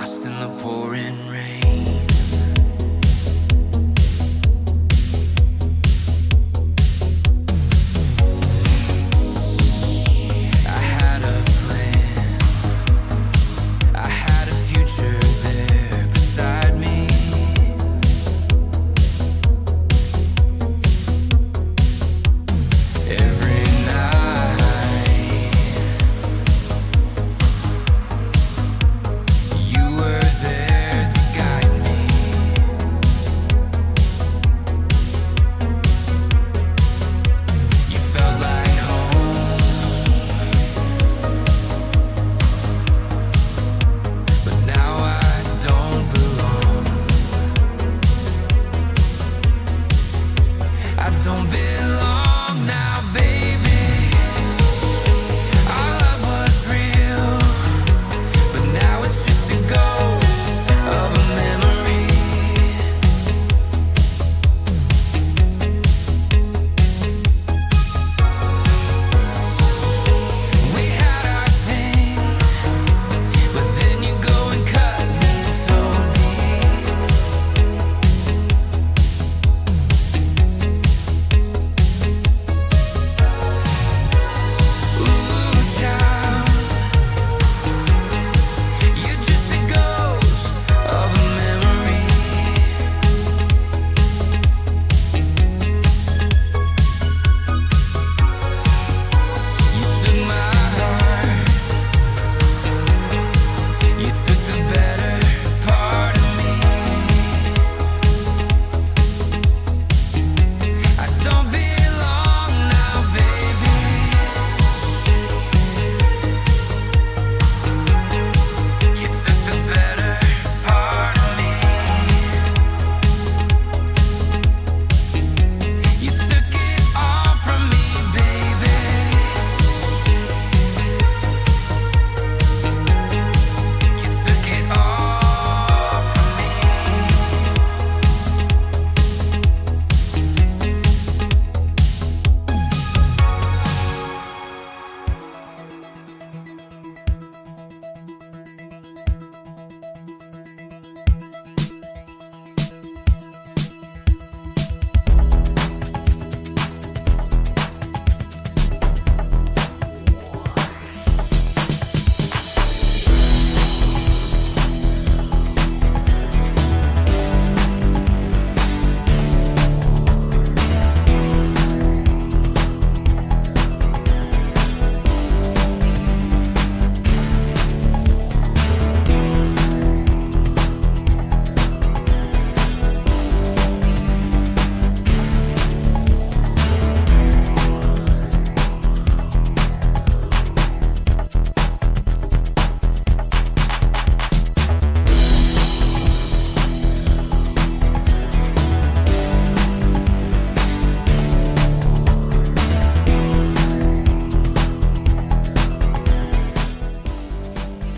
lost in the pouring rain. I had a plan, I had a future there beside me. Every night you were there to guide me. You felt like home, but now I don't belong. I don't belong now, baby. Our love was real, but now it's just a ghost of a memory. We had our thing, but then you go and cut me so deep. Ooh, child, you're just a ghost of a memory. You took my heart, you took the better part of me. I don't belong now, baby. You took the better part of me. You took it all from me, baby. You took it all from me.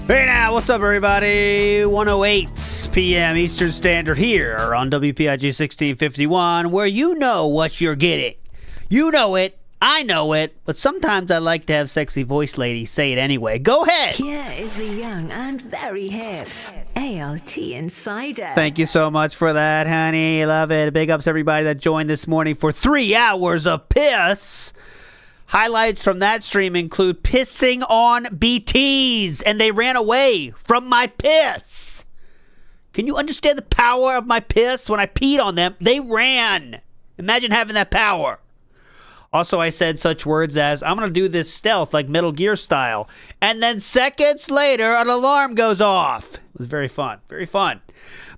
Hey now, what's up everybody? 1:08 p.m. Eastern Standard here on WPIG 1651, where you know what you're getting. You know it, I know it, but sometimes I like to have sexy voice ladies say it anyway. Go ahead! Here is the young and very hip ALT Insider. Thank you so much for that, honey. Love it. Big ups everybody that joined this morning for 3 hours of piss. Highlights from that stream include pissing on BTs, and they ran away from my piss. Can you understand the power of my piss? When I peed on them, they ran. Imagine having that power. Also, I said such words as, I'm going to do this stealth like Metal Gear style. And then seconds later, an alarm goes off. It was very fun. Very fun.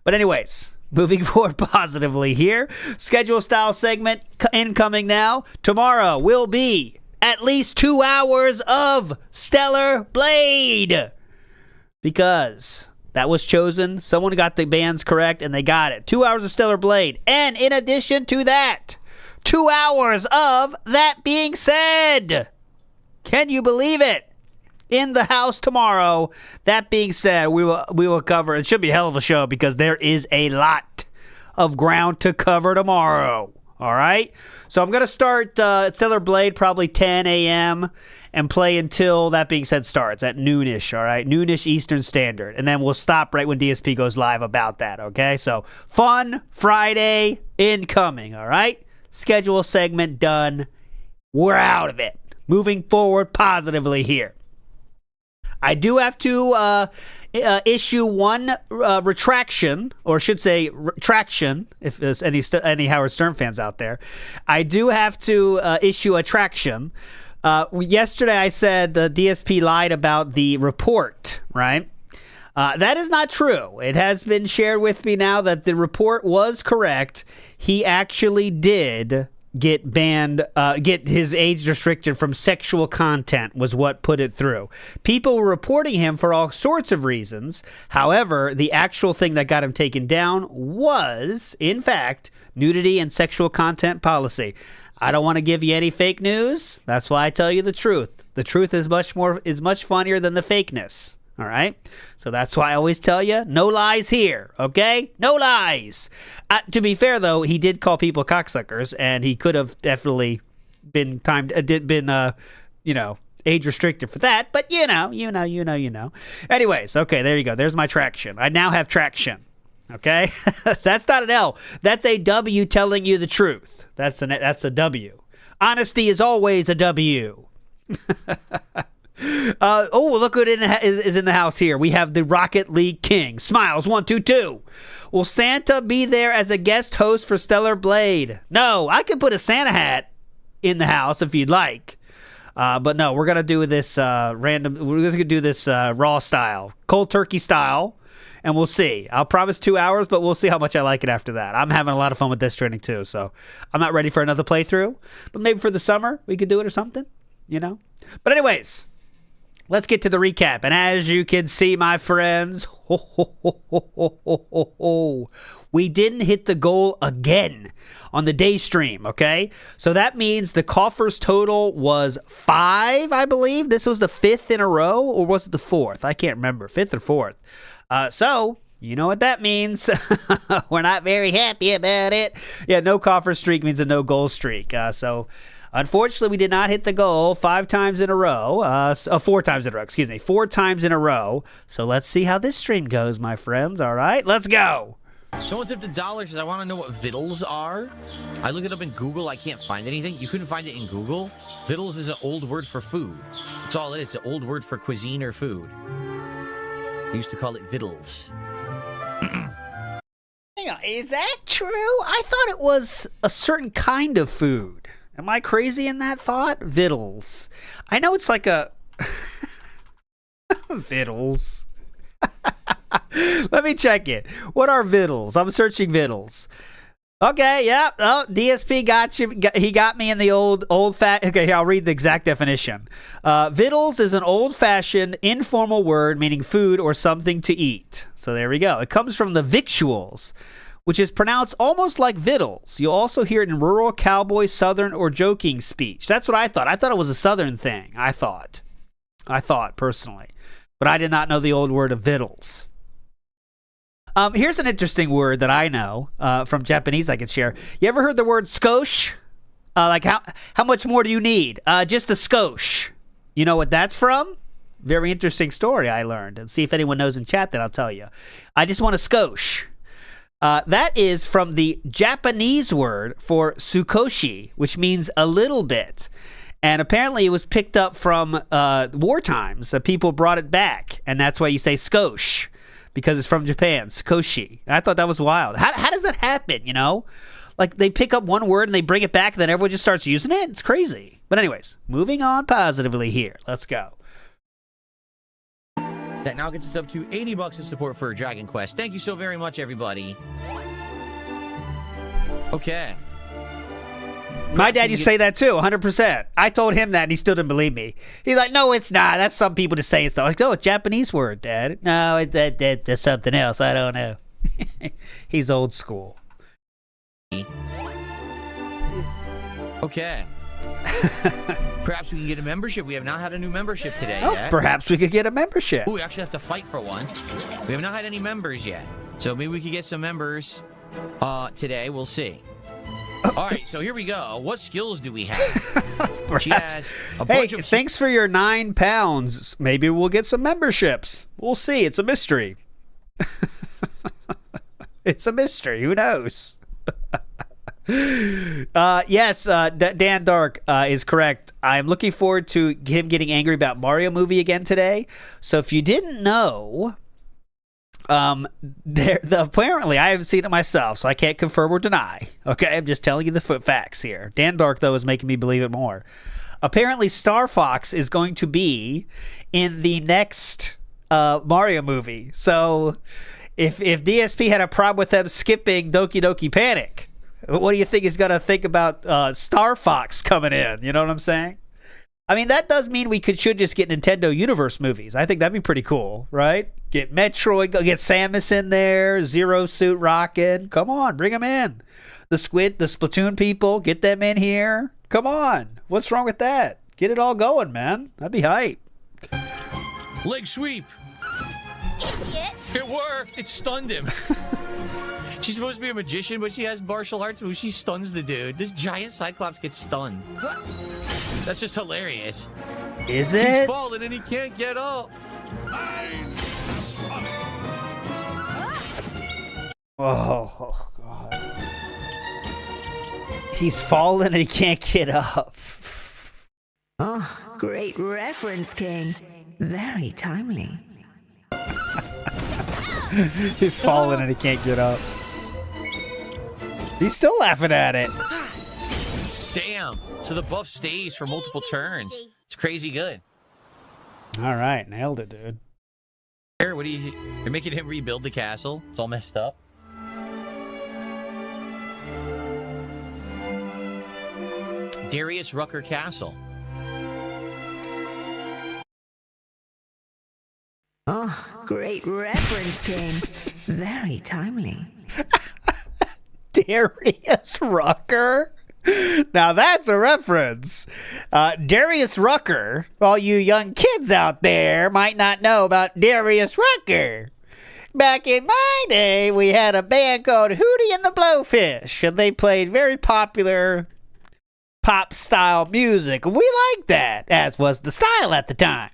But anyways, moving forward positively here. Schedule style segment incoming now. Tomorrow will be at least 2 hours of Stellar Blade. Because that was chosen. Someone got the bands correct and they got it. 2 hours of Stellar Blade. And in addition to that, 2 hours of That Being Said. Can you believe it? In the house tomorrow. That being said, we will cover. It should be a hell of a show because there is a lot of ground to cover tomorrow. All right? So I'm going to start Stellar Blade probably 10 a.m. and play until, that being said, starts at noonish, all right? Noonish Eastern Standard. And then we'll stop right when DSP goes live about that, okay? So fun Friday incoming, all right? Schedule segment done. We're out of it. Moving forward positively here. I do have to issue one retraction, or should say traction, if there's any Howard Stern fans out there. I do have to issue a traction. Yesterday I said the DSP lied about the report, right? That is not true. It has been shared with me now that the report was correct. He actually did get banned, get his age restricted from sexual content was what put it through. People were reporting him for all sorts of reasons. However, the actual thing that got him taken down was, in fact, nudity and sexual content policy. I don't want to give you any fake news. That's why I tell you the truth. The truth is much funnier than the fakeness. All right? So that's why I always tell you, no lies here, okay? No lies. To be fair, though, he did call people cocksuckers, and he could have definitely been age restricted for that, but you know. Anyways, okay, there you go. There's my traction. I now have traction, okay? That's not an L. That's a W telling you the truth. That's a W. Honesty is always a W. Look who is in the house here. We have the Rocket League King. Smiles 122. Will Santa be there as a guest host for Stellar Blade? No, I could put a Santa hat in the house if you'd like. But no, we're gonna do this We're gonna do this raw style, cold turkey style, and we'll see. I'll promise 2 hours, but we'll see how much I like it after that. I'm having a lot of fun with this training too, so I'm not ready for another playthrough. But maybe for the summer we could do it or something, you know. But anyways. Let's get to the recap. And as you can see, my friends, we didn't hit the goal again on the day stream, okay? So that means the coffers total was 5, I believe. This was the 5th in a row, or was it the 4th? I can't remember, 5th or 4th. So you know what that means. We're not very happy about it. Yeah, no coffer streak means a no goal streak. Unfortunately, we did not hit the goal 4 times in a row. 4 times in a row. So let's see how this stream goes, my friends. All right, let's go. Someone tipped $1 says, I want to know what vittles are. I looked it up in Google. I can't find anything. You couldn't find it in Google. Vittles is an old word for food. That's all it is. It's an old word for cuisine or food. We used to call it vittles. Hang on, is that true? I thought it was a certain kind of food. Am I crazy in that thought? Vittles. I know it's like a... Vittles. Let me check it. What are vittles? I'm searching vittles. Okay, yeah. Oh, DSP got you. He got me in the old fat. Okay, here, I'll read the exact definition. Vittles is an old-fashioned informal word meaning food or something to eat. So there we go. It comes from the victuals, which is pronounced almost like vittles. You'll also hear it in rural, cowboy, southern, or joking speech. That's what I thought. I thought it was a southern thing. I thought, personally. But I did not know the old word of vittles. Here's an interesting word that I know from Japanese I could share. You ever heard the word skosh? Like how much more do you need? Just a skosh. You know what that's from? Very interesting story I learned. And see if anyone knows in chat, then I'll tell you. I just want a skosh. That is from the Japanese word for sukoshi, which means a little bit. And apparently it was picked up from war times. People brought it back, and that's why you say skosh, because it's from Japan, sukoshi. And I thought that was wild. How does that happen, you know? Like, they pick up one word and they bring it back, and then everyone just starts using it? It's crazy. But anyways, moving on positively here. Let's go. That now gets us up to $80 in support for Dragon Quest. Thank you so very much, everybody. Okay. My dad used to say that too, 100%. I told him that and he still didn't believe me. He's like, no, it's not. That's some people just saying stuff. I was like, oh, it's a Japanese word, Dad. No, that's something else. I don't know. He's old school. Okay. Perhaps we can get a membership. We have not had a new membership today yet. Perhaps we could get a membership. Ooh, we actually have to fight for one. We have not had any members yet. So maybe we could get some members today. We'll see. All right, so here we go. What skills do we have? She Perhaps. has a Hey, bunch of... thanks for your £9. Maybe we'll get some memberships. We'll see. It's a mystery. It's a mystery. Who knows? Yes, Dan Dark is correct. I'm looking forward to him getting angry about Mario movie again today. So if you didn't know, apparently I haven't seen it myself, so I can't confirm or deny. Okay, I'm just telling you the facts here. Dan Dark, though, is making me believe it more. Apparently, Star Fox is going to be in the next Mario movie. So if DSP had a problem with them skipping Doki Doki Panic, what do you think he's going to think about Star Fox coming in? You know what I'm saying? I mean, that does mean we should just get Nintendo Universe movies. I think that'd be pretty cool, right? Get Metroid, get Samus in there, Zero Suit rockin'. Come on, bring them in. The Splatoon people, get them in here. Come on. What's wrong with that? Get it all going, man. That'd be hype. Leg sweep. Idiot! It worked. It stunned him. She's supposed to be a magician, but she has martial arts moves. She stuns the dude. This giant Cyclops gets stunned. That's just hilarious. Is He's it? falling and he can't get up. Oh, God. He's fallen and he can't get up. Oh, great reference, King. Very timely. He's fallen and he can't get up. He's still laughing at it. Damn. So the buff stays for multiple turns. It's crazy good. All right, nailed it, dude. Here, what do you... You're making him rebuild the castle. It's all messed up. Darius Rucker Castle. Oh, great reference, King. Very timely. Darius Rucker? Now that's a reference. Darius Rucker, all you young kids out there might not know about Darius Rucker. Back in my day, we had a band called Hootie and the Blowfish, and they played very popular pop-style music. We liked that, as was the style at the time.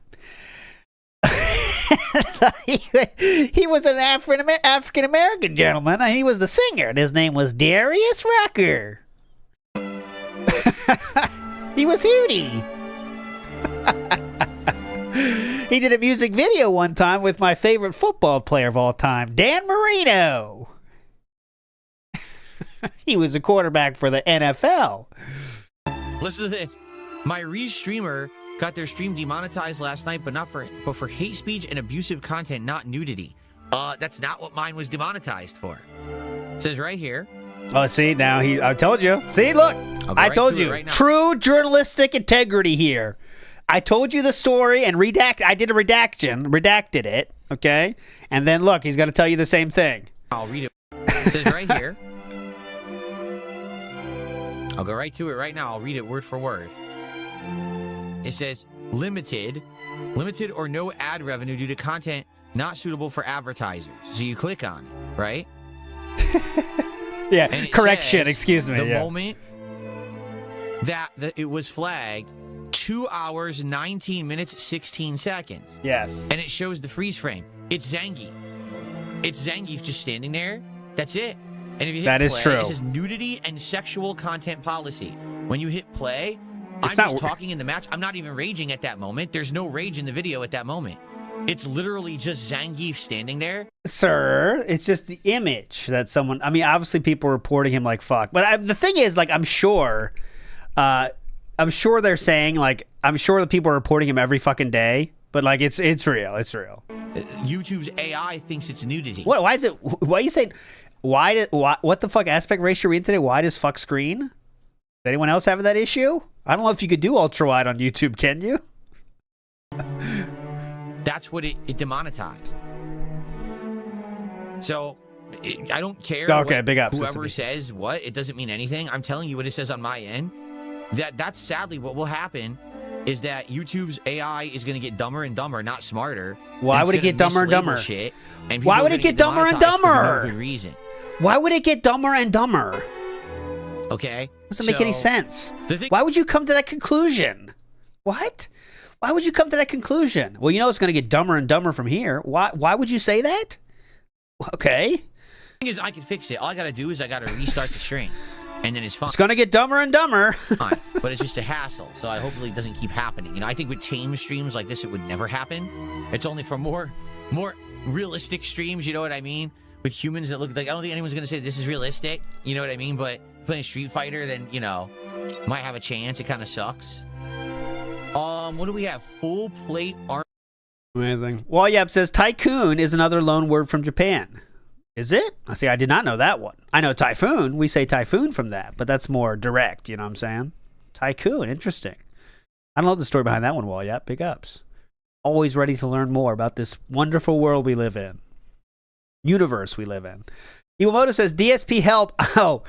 He was an African-American gentleman, and he was the singer, and his name was Darius Rucker. He was Hootie. He did a music video one time with my favorite football player of all time, Dan Marino. He was a quarterback for the NFL. Listen to this. My REEStreamer got their stream demonetized last night, but for hate speech and abusive content, not nudity. That's not what mine was demonetized for. It says right here. Oh, see, now I told you. See, look, I told you. Right True journalistic integrity here. I told you the story and I did a redacted it, okay? And then look, he's going to tell you the same thing. I'll read it. It says right here. I'll go right to it right now. I'll read it word for word. It says limited or no ad revenue due to content not suitable for advertisers. So you click on it, right? Yeah, And it correction, says excuse me. The yeah. moment that it was flagged, 2 hours, 19 minutes, 16 seconds. Yes. And it shows the freeze frame. It's Zangief. It's Zangief just standing there. That's it. And if you hit That is play, true. it says nudity and sexual content policy. When you hit play, It's I'm not just talking in the match. I'm not even raging at that moment. There's no rage in the video at that moment. It's literally just Zangief standing there. Sir, it's just the image that someone... I mean, obviously people are reporting him like fuck. But the thing is, like, I'm sure they're saying, like, I'm sure that people are reporting him every fucking day. But, like, it's real. It's real. YouTube's AI thinks it's nudity. What? Why is it... Why are you saying... What the fuck aspect ratio are we in today? Why does fuck screen? Does anyone else have that issue? I don't know if you could do ultra wide on YouTube, can you? That's what it demonetized. So I don't care. Okay, what big ups. Whoever says what, it doesn't mean anything. I'm telling you what it says on my end. That's sadly what will happen is that YouTube's AI is going to get dumber and dumber, not smarter. Why would it get dumber and dumber? Shit, and Why would it get dumber and demonetized for dumber? no good reason. Why would it get dumber and dumber? Okay? Doesn't make any So, sense. the thing- Why would you come to that conclusion? What? Why would you come to that conclusion? Well, you know it's going to get dumber and dumber from here. Why would you say that? Okay. The thing is, I can fix it. All I gotta do is I gotta restart the stream, and then it's fine. It's going to get dumber and dumber. But it's just a hassle, so I hopefully it doesn't keep happening. You know, I think with tame streams like this, it would never happen. It's only for more realistic streams, you know what I mean? With humans that look like, I don't think anyone's gonna say this is realistic, you know what I mean? But playing Street Fighter, then, you know, might have a chance. It kind of sucks. What do we have? Full plate arm. Amazing. Walyap says tycoon is another loan word from Japan. Is it? I see. I did not know that one. I know typhoon. We say typhoon from that, but that's more direct. You know what I'm saying? Tycoon. Interesting. I don't know the story behind that one, Walyap. Big ups. Always ready to learn more about this wonderful world we live in. Universe we live in. Iwamoto says, DSP help. Oh,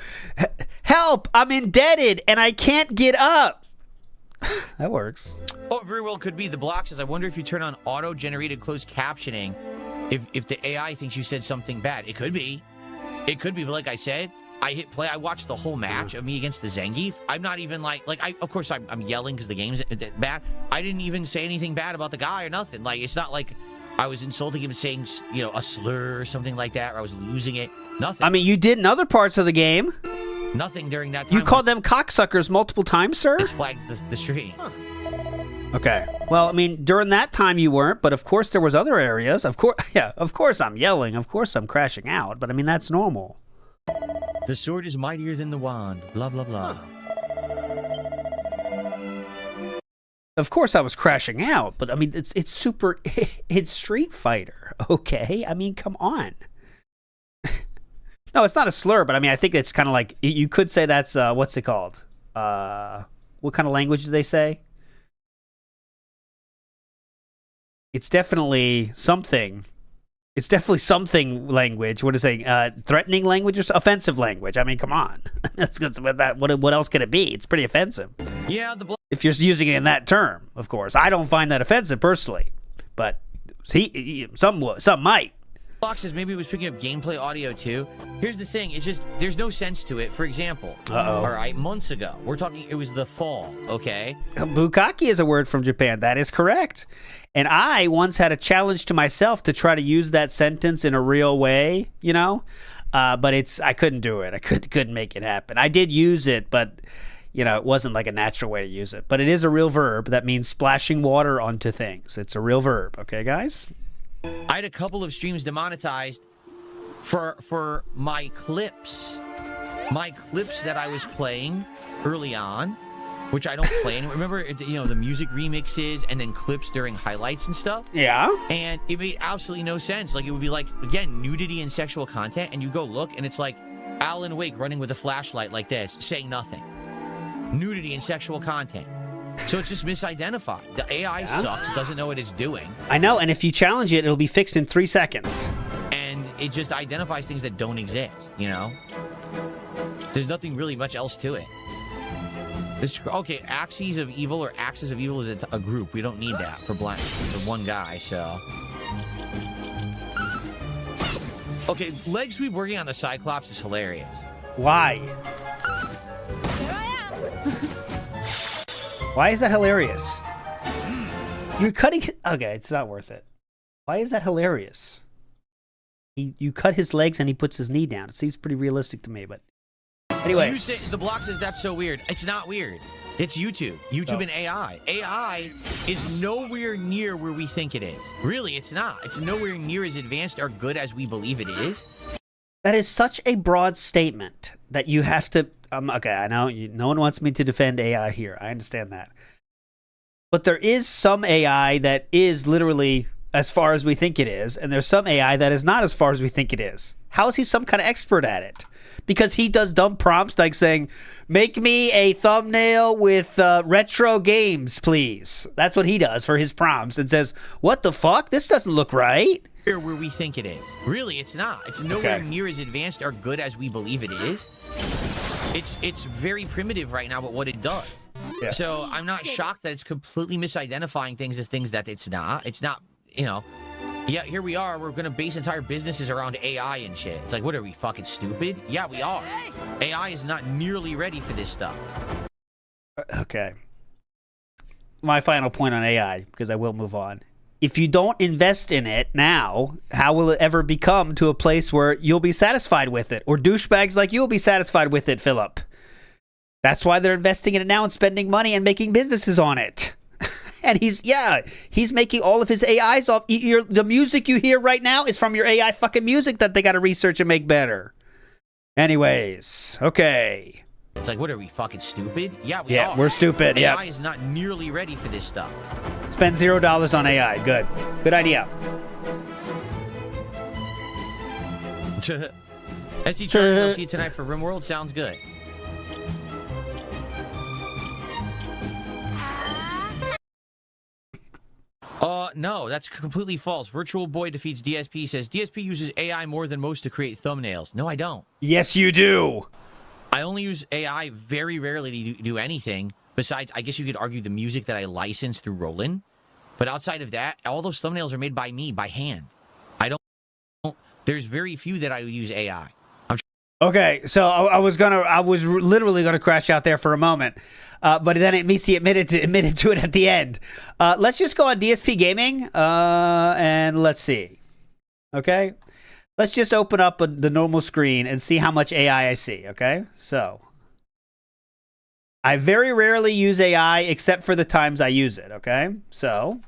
help. I'm indebted and I can't get up. That works. Oh, it very well could be. The block says, I wonder if you turn on auto-generated closed captioning, if the AI thinks you said something bad. It could be. It could be, but like I said, I hit play. I watched the whole match of me against the Zangief. I'm not even of course I'm yelling because the game's bad. I didn't even say anything bad about the guy or nothing. Like, it's not like I was insulting him, saying, you know, a slur or something like that, or I was losing it. Nothing. I mean, you did in other parts of the game. Nothing during that time. You called them cocksuckers multiple times, sir? It's flagged the stream. Okay. Well, I mean, during that time you weren't, but of course there was other areas. Of course, yeah, of course I'm yelling. Of course I'm crashing out, but I mean, that's normal. The sword is mightier than the wand. Blah, blah, blah. Of course I was crashing out, but I mean, it's super, it's Street Fighter, okay? I mean, come on. No, it's not a slur, but I mean, I think it's kind of like, you could say that's, what's it called? What kind of language do they say? It's definitely something. It's definitely something language. What is it? Threatening language or offensive language? I mean, come on. That's what else could it be? It's pretty offensive. Yeah, if you're using it in that term, of course. I don't find that offensive personally, but some might. Block says maybe it was picking up gameplay audio too. Here's the thing, it's just, there's no sense to it. For example, all right, months ago, we're talking, it was the fall, okay? Bukkake is a word from Japan. That is correct. And I once had a challenge to myself to try to use that sentence in a real way, you know? But I couldn't do it. I couldn't make it happen. I did use it, but, you know, it wasn't like a natural way to use it. But it is a real verb that means splashing water onto things. It's a real verb, okay, guys? I had a couple of streams demonetized for my clips that I was playing early on, which I don't play anymore. Remember, you know, the music remixes and then clips during highlights and stuff? Yeah. And it made absolutely no sense. Like, it would be like, again, nudity and sexual content, and you go look, and it's like Alan Wake running with a flashlight like this, saying nothing. Nudity and sexual content. So it's just misidentified. The AI sucks, doesn't know what it's doing. I know, and if you challenge it, it'll be fixed in 3 seconds. And it just identifies things that don't exist, you know? There's nothing really much else to it. Okay, Axes of Evil or Axes of Evil is a group. We don't need that for one guy, so... Okay, leg sweep working on the Cyclops is hilarious. Why? Here I am. Why is that hilarious? You're cutting... Okay, it's not worth it. Why is that hilarious? You cut his legs and he puts his knee down. It seems pretty realistic to me, but... Anyway. So the block says that's so weird. It's not weird. It's YouTube. YouTube and AI. AI is nowhere near where we think it is. Really, it's not. It's nowhere near as advanced or good as we believe it is. That is such a broad statement that you have to... okay, I know no one wants me to defend AI here. I understand that. But there is some AI that is literally as far as we think it is, and there's some AI that is not as far as we think it is. How is he some kind of expert at it? Because he does dumb prompts like saying, make me a thumbnail with retro games, please. That's what he does for his prompts and says, what the fuck? This doesn't look right. Where we think it is. Really, it's not. It's nowhere near as advanced or good as we believe it is. It's very primitive right now, but what it does. Yeah. So I'm not shocked that it's completely misidentifying things as things that it's not. It's not, you know, Yeah, here we are. We're gonna base entire businesses around AI and shit. It's like, what are we, fucking stupid? Yeah, we are. AI is not nearly ready for this stuff. Okay. My final point on AI, because I will move on. If you don't invest in it now, how will it ever become to a place where you'll be satisfied with it? Or douchebags like you will be satisfied with it, Philip? That's why they're investing in it now and spending money and making businesses on it. And he's making all of his AIs off. The music you hear right now is from your AI fucking music that they got to research and make better. Anyways, okay. It's like, what are we, fucking stupid? Yeah, we are. We're stupid. AI is not nearly ready for this stuff. Spend $0 on AI. Good idea. SD Charlie, I'll see you tonight for RimWorld. Sounds good. No, that's completely false. Virtual Boy defeats DSP says DSP uses AI more than most to create thumbnails. No, I don't. Yes, you do. I only use AI very rarely to do anything. Besides, I guess you could argue the music that I license through Roland. But outside of that, all those thumbnails are made by me, by hand. There's very few that I would use AI. Okay, so I was literally gonna crash out there for a moment, but then Misi admitted to it at the end. Let's just go on DSP Gaming, and let's see. Okay, let's just open up the normal screen and see how much AI I see. Okay, so I very rarely use AI except for the times I use it. Okay, so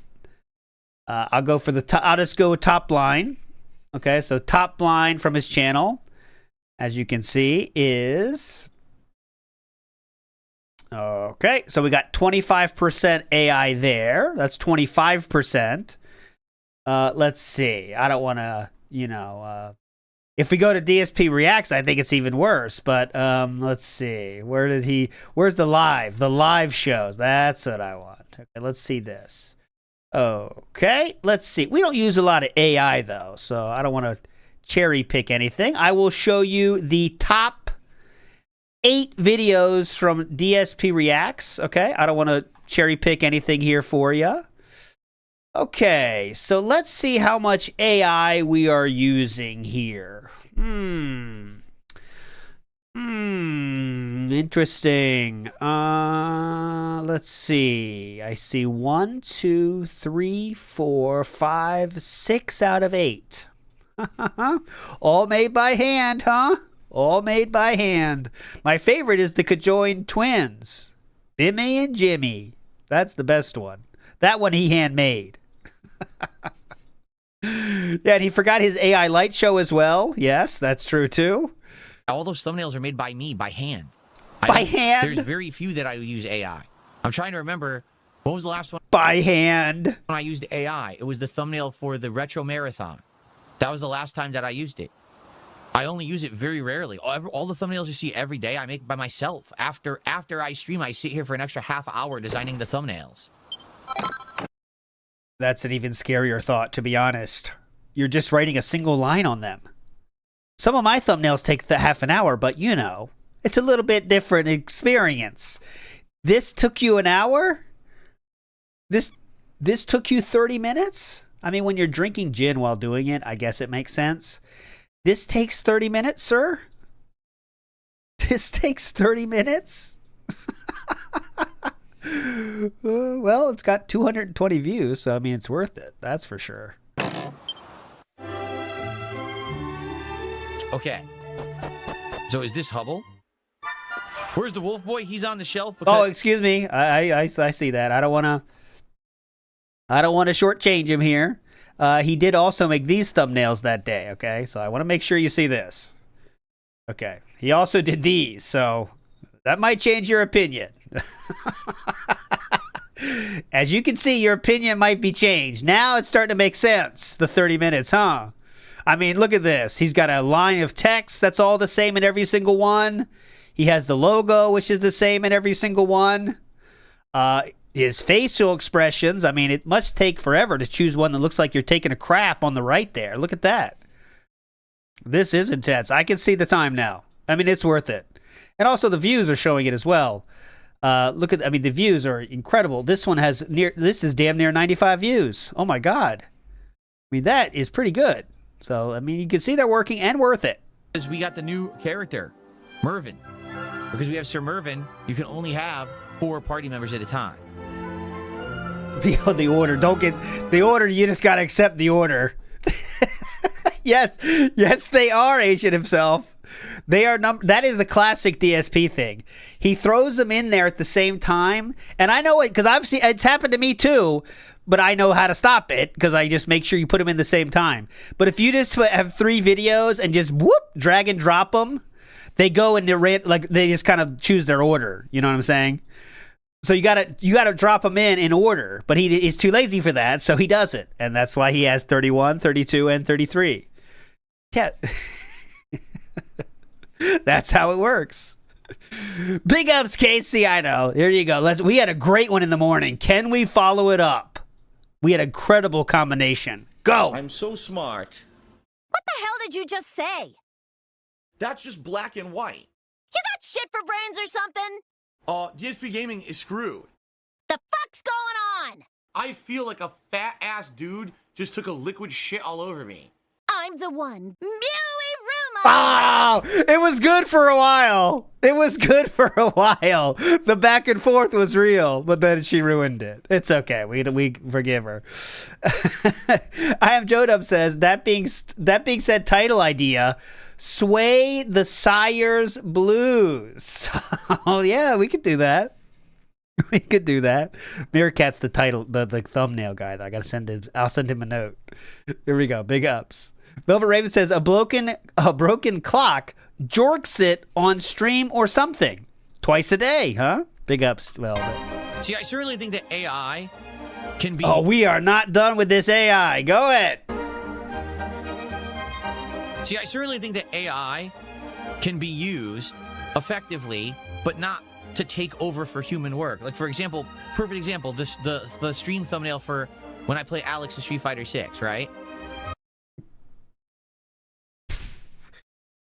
I'll go for I'll just go with top line. Okay, so top line from his channel, as you can see, is... Okay, so we got 25% AI there. That's 25%. Let's see. I don't want to, if we go to DSP Reacts, I think it's even worse. But let's see. Where's the live? The live shows. That's what I want. Okay, let's see this. Okay, let's see. We don't use a lot of AI, though, so I don't want to cherry pick anything. I will show you the top 8 videos from DSP Reacts. Okay, I don't want to cherry pick anything here for you. Okay, so let's see how much AI we are using here. Interesting. Let's see. I see 1, 2, 3, 4, 5, 6 out of 8. All made by hand, huh? All made by hand. My favorite is the conjoined twins, Bimmy and Jimmy. That's the best one. That one he handmade. Yeah, and he forgot his AI light show as well. Yes, that's true too. All those thumbnails are made by me, by hand. By hand? There's very few that I would use AI. I'm trying to remember, what was the last one? By hand. When I used AI, it was the thumbnail for the Retro Marathon. That was the last time that I used it. I only use it very rarely. All the thumbnails you see every day, I make by myself. After I stream, I sit here for an extra half hour designing the thumbnails. That's an even scarier thought, to be honest. You're just writing a single line on them. Some of my thumbnails take half an hour, but it's a little bit different experience. This took you an hour? This took you 30 minutes? I mean, when you're drinking gin while doing it, I guess it makes sense. This takes 30 minutes, sir? This takes 30 minutes? Well, it's got 220 views, so I mean, it's worth it. That's for sure. Okay. So is this Hubble? Where's the Wolf Boy? He's on the shelf. Oh, excuse me. I see that. I don't want to shortchange him here. He did also make these thumbnails that day. Okay, so I want to make sure you see this. Okay, he also did these, so that might change your opinion. As you can see, your opinion might be changed. Now it's starting to make sense. The 30 minutes, huh? I mean, look at this. He's got a line of text that's all the same in every single one. He has the logo, which is the same in every single one. His facial expressions, I mean, it must take forever to choose one that looks like you're taking a crap on the right there. Look at that. This is intense. I can see the time now. I mean, it's worth it. And also the views are showing it as well. The views are incredible. This one this is damn near 95 views. Oh my God. mean, that is pretty good. So, I mean, you can see they're working and worth it. Because we got the new character, Mervin. Because we have Sir Mervin, you can only have 4 party members at a time. The order. Don't get the order. You just got to accept the order. Yes, they are Asian himself. They are that is a classic DSP thing. He throws them in there at the same time, and I know it because I've seen it's happened to me too. But I know how to stop it because I just make sure you put them in the same time. But if you just have 3 videos and just drag and drop them, they go and they just kind of choose their order. You know what I'm saying? So you gotta drop them in order. But he is too lazy for that, so he doesn't, and that's why he has 31, 32, and 33. Yeah. That's how it works. Big ups, Casey. I know. Here you go. We had a great one in the morning. Can we follow it up? We had a credible combination. Go. I'm so smart. What the hell did you just say? That's just black and white. You got shit for brains or something? DSP Gaming is screwed. The fuck's going on? I feel like a fat-ass dude just took a liquid shit all over me. I'm the one. Mewy Ruma. Oh, it was good for a while. The back and forth was real, but then she ruined it. It's okay. We forgive her. I am Jodub says that being said, title idea, Sway the Sire's Blues. Oh yeah, we could do that. Meerkat's the title, the thumbnail guy. I gotta send him. I'll send him a note. Here we go. Big ups. Velvet Raven says a broken clock jorks it on stream or something twice a day, huh? Big ups, Velvet. See, I certainly think that AI can be... Oh, we are not done with this AI. Go ahead. See, I certainly think that AI can be used effectively, but not to take over for human work. Like, for example, perfect example, the stream thumbnail for when I play Alex in Street Fighter 6, right?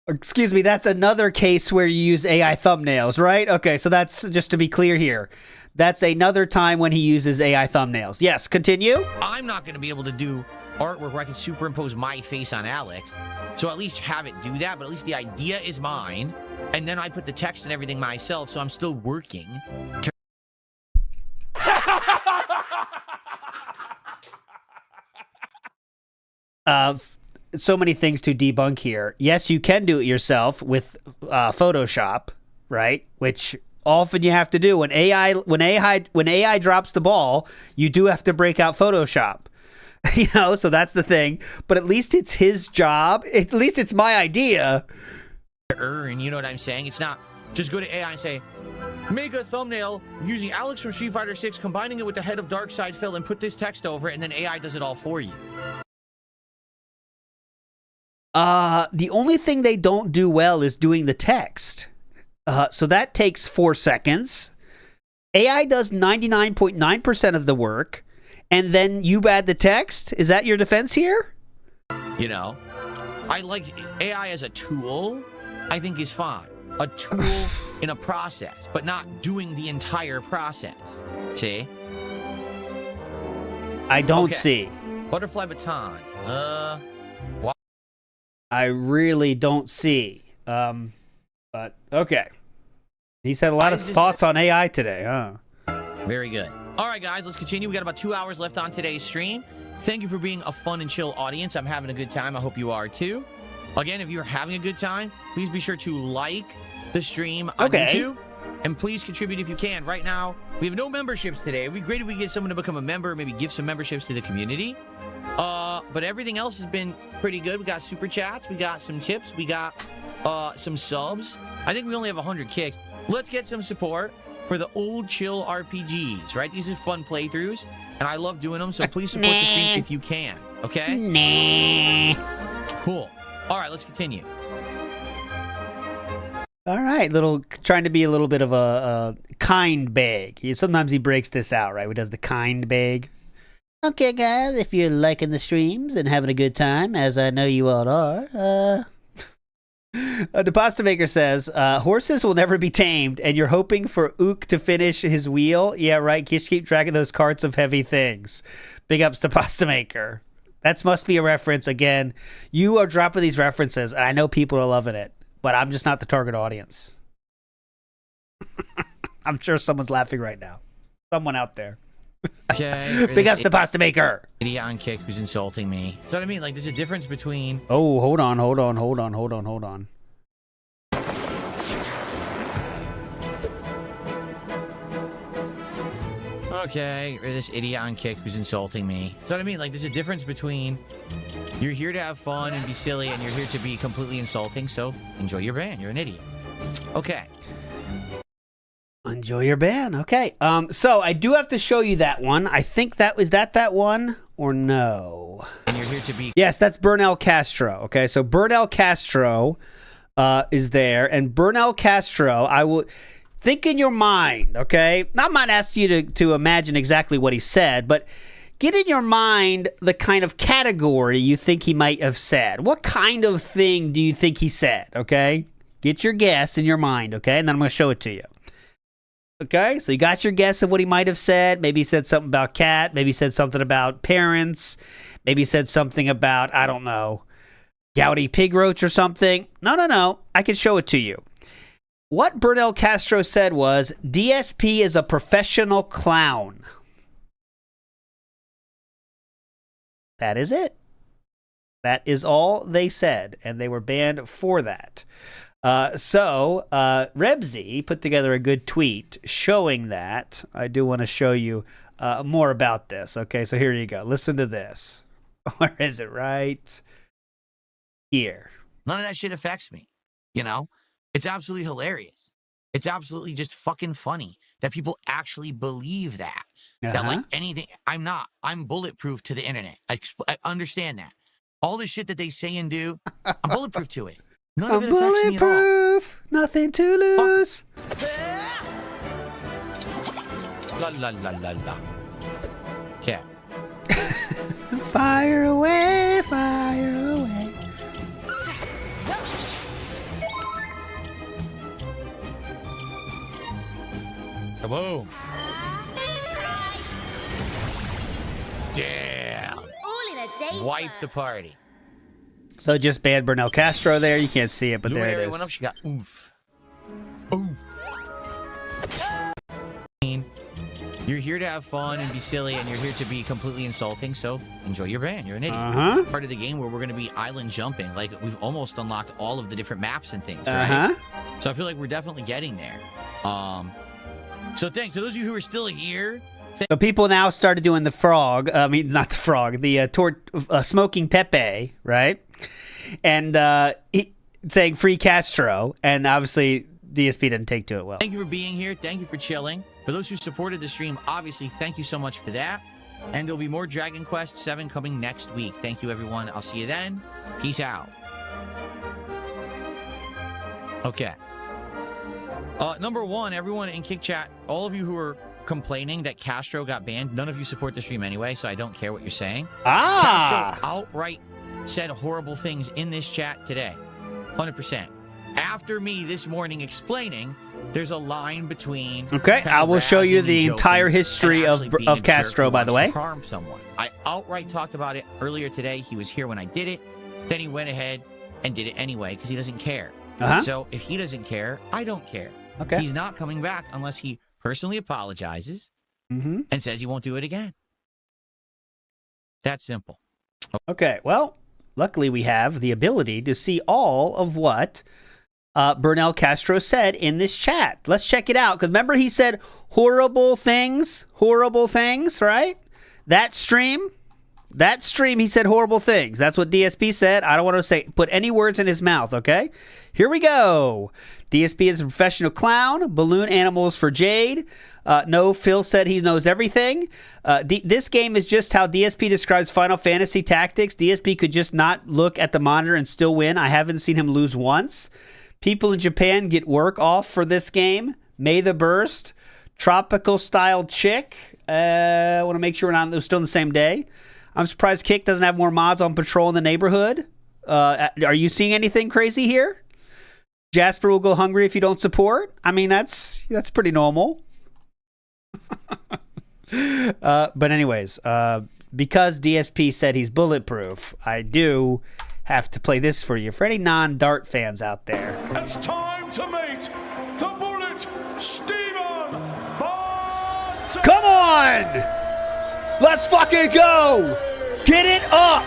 Excuse me, that's another case where you use AI thumbnails, right? Okay, so that's just to be clear here. That's another time when he uses AI thumbnails. Yes, continue. I'm not going to be able to do artwork where I can superimpose my face on Alex. So at least have it do that, but at least the idea is mine. And then I put the text and everything myself, so I'm still working to... So many things to debunk here. Yes, you can do it yourself with Photoshop, right? Which often you have to do when AI drops the ball. You do have to break out Photoshop, you know. So that's the thing. But at least it's his job. At least it's my idea. Earn, you know what I'm saying? It's not just go to AI and say, make a thumbnail using Alex from Street Fighter 6, combining it with the head of Darkside Phil, and put this text over it, and then AI does it all for you. The only thing they don't do well is doing the text. So that takes 4 seconds. AI does 99.9% of the work, and then you add the text? Is that your defense here? You know, I like AI as a tool, I think is fine. A tool in a process, but not doing the entire process. See? I don't Okay. see. Butterfly baton. I really don't see. But okay. He's had a lot of thoughts on AI today, huh? Very good. All right, guys, let's continue. We got about 2 hours left on today's stream. Thank you for being a fun and chill audience. I'm having a good time. I hope you are too. Again, if you're having a good time, please be sure to like the stream on YouTube. And please contribute if you can. Right now, we have no memberships today. It'd be great if we get someone to become a member, maybe give some memberships to the community. But everything else has been pretty good. We got super chats, we got some tips, we got some subs. I think we only have 100 kicks. Let's get some support for the old chill RPGs, right? These are fun playthroughs, and I love doing them, so please support the stream if you can, okay? Cool. All right, let's continue. All right, trying to be a little bit of a kind bag. Sometimes he breaks this out, right? He does the kind bag. Okay, guys, if you're liking the streams and having a good time, as I know you all are, the pasta maker says, horses will never be tamed, and you're hoping for Ook to finish his wheel? Yeah, right. Just keep track of those carts of heavy things. Big ups to pasta maker. That must be a reference. Again, you are dropping these references, and I know people are loving it, but I'm just not the target audience. I'm sure someone's laughing right now. Someone out there. Okay. Big ups to Pasta Maker. Idiot on kick who's insulting me. So what I mean, like, there's a difference between. Oh, hold on. Okay, or this idiot on kick who's insulting me. So what I mean, like, there's a difference between you're here to have fun and be silly, and you're here to be completely insulting. So enjoy your ban. You're an idiot. Okay. Enjoy your ban. Okay. So I do have to show you that one. I think that was that one or no? And you're here to be. Yes, that's Burnell Castro. Okay, so Burnell Castro is there, and Burnell Castro, I will think in your mind. Okay, I'm not asking you to imagine exactly what he said, but get in your mind the kind of category you think he might have said. What kind of thing do you think he said? Okay, get your guess in your mind. Okay, and then I'm going to show it to you. Okay, so you got your guess of what he might have said. Maybe he said something about cat. Maybe he said something about parents. Maybe he said something about, I don't know, gouty pig roach or something. No. I can show it to you. What Burnell Castro said was, DSP is a professional clown. That is it. That is all they said, and they were banned for that. So Rebsy put together a good tweet showing that. I do want to show you more about this. Okay, so here you go. Listen to this. Where is it? Right here. None of that shit affects me. You know? It's absolutely hilarious. It's absolutely just fucking funny that people actually believe that. That, like, anything. I'm bulletproof to the internet. I understand that. All the shit that they say and do, I'm bulletproof to it. None of it affects me at all. Bulletproof, nothing to lose. La la la la la. Yeah. Fire away, fire away. Kaboom. Damn. All in a day's Wipe work. the party. So just banned Burnell Castro there. You can't see it, but there it Luminary is. went up, she got oof. Oof. You're here to have fun and be silly, and you're here to be completely insulting, so enjoy your ban. You're an idiot. Part of the game where we're going to be island jumping. Like, we've almost unlocked all of the different maps and things, right? So I feel like we're definitely getting there. So thanks. So those of you who are still here, So people now started doing the frog. I mean, not the frog. The smoking Pepe, right? And saying free Castro. And obviously, DSP didn't take to it well. thank you for being here. Thank you for chilling. For those who supported the stream, obviously, thank you so much for that. And there'll be more Dragon Quest 7 coming next week. Thank you, everyone. I'll see you then. Peace out. Okay. Number one, everyone in Kick Chat, all of you who are complaining that Castro got banned, none of you support the stream anyway, so I don't care what you're saying. Castro outright said horrible things in this chat today. 100%. After me this morning explaining there's a line between. Okay, I will show you the entire history of Castro, by the way. Harm someone. I outright talked about it earlier today. He was here when I did it. Then he went ahead and did it anyway because he doesn't care. So if he doesn't care, I don't care. Okay. He's not coming back unless he personally apologizes and says he won't do it again. That simple. Okay, well, luckily we have the ability to see all of what Burnell Castro said in this chat. Let's check it out, because remember he said horrible things, right? That stream he said horrible things. That's what DSP said. I don't want to put any words in his mouth, okay? Here we go. DSP is a professional clown. Balloon animals for Jade. No, Phil said he knows everything. This game is just how DSP describes Final Fantasy Tactics. DSP could just not look at the monitor and still win. I haven't seen him lose once. People in Japan get work off for this game. May the Burst. Tropical style chick. I want to make sure we're still on the same day. I'm surprised Kick doesn't have more mods on patrol in the neighborhood. Are you seeing anything crazy here? Jasper will go hungry if you don't support. I mean, that's pretty normal. But anyways, because DSP said he's bulletproof, I do have to play this for you. For any non-Dart fans out there. It's time to meet the Bullet Steven Barton. Come on! Let's fucking go! Get it up!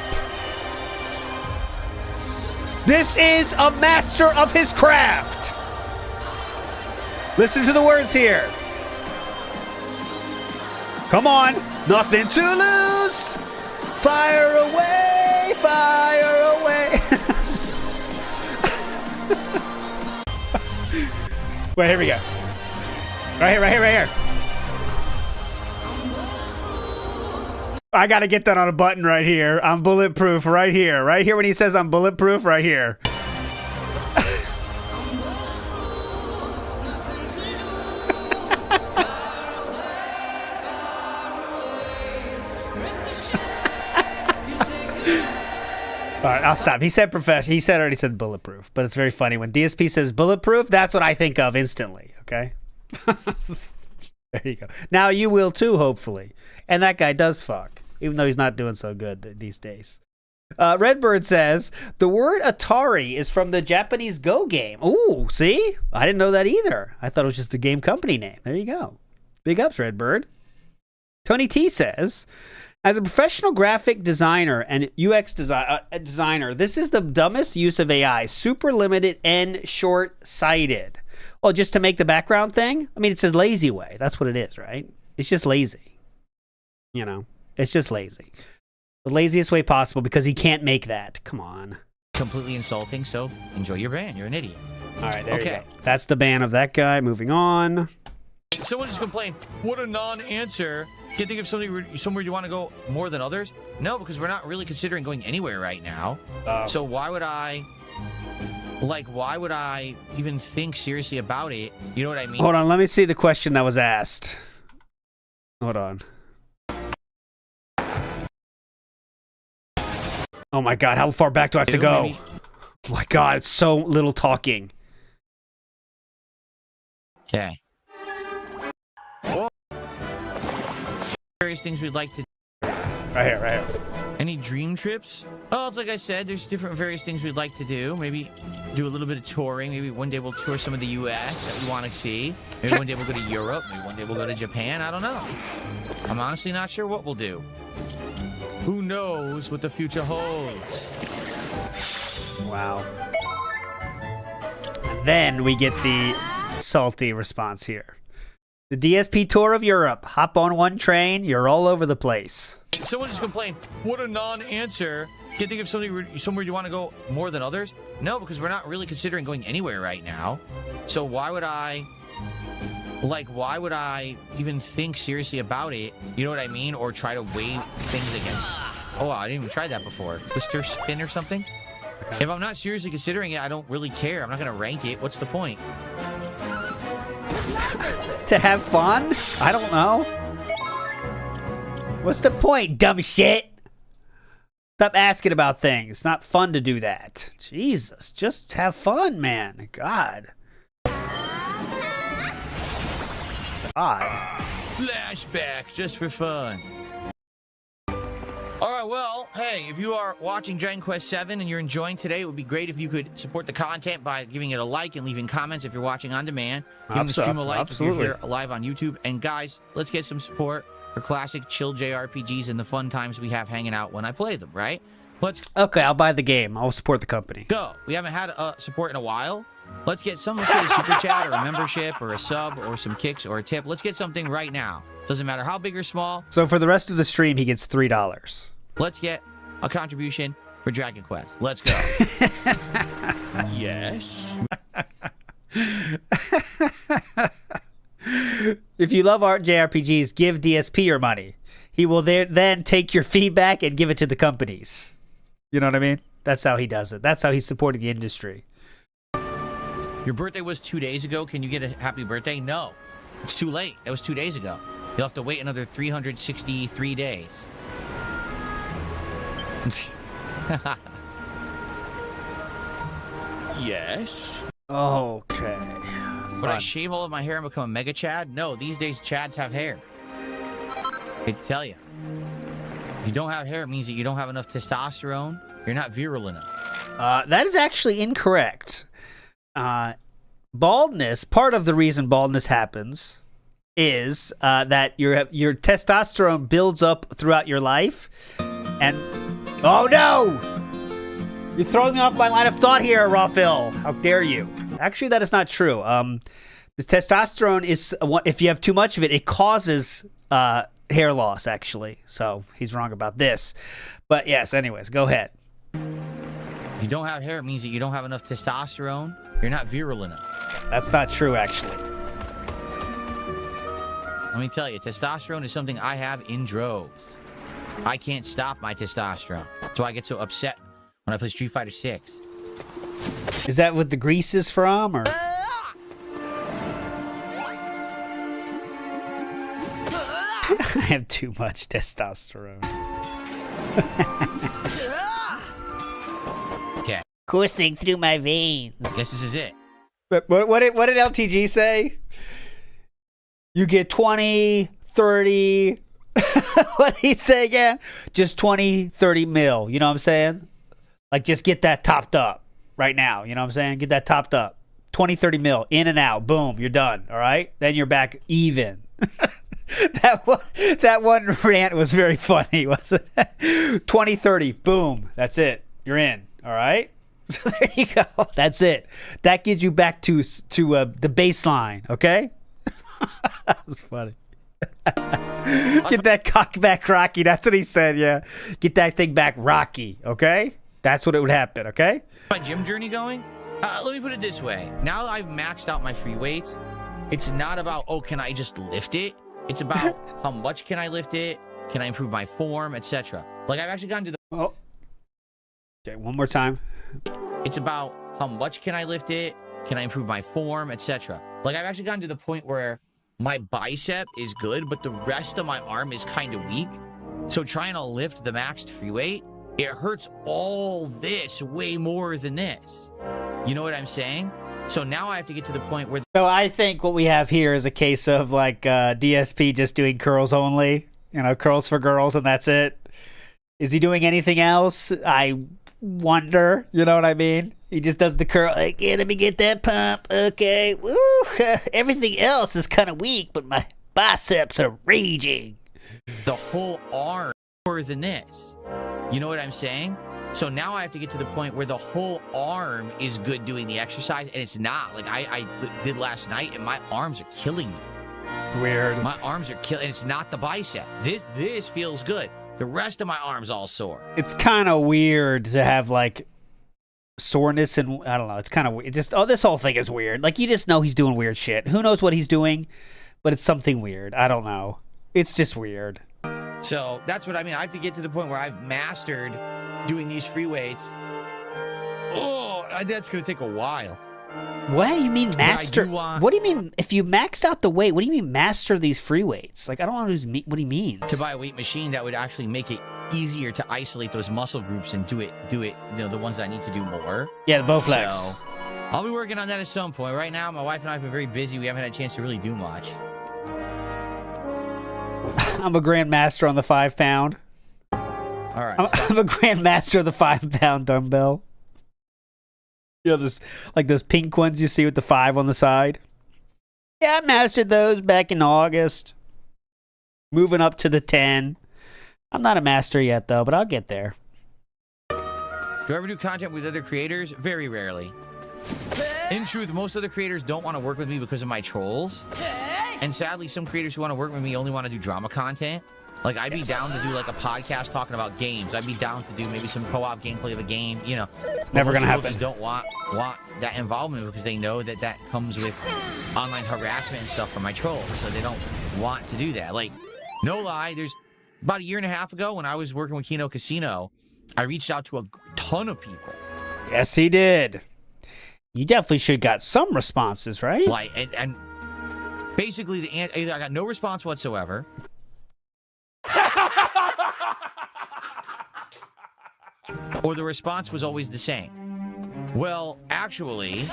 This is a master of his craft. Listen to the words here. Come on, nothing to lose. Fire away, fire away. Wait, here we go. Right here, right here, right here. I gotta get that on a button right here. I'm bulletproof right here. Right here when he says I'm bulletproof, right here. All right, I'll stop. He said professional. He already said bulletproof, but it's very funny when DSP says bulletproof. That's what I think of instantly. Okay, there you go. Now you will too, hopefully. And that guy does fuck, even though he's not doing so good these days. Redbird says the word Atari is from the Japanese Go game. Ooh, see, I didn't know that either. I thought it was just the game company name. There you go. Big ups, Redbird. Tony T says, as a professional graphic designer and UX designer, this is the dumbest use of AI. Super limited and short-sighted. Well, just to make the background thing? I mean, it's a lazy way. That's what it is, right? It's just lazy. You know, it's just lazy. The laziest way possible because he can't make that. Come on. Completely insulting, so enjoy your ban. You're an idiot. All right, there you go. That's the ban of that guy. Moving on. Someone just complained, what a non-answer. Can't think of somewhere you want to go more than others? No, because we're not really considering going anywhere right now. So why would I even think seriously about it? You know what I mean? Hold on, let me see the question that was asked. Hold on. Oh my god, how far back do I have to go? Maybe. Oh my god, it's so little talking. Okay. Various things we'd like to do. Right here, right here. Any dream trips? Oh, it's like I said, there's different various things we'd like to do. Maybe do a little bit of touring. Maybe one day we'll tour some of the US that we want to see. Maybe one day we'll go to Europe. Maybe one day we'll go to Japan. I don't know. I'm honestly not sure what we'll do. Who knows what the future holds? Wow. And then we get the salty response here. The DSP tour of Europe. Hop on one train. You're all over the place. Someone just complained, what a non-answer. Can't think of somewhere you want to go more than others? No, because we're not really considering going anywhere right now. So why would I even think seriously about it? You know what I mean? Or try to weigh things against. Oh, I didn't even try that before. Twister spin or something? Okay. If I'm not seriously considering it, I don't really care. I'm not going to rank it. What's the point? To have fun? I don't know. What's the point, dumb shit? Stop asking about things. It's not fun to do that. Jesus, just have fun, man. God. Flashback, just for fun. All right, well, hey, if you are watching Dragon Quest 7 and you're enjoying today, it would be great if you could support the content by giving it a like and leaving comments if you're watching on demand. Giving the stream a like absolutely. if you're here live on YouTube. And guys, let's get some support for classic chill JRPGs and the fun times we have hanging out when I play them, right? Let's Okay, I'll buy the game. I'll support the company. go. We haven't had support in a while. Let's get someone to get a super chat or a membership or a sub or some kicks or a tip. Let's get something right now. Doesn't matter how big or small. So for the rest of the stream, he gets $3. Let's get a contribution for Dragon Quest. Let's go. Yes. If you love art JRPGs, give DSP your money. He will then take your feedback and give it to the companies. You know what I mean? That's how he does it. That's how he's supporting the industry. Your birthday was 2 days ago. Can you get a happy birthday? No. It's too late. It was 2 days ago. You'll have to wait another 363 days. Yes. Okay. Would I shave all of my hair and become a mega Chad? No, these days Chads have hair. Hate to tell you. If you don't have hair, it means that you don't have enough testosterone. You're not virile enough. That is actually incorrect. Baldness, part of the reason baldness happens is that your testosterone builds up throughout your life. And, oh no! You're throwing me off my line of thought here, Rawphil. How dare you? Actually, that is not true. The testosterone is, if you have too much of it, it causes hair loss, actually. So he's wrong about this. But yes, anyways, go ahead. If you don't have hair, it means that you don't have enough testosterone. You're not virile enough. That's not true, actually. Let me tell you, testosterone is something I have in droves. I can't stop my testosterone. That's why I get so upset when I play Street Fighter 6. Is that what the grease is from, or? I have too much testosterone. Okay. Coursing through my veins. I guess this is it. What did LTG say? You get 20, 30. What did he say again? Just 20, 30 mil. You know what I'm saying? Like, just get that topped up right now. You know what I'm saying? Get that topped up. 20, 30 mil. In and out. Boom. You're done. All right? Then you're back even. That one rant was very funny, wasn't it? 20, 30. Boom. That's it. You're in. All right? So there you go. That's it. That gets you back to the baseline. Okay? That was funny. Get that cock back, Rocky. That's what he said, yeah. Get that thing back, Rocky, okay? That's what it would happen, okay? My gym journey going? Let me put it this way. Now I've maxed out my free weights. It's not about, oh, can I just lift it? It's about how much can I lift it? Can I improve my form, etc. Like, I've actually gotten to the... Oh. Okay, one more time. It's about how much can I lift it? Can I improve my form, etc. Like, I've actually gotten to the point where my bicep is good, but the rest of my arm is kind of weak. So trying to lift the maxed free weight, it hurts all this way more than this. You know what I'm saying? So now I have to get to the point where... So I think what we have here is a case of, like, DSP just doing curls only. You know, curls for girls, and that's it. Is he doing anything else? I wonder. You know what I mean? He just does the curl. Like, yeah, let me get that pump. Okay. Woo. Everything else is kind of weak, but my biceps are raging. The whole arm more than this. You know what I'm saying? So now I have to get to the point where the whole arm is good doing the exercise, and it's not. Like, I did last night, and my arms are killing me. It's weird. My arms are killing, and it's not the bicep. This feels good. The rest of my arm's all sore. It's kind of weird to have, like, soreness, and I don't know. It's kind of weird. This whole thing is weird. Like, you just know he's doing weird shit. Who knows what he's doing, but it's something weird. I don't know. It's just weird. So that's what I mean. I have to get to the point where I've mastered doing these free weights. Oh, that's going to take a while. What do you mean master? What do you mean if you maxed out the weight? What do you mean master these free weights? Like, I don't know what he means. To buy a weight machine that would actually make it easier to isolate those muscle groups and do it, you know, the ones that I need to do more. Yeah, the Bowflex. So I'll be working on that at some point. Right now, my wife and I have been very busy. We haven't had a chance to really do much. I'm a grandmaster on the 5-pound. All right. I'm a grandmaster of the 5-pound dumbbell. You know, those pink ones you see with the 5 on the side. Yeah, I mastered those back in August. Moving up to the 10. I'm not a master yet, though, but I'll get there. Do I ever do content with other creators? Very rarely. In truth, most other creators don't want to work with me because of my trolls. And sadly, some creators who want to work with me only want to do drama content. Like, I'd be down to do, like, a podcast talking about games. I'd be down to do maybe some co-op gameplay of a game, you know. Never gonna happen. Just don't want that involvement because they know that comes with online harassment and stuff from my trolls. So they don't want to do that. Like, no lie, there's about a year and a half ago when I was working with Kino Casino, I reached out to a ton of people. Yes, he did. You definitely should have got some responses, right? Like, and basically, either I got no response whatsoever, or the response was always the same. Well, actually,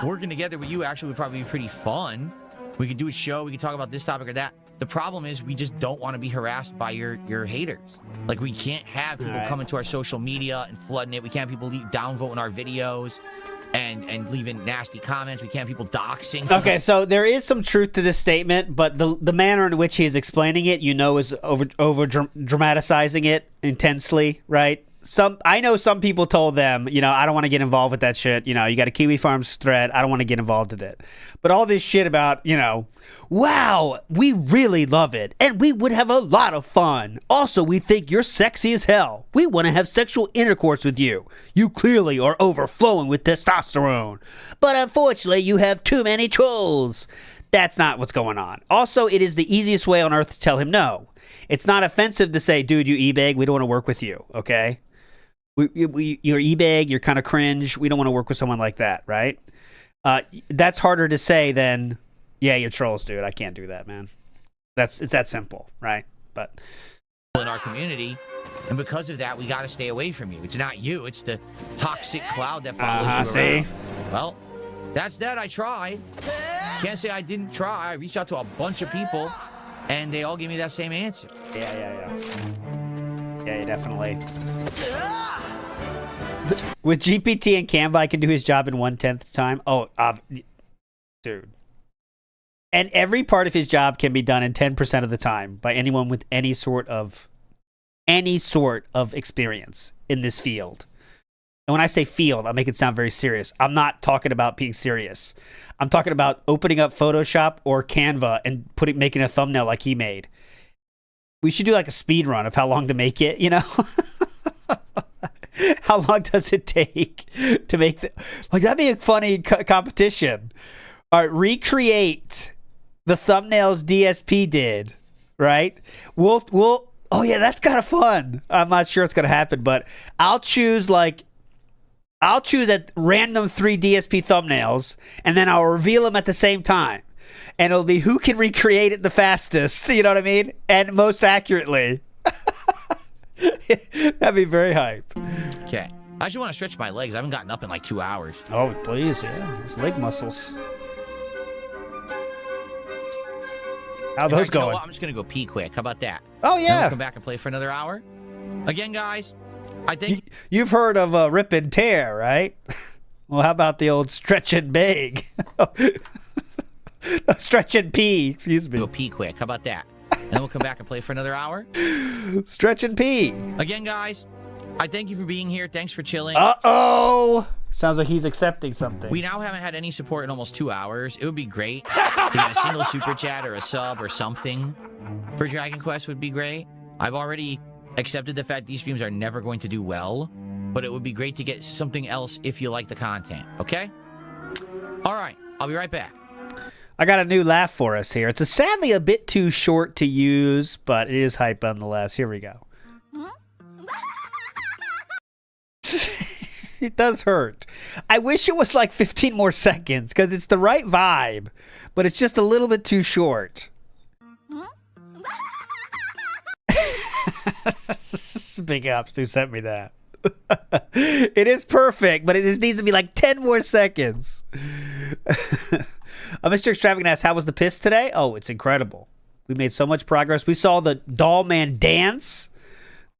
working together with you actually would probably be pretty fun. We could do a show. We could talk about this topic or that. the problem is we just don't want to be harassed by your haters. Like, we can't have people coming to our social media and flooding it. We can't have people downvoting our videos and leaving nasty comments. We can't have people doxing. Okay, so there is some truth to this statement, but the manner in which he is explaining it, is over dramatizing it intensely, right? I know some people told them, I don't want to get involved with that shit. You got a Kiwi Farms thread. I don't want to get involved in it. But all this shit about, wow, we really love it. And we would have a lot of fun. Also, we think you're sexy as hell. We want to have sexual intercourse with you. You clearly are overflowing with testosterone. But unfortunately, you have too many trolls. That's not what's going on. Also, it is the easiest way on earth to tell him no. It's not offensive to say, dude, you e-bag. We don't want to work with you, okay? You're e-bag, you're kind of cringe. We don't want to work with someone like that, right? That's harder to say than, yeah, you're trolls, dude. I can't do that, man. It's that simple, right? But in our community, and because of that, we got to stay away from you. It's not you. It's the toxic cloud that follows you around. Well, that's that. I tried. Can't say I didn't try. I reached out to a bunch of people, and they all gave me that same answer. Yeah, definitely. With GPT and Canva, I can do his job in 1/10 the time. Oh, dude. And every part of his job can be done in 10% of the time by anyone with any sort of experience in this field. And when I say field, I make it sound very serious. I'm not talking about being serious. I'm talking about opening up Photoshop or Canva and making a thumbnail like he made. We should do like a speed run of how long to make it, How long does it take to make that'd be a funny competition. All right, recreate the thumbnails DSP did, right? We'll oh yeah, that's kind of fun. I'm not sure it's going to happen, but I'll choose at random 3 DSP thumbnails, and then I'll reveal them at the same time. And it'll be who can recreate it the fastest, you know what I mean? And most accurately. That'd be very hype. Okay. I just want to stretch my legs. I haven't gotten up in like 2 hours. Oh, please, yeah. It's leg muscles. How those going? You know what? I'm just going to go pee quick. How about that? Oh, yeah. Then we'll come back and play for another hour. Again, guys, I think... You've heard of rip and tear, right? Well, how about the old stretch and beg? Stretch and pee, excuse me. Go pee quick. How about that? And then we'll come back and play for another hour. Stretch and pee. Again, guys, I thank you for being here. Thanks for chilling. Uh-oh. Sounds like he's accepting something. We now haven't had any support in almost 2 hours. It would be great to get a single super chat or a sub or something for Dragon Quest would be great. I've already accepted the fact these streams are never going to do well, but it would be great to get something else if you like the content, okay? All right, I'll be right back. I got a new laugh for us here. It's sadly a bit too short to use, but it is hype nonetheless. Here we go. It does hurt. I wish it was like 15 more seconds because it's the right vibe, but it's just a little bit too short. Big ups who sent me that. It is perfect, but it just needs to be like 10 more seconds. Mr. Extravagant asks, how was the piss today? Oh, it's incredible. We made so much progress. We saw the Doll Man dance.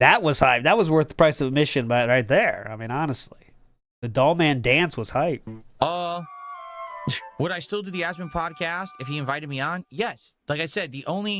That was hype. That was worth the price of admission, but right there. I mean, honestly. The Doll Man dance was hype. Would I still do the Aspen podcast if he invited me on? Yes. Like I said, the only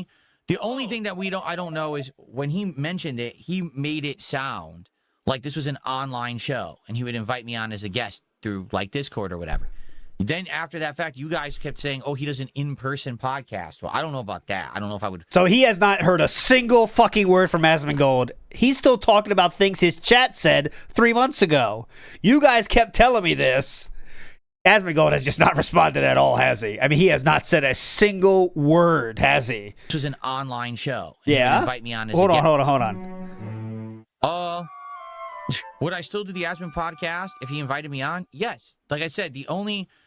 thing that I don't know is when he mentioned it, he made it sound like this was an online show and he would invite me on as a guest through like Discord or whatever. Then after that fact, you guys kept saying, oh, he does an in-person podcast. Well, I don't know about that. I don't know if I would. So he has not heard a single fucking word from Asmongold. He's still talking about things his chat said 3 months ago. You guys kept telling me this. Asmongold has just not responded at all, has he? I mean, he has not said a single word, has he? This was an online show. Yeah? Invite me on as Hold a on. Would I still do the Aspen podcast if he invited me on? Yes. Like I said, the only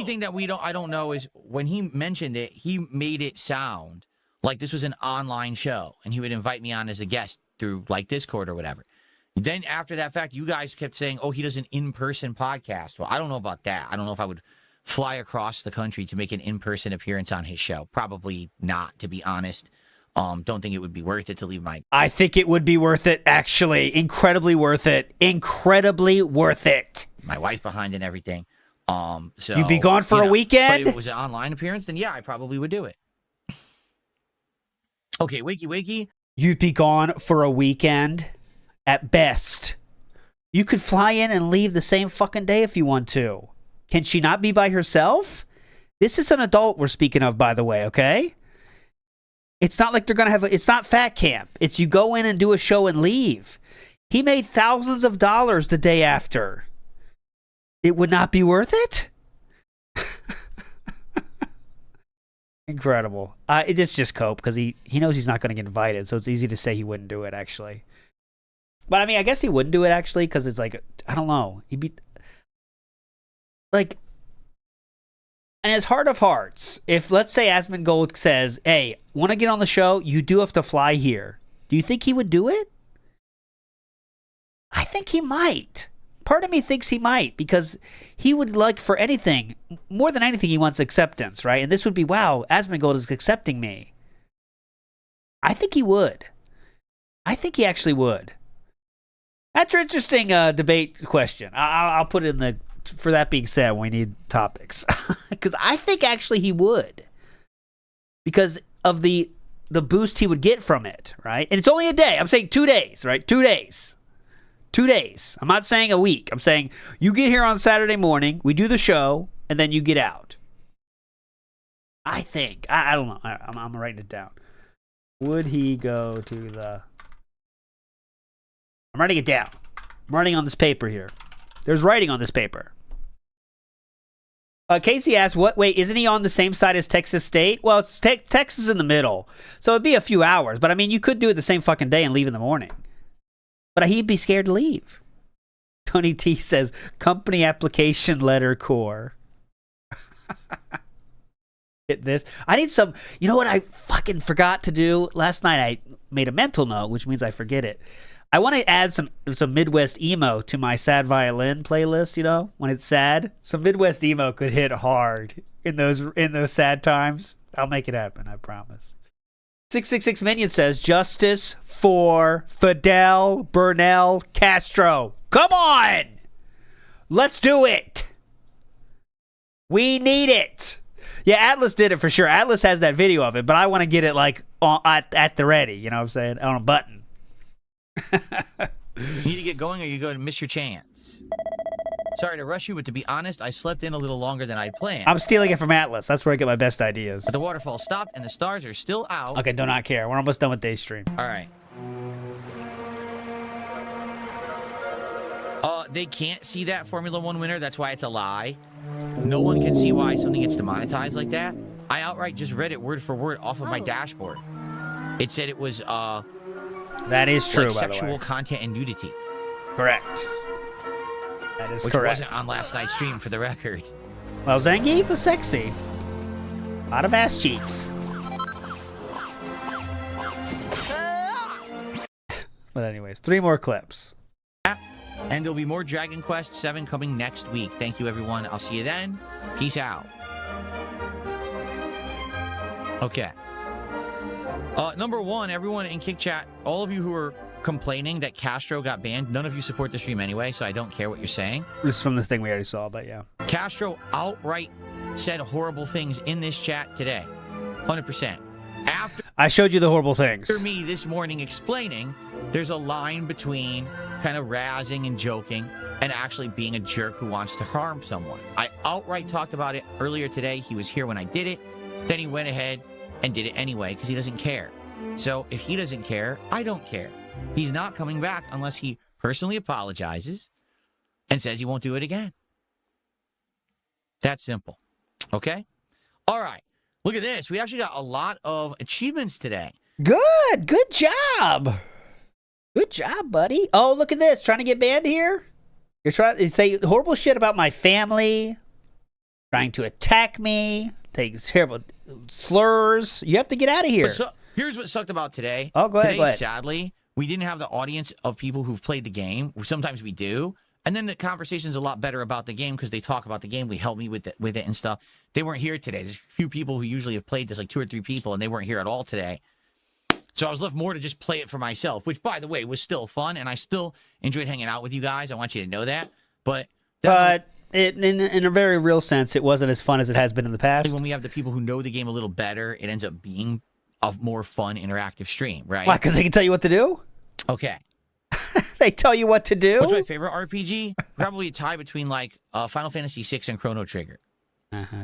thing that I don't know is when he mentioned it, he made it sound like this was an online show and he would invite me on as a guest through like Discord or whatever. Then after that fact, you guys kept saying, oh, he does an in-person podcast. Well, I don't know about that. I don't know if I would fly across the country to make an in-person appearance on his show. Probably not, to be honest. Don't think it would be worth it to leave my... I think it would be worth it, actually. Incredibly worth it. Incredibly worth it. My wife behind and everything. So You'd be gone for a weekend? But if it was an online appearance, then yeah, I probably would do it. Okay, wakey. You'd be gone for a weekend at best. You could fly in and leave the same fucking day if you want to. Can she not be by herself? This is an adult we're speaking of, by the way, okay? It's not like they're going to have it's not fat camp. It's you go in and do a show and leave. He made thousands of dollars the day after. It would not be worth it? Incredible. It's just Cope because he knows he's not going to get invited, so it's easy to say he wouldn't do it, actually. But, I mean, I guess he wouldn't do it, actually, because it's like, I don't know. He'd be... Like... And his heart of hearts, if, let's say, Asmongold says, hey, want to get on the show? You do have to fly here. Do you think he would do it? I think he might. Part of me thinks he might, because he would like, for anything, more than anything, he wants acceptance, right? And this would be, wow, Asmongold is accepting me. I think he would. I think he actually would. That's an interesting debate question. I'll put it in the... For that being said, we need topics. Because I think actually he would. Because of the boost he would get from it, right? And it's only a day. I'm saying 2 days, right? 2 days. 2 days. I'm not saying a week. I'm saying you get here on Saturday morning, we do the show, and then you get out. I think. I don't know. I'm writing it down. Would he go to the... I'm writing it down. I'm writing on this paper here. There's writing on this paper. Casey asked, wait, isn't he on the same side as Texas State? Well, it's Texas in the middle. So it'd be a few hours. But, I mean, you could do it the same fucking day and leave in the morning. But he'd be scared to leave. Tony T says, company application letter core. Get this. I need some... You know what I fucking forgot to do? Last night I made a mental note, which means I forget it. I want to add some Midwest emo to my sad violin playlist, you know, when it's sad. Some Midwest emo could hit hard in those sad times. I'll make it happen, I promise. 666 Minion says, justice for Fidel Bernal Castro. Come on! Let's do it! We need it! Yeah, Atlas did it for sure. Atlas has that video of it, but I want to get it like at the ready, you know what I'm saying? On a button. You need to get going or you're going to miss your chance. Sorry to rush you, but to be honest, I slept in a little longer than I planned. I'm stealing it from Atlas. That's where I get my best ideas. But the waterfall stopped and the stars are still out. Okay, do not care. We're almost done with DayStream. All right. They can't see that Formula 1 winner. That's why it's a lie. No one can see why something gets demonetized like that. I outright just read it word for word off of my dashboard. It said it was, that is true, like by the way. sexual content and nudity. Correct. That is which correct. Wasn't on last night's stream, for the record. Well, Zangief was sexy. A lot of ass cheeks. But anyways, 3 more clips. And there'll be more Dragon Quest 7 coming next week. Thank you, everyone. I'll see you then. Peace out. Okay. Number 1, everyone in Kick Chat, all of you who are complaining that Castro got banned, none of you support the stream anyway, so I don't care what you're saying. This is from the thing we already saw, but yeah. Castro outright said horrible things in this chat today. 100%. After I showed you the horrible things. me this morning explaining, there's a line between kind of razzing and joking and actually being a jerk who wants to harm someone. I outright talked about it earlier today. He was here when I did it. Then he went ahead and did it anyway because he doesn't care. So if he doesn't care, I don't care. He's not coming back unless he personally apologizes and says he won't do it again. That's simple. Okay? All right. Look at this. We actually got a lot of achievements today. Good. Good job. Good job, buddy. Oh, look at this. Trying to get banned here? You're trying to say horrible shit about my family, trying to attack me, take terrible slurs. You have to get out of here. So, here's what sucked about today. Oh, go ahead. Today, sadly, we didn't have the audience of people who've played the game. Sometimes we do. And then the conversation's a lot better about the game because they talk about the game. They help me with it and stuff. They weren't here today. There's a few people who usually have played this, like 2 or 3 people, and they weren't here at all today. So I was left more to just play it for myself, which, by the way, was still fun, and I still enjoyed hanging out with you guys. I want you to know that. But in a very real sense, it wasn't as fun as it has been in the past. when we have the people who know the game a little better, it ends up being a more fun, interactive stream, right? Why? Because they can tell you what to do? Okay. They tell you what to do? What's my favorite RPG? Probably a tie between, like, Final Fantasy VI and Chrono Trigger.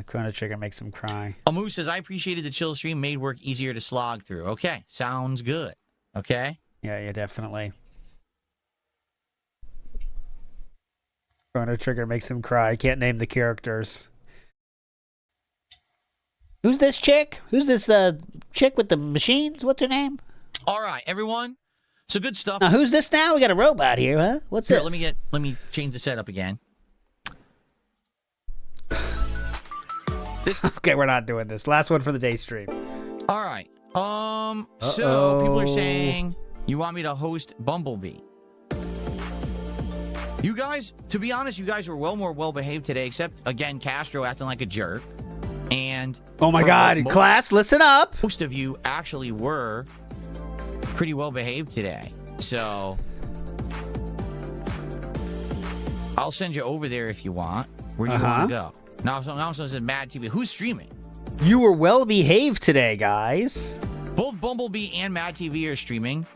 Chrono Trigger makes them cry. Amu says, I appreciated the chill stream, made work easier to slog through. Okay, sounds good. Okay? Yeah, definitely. Chrono Trigger makes him cry. I can't name the characters. Who's this chick? Who's this chick with the machines? What's her name? All right, everyone. So good stuff. Now, who's this now? We got a robot here, huh? What's Here, this? let me change the setup again. Okay, we're not doing this. Last one for the day stream. All right. So people are saying you want me to host Bumblebee. You guys, to be honest, you guys were more well behaved today, except again Castro acting like a jerk. And oh my God, class, listen up. Most of you actually were pretty well behaved today. So I'll send you over there if you want. Where do you want to go? Now someone says Mad TV. Who's streaming? You were well behaved today, guys. Both Bumblebee and Mad TV are streaming.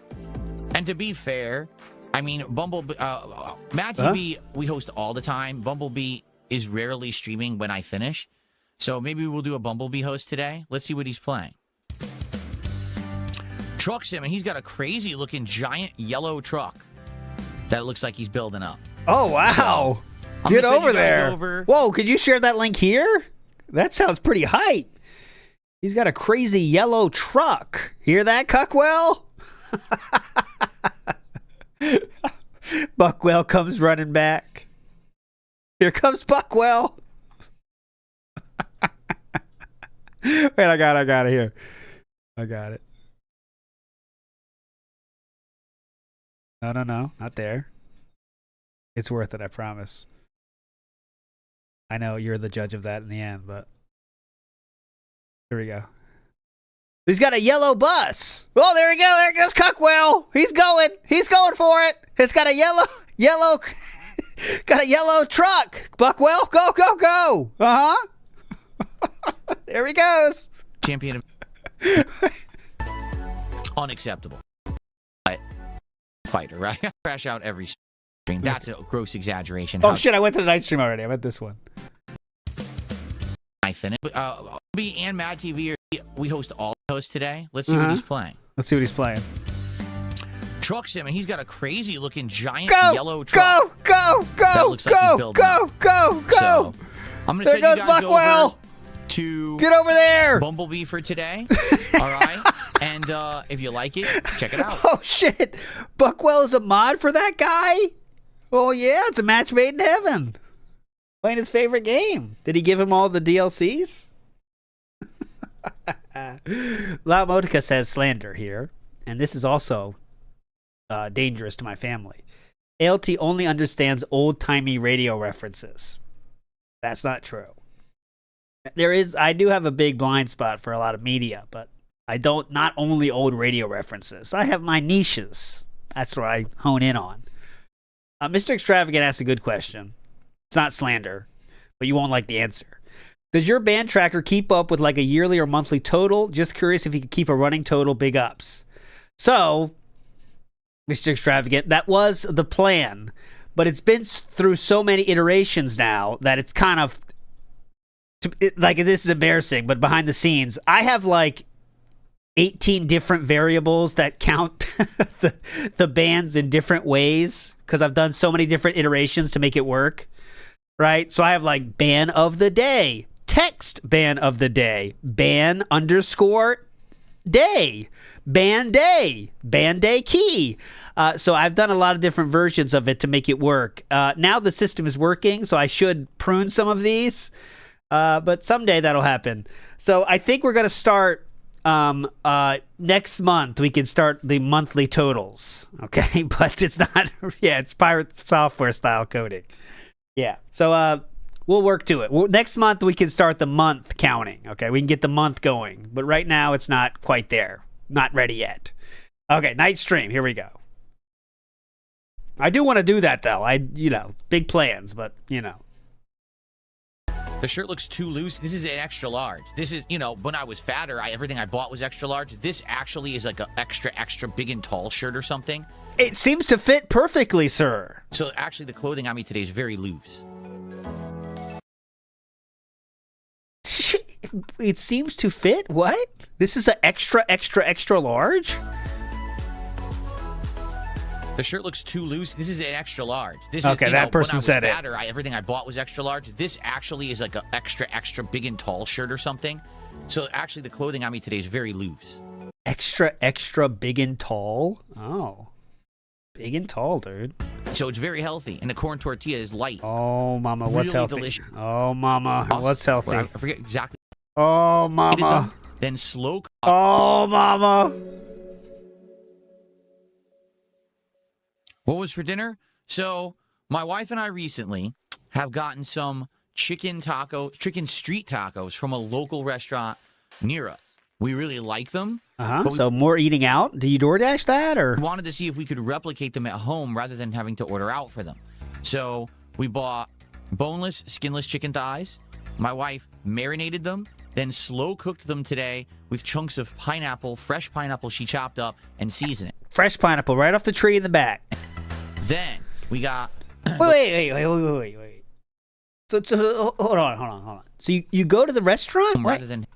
And to be fair, I mean, Mad TV, we host all the time. Bumblebee is rarely streaming when I finish. So maybe we'll do a Bumblebee host today. Let's see what he's playing. Truck Sim, and he's got a crazy looking giant yellow truck that looks like he's building up. Oh, wow. So, get over there. Whoa, could you share that link here? That sounds pretty hype. He's got a crazy yellow truck. Hear that, Cuckwell? Buckwell comes running back. Here comes Buckwell. Wait, I got it here. I got it. No, not there. It's worth it, I promise. I know you're the judge of that in the end, but here we go. He's got a yellow bus. Oh, there we go. There goes Cuckwell. He's going for it. It's got a yellow, got a yellow truck. Buckwell, go. Uh-huh. There he goes. Champion of unacceptable. Fighter, right? Crash out every stream. That's a gross exaggeration. Oh shit, I went to the night stream already. I meant this one. I finished. B and Mad TV, we host all hosts today. Let's see what he's playing. Let's see what he's playing. Truck Sim, and he's got a crazy looking giant yellow truck. Go. That looks like he's building up. So, I'm gonna send you guys Buckwell. over to get over there. Bumblebee for today. All right. And if you like it, check it out. Oh shit. Buckwell is a mod for that guy? Oh yeah, it's a match made in heaven. Playing his favorite game. Did he give him all the DLCs? Lamotica says slander here. And this is also dangerous to my family. ALT only understands old-timey radio references. That's not true. I do have a big blind spot for a lot of media, but I don't, not only old radio references. I have my niches. That's what I hone in on. Mr. Extravagant asked a good question. It's not slander, but you won't like the answer. Does your band tracker keep up with like a yearly or monthly total? Just curious if you could keep a running total. Big ups. So, Mr. Extravagant, that was the plan, but it's been through so many iterations now that it's kind of like, this is embarrassing, but behind the scenes, I have like 18 different variables that count the bands in different ways because I've done so many different iterations to make it work, right? So I have like ban of the day, text ban of the day, ban _ day, band day key. So I've done a lot of different versions of it to make it work. Now the system is working, so I should prune some of these, but someday that'll happen. So I think we're going to start next month we can start the monthly totals. Okay, but it's not. Yeah, it's pirate software style coding. Yeah, so we'll work to it. Next month we can start the month counting. Okay, we can get the month going, but right now it's not quite there. Not ready yet. Okay, night stream. Here we go. I do want to do that though. Big plans, but The shirt looks too loose. This is an extra large. This is, when I was fatter, everything I bought was extra large. This actually is like an extra big and tall shirt or something. It seems to fit perfectly, sir. So actually the clothing on me today is very loose. It seems to fit? What? This is an extra large? The shirt looks too loose. This is an extra large. This Okay, is, that person when I was said it. fatter, everything I bought was extra large. This actually is like an extra big and tall shirt or something. So actually the clothing on me today is very loose. Extra big and tall? Oh. Big and tall, dude. So it's very healthy. And the corn tortilla is light. Oh, mama, what's Really healthy? delicious. Oh, mama, what's healthy? Well, I forget exactly. Oh, mama. Then slow cook. Oh, mama. What was for dinner? So my wife and I recently have gotten some chicken street tacos from a local restaurant near us. We really like them. So more eating out? Do you DoorDash that or? We wanted to see if we could replicate them at home rather than having to order out for them. So we bought boneless, skinless chicken thighs. My wife marinated them, then slow cooked them today with chunks of pineapple, fresh pineapple she chopped up and seasoned it. Fresh pineapple right off the tree in the back. Then we got. Wait. So hold on. So you go to the restaurant? Rather than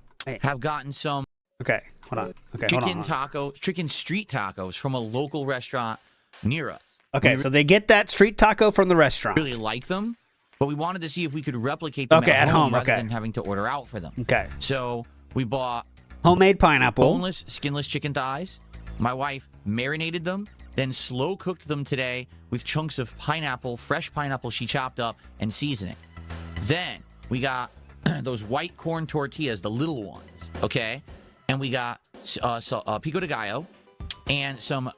have gotten some. Okay, hold on. Okay, chicken street tacos from a local restaurant near us. Okay, so they get that street taco from the restaurant. Really like them, but we wanted to see if we could replicate them at home rather than having to order out for them. Okay. So we bought homemade pineapple, boneless, skinless chicken thighs. My wife marinated them, then slow cooked them today with chunks of pineapple, fresh pineapple she chopped up and seasoned it. Then we got those white corn tortillas, the little ones, okay? And we got pico de gallo and some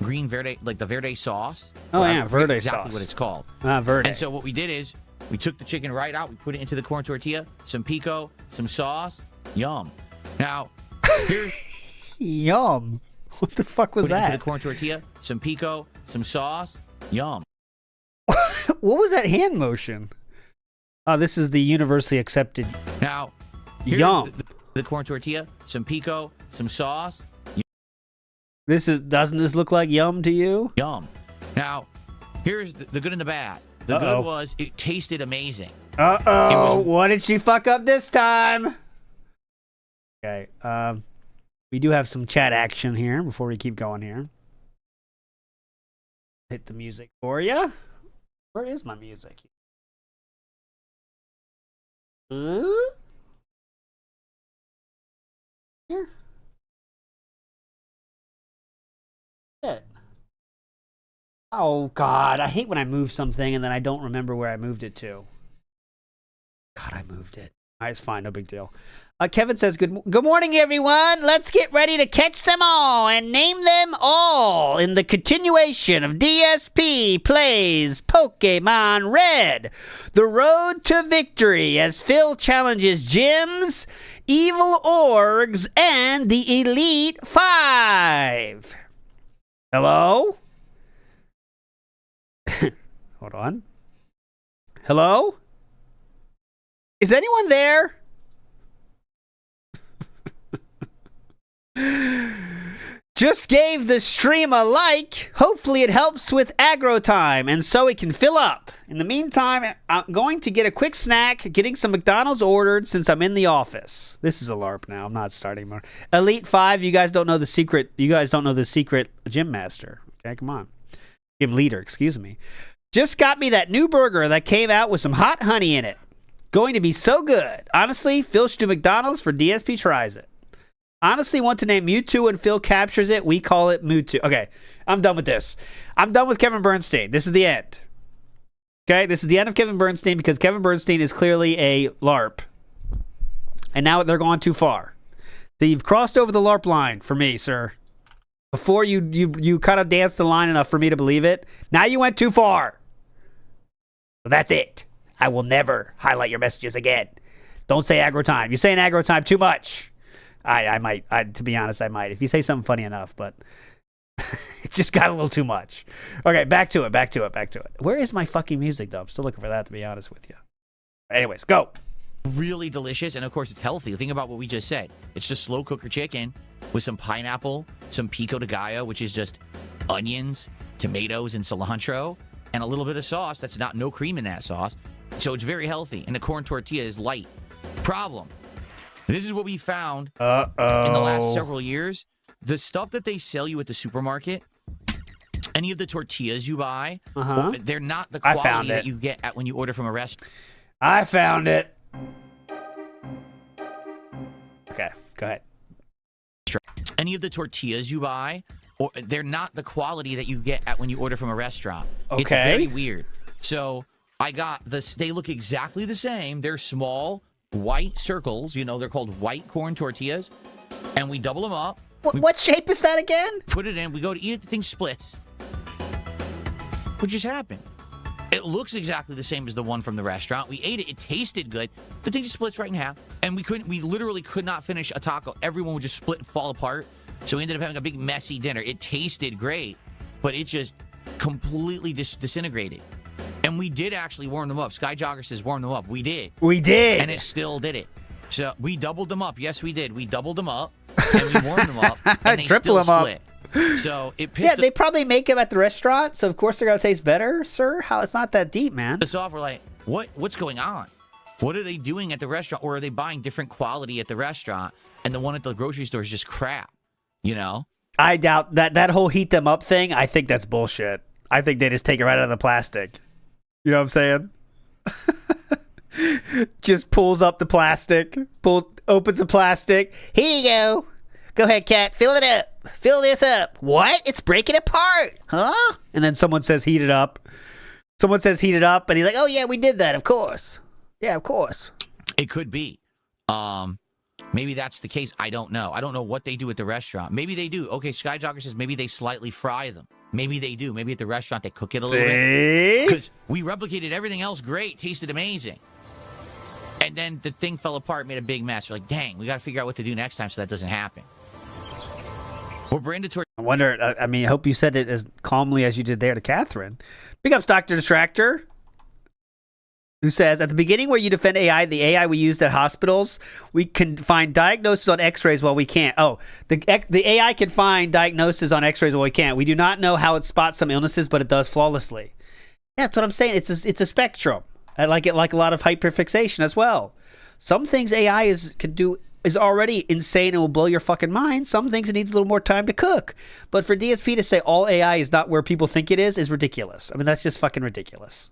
green verde, like the verde sauce. Oh, yeah, verde exactly sauce. what it's called. Verde. And so what we did is we took the chicken right out, we put it into the corn tortilla, some pico, some sauce, yum. Now, here's... Yum. What the fuck was put it into that? the corn tortilla, some pico, some sauce, yum. What was that hand motion? Oh, this is the universally accepted. Now, here's yum. The corn tortilla, some pico, some sauce. Doesn't this look like yum to you? Yum. Now, here's the good and the bad. The good was it tasted amazing. What did she fuck up this time? Okay. We do have some chat action here before we keep going here. Hit the music for you. Where is my music? Here. Shit. Oh, God. I hate when I move something and then I don't remember where I moved it to. God, I moved it. All right, it's fine. No big deal. Kevin says, good morning, everyone. Let's get ready to catch them all and name them all in the continuation of DSP Plays Pokemon Red. The road to victory as Phil challenges gyms, evil orgs, and the Elite Five. Hello? Hold on. Hello? Is anyone there? Just gave the stream a like. Hopefully it helps with aggro time and so it can fill up. In the meantime, I'm going to get a quick snack, getting some McDonald's ordered since I'm in the office. This is a LARP now. I'm not starting more. Elite 5, you guys don't know the secret. You guys don't know the secret gym master. Okay, come on. Gym leader, excuse me. Just got me that new burger that came out with some hot honey in it. Going to be so good. Honestly, Phil should do McDonald's for DSP tries it. Honestly, want to name Mewtwo and Phil captures it. We call it Mewtwo. Okay, I'm done with this. I'm done with Kevin Bernstein. This is the end. Okay, this is the end of Kevin Bernstein because Kevin Bernstein is clearly a LARP. and now they're gone too far. So you've crossed over the LARP line for me, sir. Before you kind of danced the line enough for me to believe it. Now you went too far. So that's it. I will never highlight your messages again. Don't say aggro time. You're saying aggro time too much. I might. To be honest, I might. If you say something funny enough, but it just got a little too much. Okay, back to it. Where is my fucking music, though? I'm still looking for that, to be honest with you. Anyways, go. Really delicious, and of course it's healthy. Think about what we just said. It's just slow cooker chicken with some pineapple, some pico de gallo, which is just onions, tomatoes, and cilantro, and a little bit of sauce. That's not no cream in that sauce. So it's very healthy, and the corn tortilla is light. Problem. This is what we found in the last several years. The stuff that they sell you at the supermarket, any of the tortillas you buy, they're not the quality that you get when you order from a restaurant. I found it. Okay, go ahead. Any of the tortillas you buy, they're not the quality that you get when you order from a restaurant. Okay. It's very weird. So I got this. They look exactly the same. They're small white circles. You know, they're called white corn tortillas. And we double them up. What shape is that again? Put it in. We go to eat it. The thing splits. What just happened? It looks exactly the same as the one from the restaurant. We ate it. It tasted good. The thing just splits right in half. And we literally could not finish a taco. Everyone would just split and fall apart. So we ended up having a big messy dinner. It tasted great, but it just completely disintegrated. And we did actually warm them up. Sky Jogger says warm them up. We did. We did. And it still did it. So we doubled them up. Yes, we did. We doubled them up and we warmed them up and they still split. So it pissed they probably make them at the restaurant, so of course they're gonna taste better, sir. How it's not that deep, man. us off. We're like, what's going on? What are they doing at the restaurant? Or are they buying different quality at the restaurant and the one at the grocery store is just crap? You know? I doubt that whole heat them up thing. I think that's bullshit. I think they just take it right out of the plastic. You know what I'm saying? Just pulls up the plastic, opens the plastic. Here you go. Go ahead, cat. Fill it up. Fill this up. What? It's breaking apart. Huh? And then someone says heat it up. Someone says heat it up, and he's like, oh, yeah, we did that, of course. Yeah, of course. It could be. Maybe that's the case. I don't know. I don't know what they do at the restaurant. Maybe they do. Okay, Sky Jogger says maybe they slightly fry them. Maybe they do. Maybe at the restaurant they cook it a little bit. Because we replicated everything else great. Tasted amazing. And then the thing fell apart, made a big mess. We're like, dang, we got to figure out what to do next time so that doesn't happen. We're branded toward. I wonder, I mean, I hope you said it as calmly as you did there to Catherine. Big ups, Dr. Distractor, who says, at the beginning where you defend AI, the AI we used at hospitals, we can find diagnosis on x-rays while we can't. Oh, the AI can find diagnosis on x-rays while we can't. We do not know how it spots some illnesses, but it does flawlessly. Yeah, that's what I'm saying. It's a spectrum. I like it like a lot of hyperfixation as well. Some things AI is already insane and will blow your fucking mind. Some things it needs a little more time to cook. But for DSP to say all AI is not where people think it is ridiculous. I mean, that's just fucking ridiculous.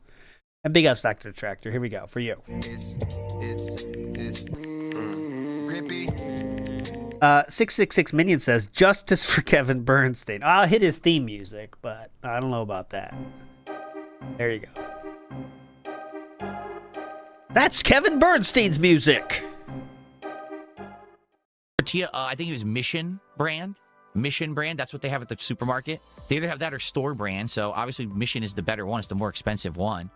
And big ups, Dr. Tractor. Here we go for you. It's grippy. 666 Minion says, justice for Kevin Bernstein. I'll hit his theme music, but I don't know about that. There you go. That's Kevin Bernstein's music. Tortilla, I think it was Mission brand. That's what they have at the supermarket. They either have that or store brand. So obviously Mission is the better one. It's the more expensive one.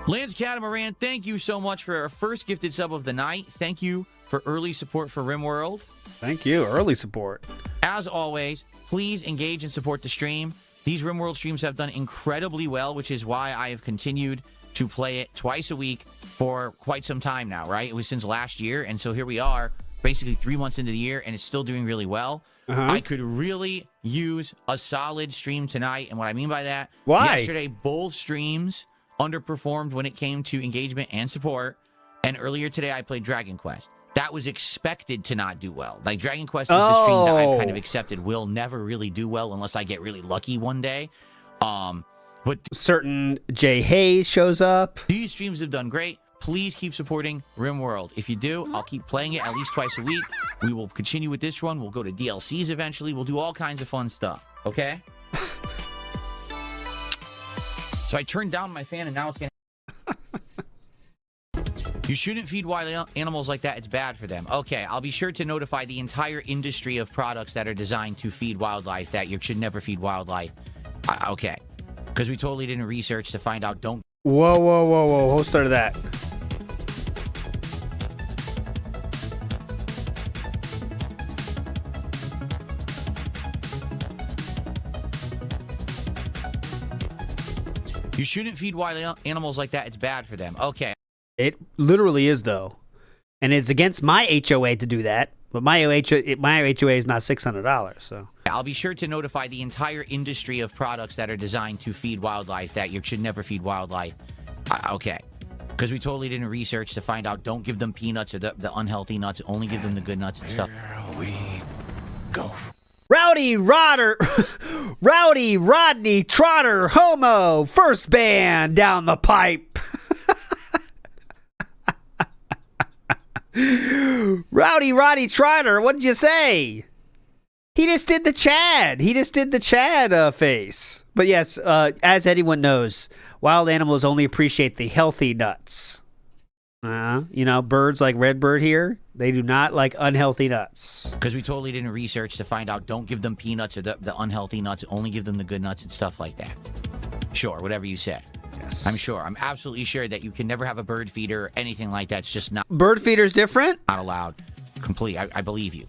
Lance Catamaran, thank you so much for our first gifted sub of the night. Thank you for early support for RimWorld. Thank you. Early support. As always, please engage and support the stream. These RimWorld streams have done incredibly well, which is why I have continued to play it twice a week for quite some time now, right? It was since last year, and so here we are, basically 3 months into the year, and it's still doing really well. I could really use a solid stream tonight, and what I mean by that, yesterday, both streams underperformed when it came to engagement and support, and earlier today, I played Dragon Quest. That was expected to not do well. Like, Dragon Quest is the stream that I've kind of accepted will never really do well unless I get really lucky one day. But certain Jay Hayes shows up. These streams have done great. Please keep supporting RimWorld. If you do, I'll keep playing it at least twice a week. We will continue with this run. We'll go to DLCs eventually. We'll do all kinds of fun stuff. Okay? So I turned down my fan and now it's getting... You shouldn't feed wild animals like that. It's bad for them. Okay, I'll be sure to notify the entire industry of products that are designed to feed wildlife that you should never feed wildlife. Okay, because we totally didn't research to find out. Don't. Whoa, whoa, whoa, whoa. Who started that? You shouldn't feed wild animals like that. It's bad for them. Okay. It literally is, though. And it's against my HOA to do that. But my HOA is not $600, so. I'll be sure to notify the entire industry of products that are designed to feed wildlife that you should never feed wildlife. Okay. Because we totally didn't research to find out. Don't give them peanuts or the unhealthy nuts. Only give them the good nuts and stuff. Here we go. Rowdy Rodney Trotter Homo, first band down the pipe. Rowdy Roddy Trotter, what did you say? He just did the Chad. Face. But yes, as anyone knows, wild animals only appreciate the healthy nuts. Birds like Redbird here, they do not like unhealthy nuts. Because we totally didn't research to find out. Don't give them peanuts or the unhealthy nuts. Only give them the good nuts and stuff like that. Sure, whatever you said. Yes. I'm sure. I'm absolutely sure that you can never have a bird feeder or anything like that. It's just not Bird feeder's different? not allowed. Complete. I believe you.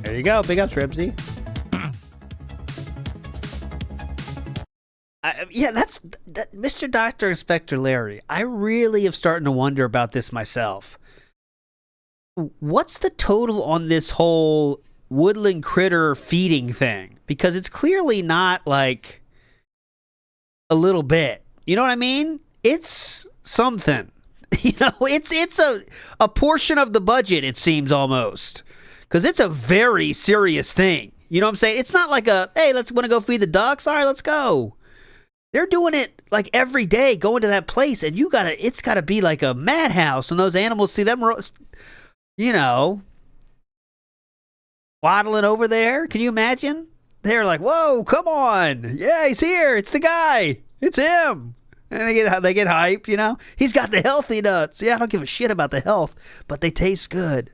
There you go. Big ups, Rebsy. That's Mr. Dr. Inspector Larry. I really am starting to wonder about this myself. What's the total on this whole woodland critter feeding thing? Because it's clearly not like a little bit. You know what I mean? It's something. It's a portion of the budget, it seems almost. Because it's a very serious thing. You know what I'm saying? It's not like hey, want to go feed the ducks? All right, let's go. They're doing it like every day, going to that place, and it's gotta be like a madhouse when those animals see them, waddling over there. Can you imagine? They're like, whoa, come on. Yeah, he's here. It's the guy. It's him. And they get hyped, He's got the healthy nuts. Yeah, I don't give a shit about the health, but they taste good.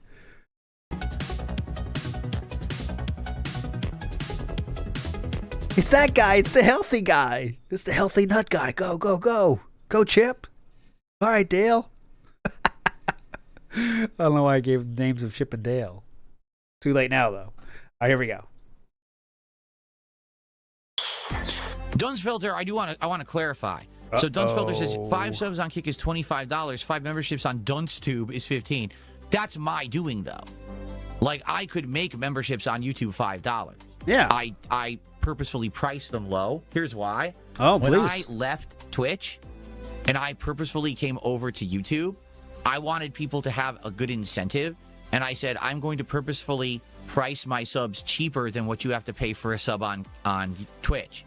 It's that guy. It's the healthy guy. It's the healthy nut guy. Go, go, go. Go, Chip. All right, Dale. I don't know why I gave names of Chip and Dale. Too late now, though. All right, here we go. Dunsfelter, I want to clarify. So Dunsfelter says 5 subs on Kick is $25. 5 memberships on DunceTube is $15. That's my doing, though. Like, I could make memberships on YouTube $5. Yeah. I purposefully priced them low. Here's why. Oh, when please. I left Twitch and I purposefully came over to YouTube, I wanted people to have a good incentive. And I said, I'm going to purposefully price my subs cheaper than what you have to pay for a sub on Twitch.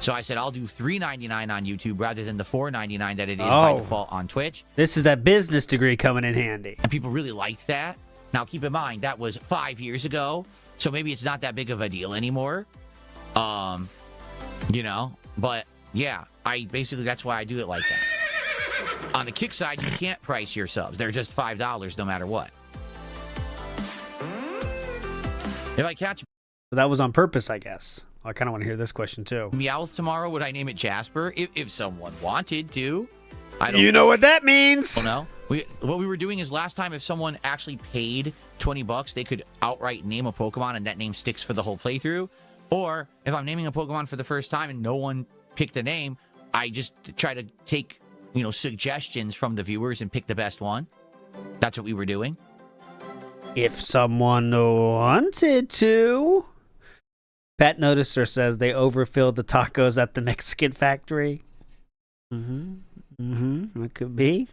So I said, I'll do $3.99 on YouTube rather than the $4.99 that it is by default on Twitch. This is that business degree coming in handy. And people really liked that. Now, keep in mind, that was 5 years ago. So maybe it's not that big of a deal anymore. But yeah, that's why I do it like that. On the Kick side, you can't price your subs. They're just $5 no matter what. If I catch That was on purpose, I guess. I kind of want to hear this question too. Meowth tomorrow, would I name it Jasper? If someone wanted to. I don't. You know what that means? Oh, no. What we were doing is last time, if someone actually paid $20, they could outright name a Pokemon and that name sticks for the whole playthrough. Or if I'm naming a Pokemon for the first time and no one picked a name, I just try to take, suggestions from the viewers and pick the best one. That's what we were doing. If someone wanted to. Pat Noticer says they overfilled the tacos at the Mexican factory. It could be.